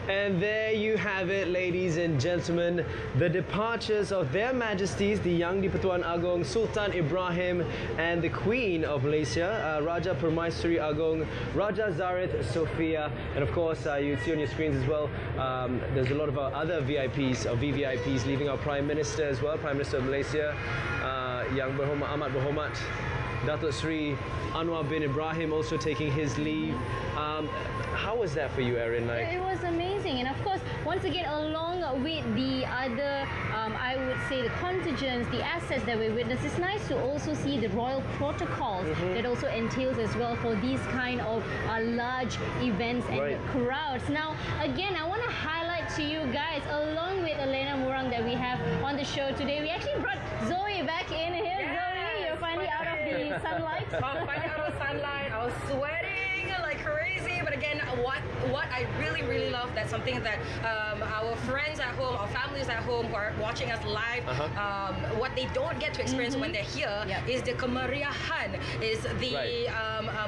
And there you have it, ladies and gentlemen, the departures of Their Majesties, the Yang di-Pertuan Agong Sultan Ibrahim and the Queen of Malaysia, Raja Permaisuri Agong, Raja Zarith Sofia, and of course, you see on your screens as well, there's a lot of our other VIPs, or VVIPs, leaving our Prime Minister as well, Prime Minister of Malaysia, Yang Berhormat Amat Berhormat Datuk Sri Anwar bin Ibrahim also taking his leave. How was that for you, Erin? It was amazing, and of course, once again, along with the other, I would say, the contingents, the assets that we witnessed, it's nice to also see the royal protocols that also entails as well for these kind of large events and crowds. Now, again, I want to highlight to you guys, along with Elena Murang that we have on the show today, we actually brought Zoe back in here. Zoe, you're finally out of the sunlight. Finally out of the sunlight. I was sweating like crazy, but again, what I really love, that's something that our friends at home, our families at home who are watching us live, what they don't get to experience when they're here is the kemeriahan, is the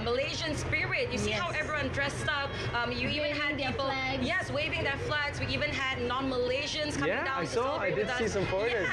Malaysian spirit. You see how everyone dressed up. You even had people, waving their flags. We even had non-Malaysians coming down to celebrate with us. I did see some foreigners.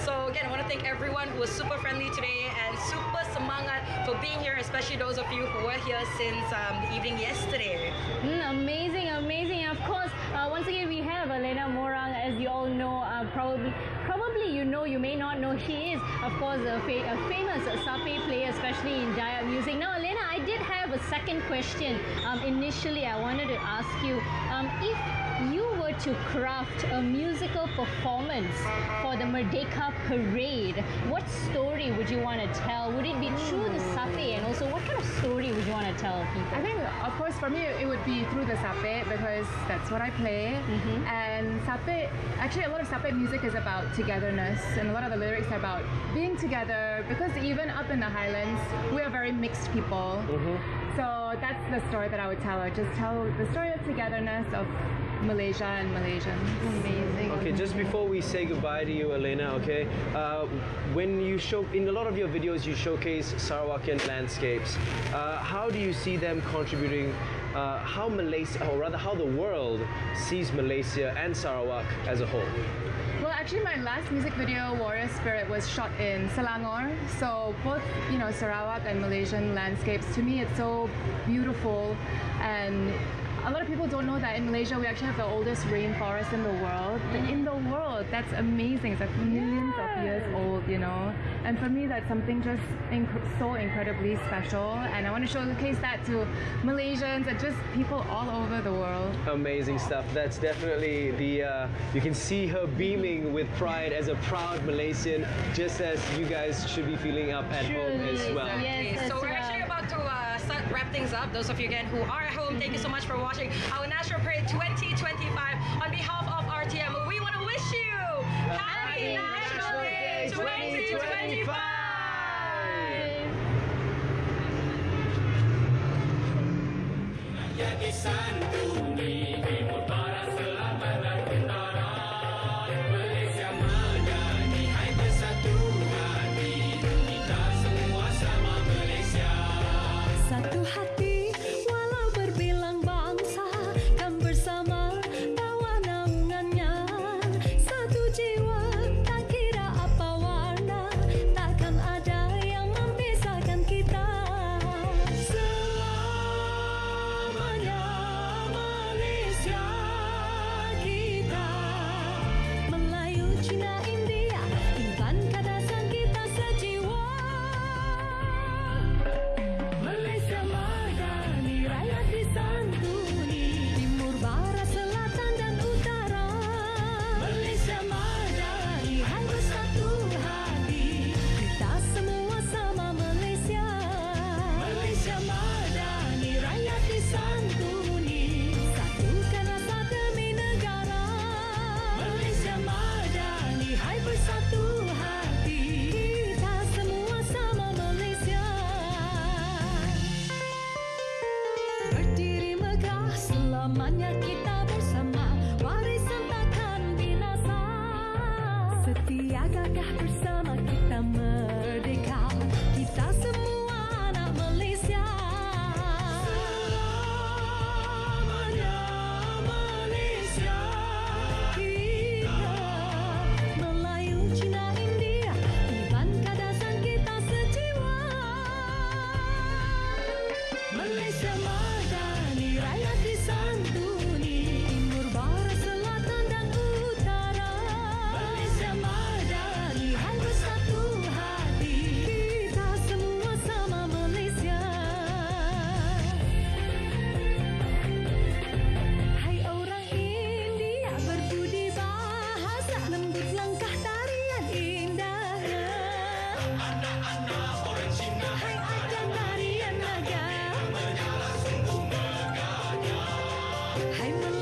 So again, I want to thank everyone who was super friendly today and super semangat for being here, especially those of you who were here since the evening yesterday. Amazing, amazing. Of course, once again, we have Elena Morang, as you all know, probably you know, you may not know, she is, of course, a famous sape player, especially in Dayak music. Now, Elena, I did have a second question. Initially, I wanted to ask you, if you were to craft a musical performance for the Merdeka Parade, what story would you want to tell? Would it be through the sape, and also what kind of story would you want to tell people? I think, of course, for me, it would be through the sape, because that's what I play. And sape, actually, a lot of sape music is about togetherness, and a lot of the lyrics are about being together, because even up in the Highlands, we are very mixed people. So that's the story that I would tell her. Just tell the story of togetherness of Malaysia and Malaysians. Amazing. Okay, just before we say goodbye to you, Elena, okay, when you show, in a lot of your videos, you showcase Sarawakian landscapes. How do you see them contributing, how Malaysia, or rather how the world sees Malaysia and Sarawak as a whole? Well, actually, my last music video, Warrior Spirit, was shot in Selangor. So both, you know, Sarawak and Malaysian landscapes, to me, it's so beautiful. And a lot of people don't know that in Malaysia, we actually have the oldest rainforest in the world. In the world, that's amazing. It's like millions of years old, you know. And for me, that's something just so incredibly special. And I want to showcase that to Malaysians and just people all over the world. Amazing stuff. That's definitely the, you can see her beaming with pride as a proud Malaysian, just as you guys should be feeling up at home as well. Yes, so we're actually about to wrap things up. Those of you again who are at home, thank you so much for watching our National Parade 2025. On behalf of RTM, we want to wish you Happy National Day 2025! Ya Disantuni, timur barat selatan dan utara, Malaysia Madani, hai bersatu hati, kita semua sama Malaysia. Satu hati walau berbilang bangsa, kan bersama tawa naungannya. Satu jiwa tak kira apa warna, takkan ada yang memisahkan kita. Selamanya Malaysia. Hai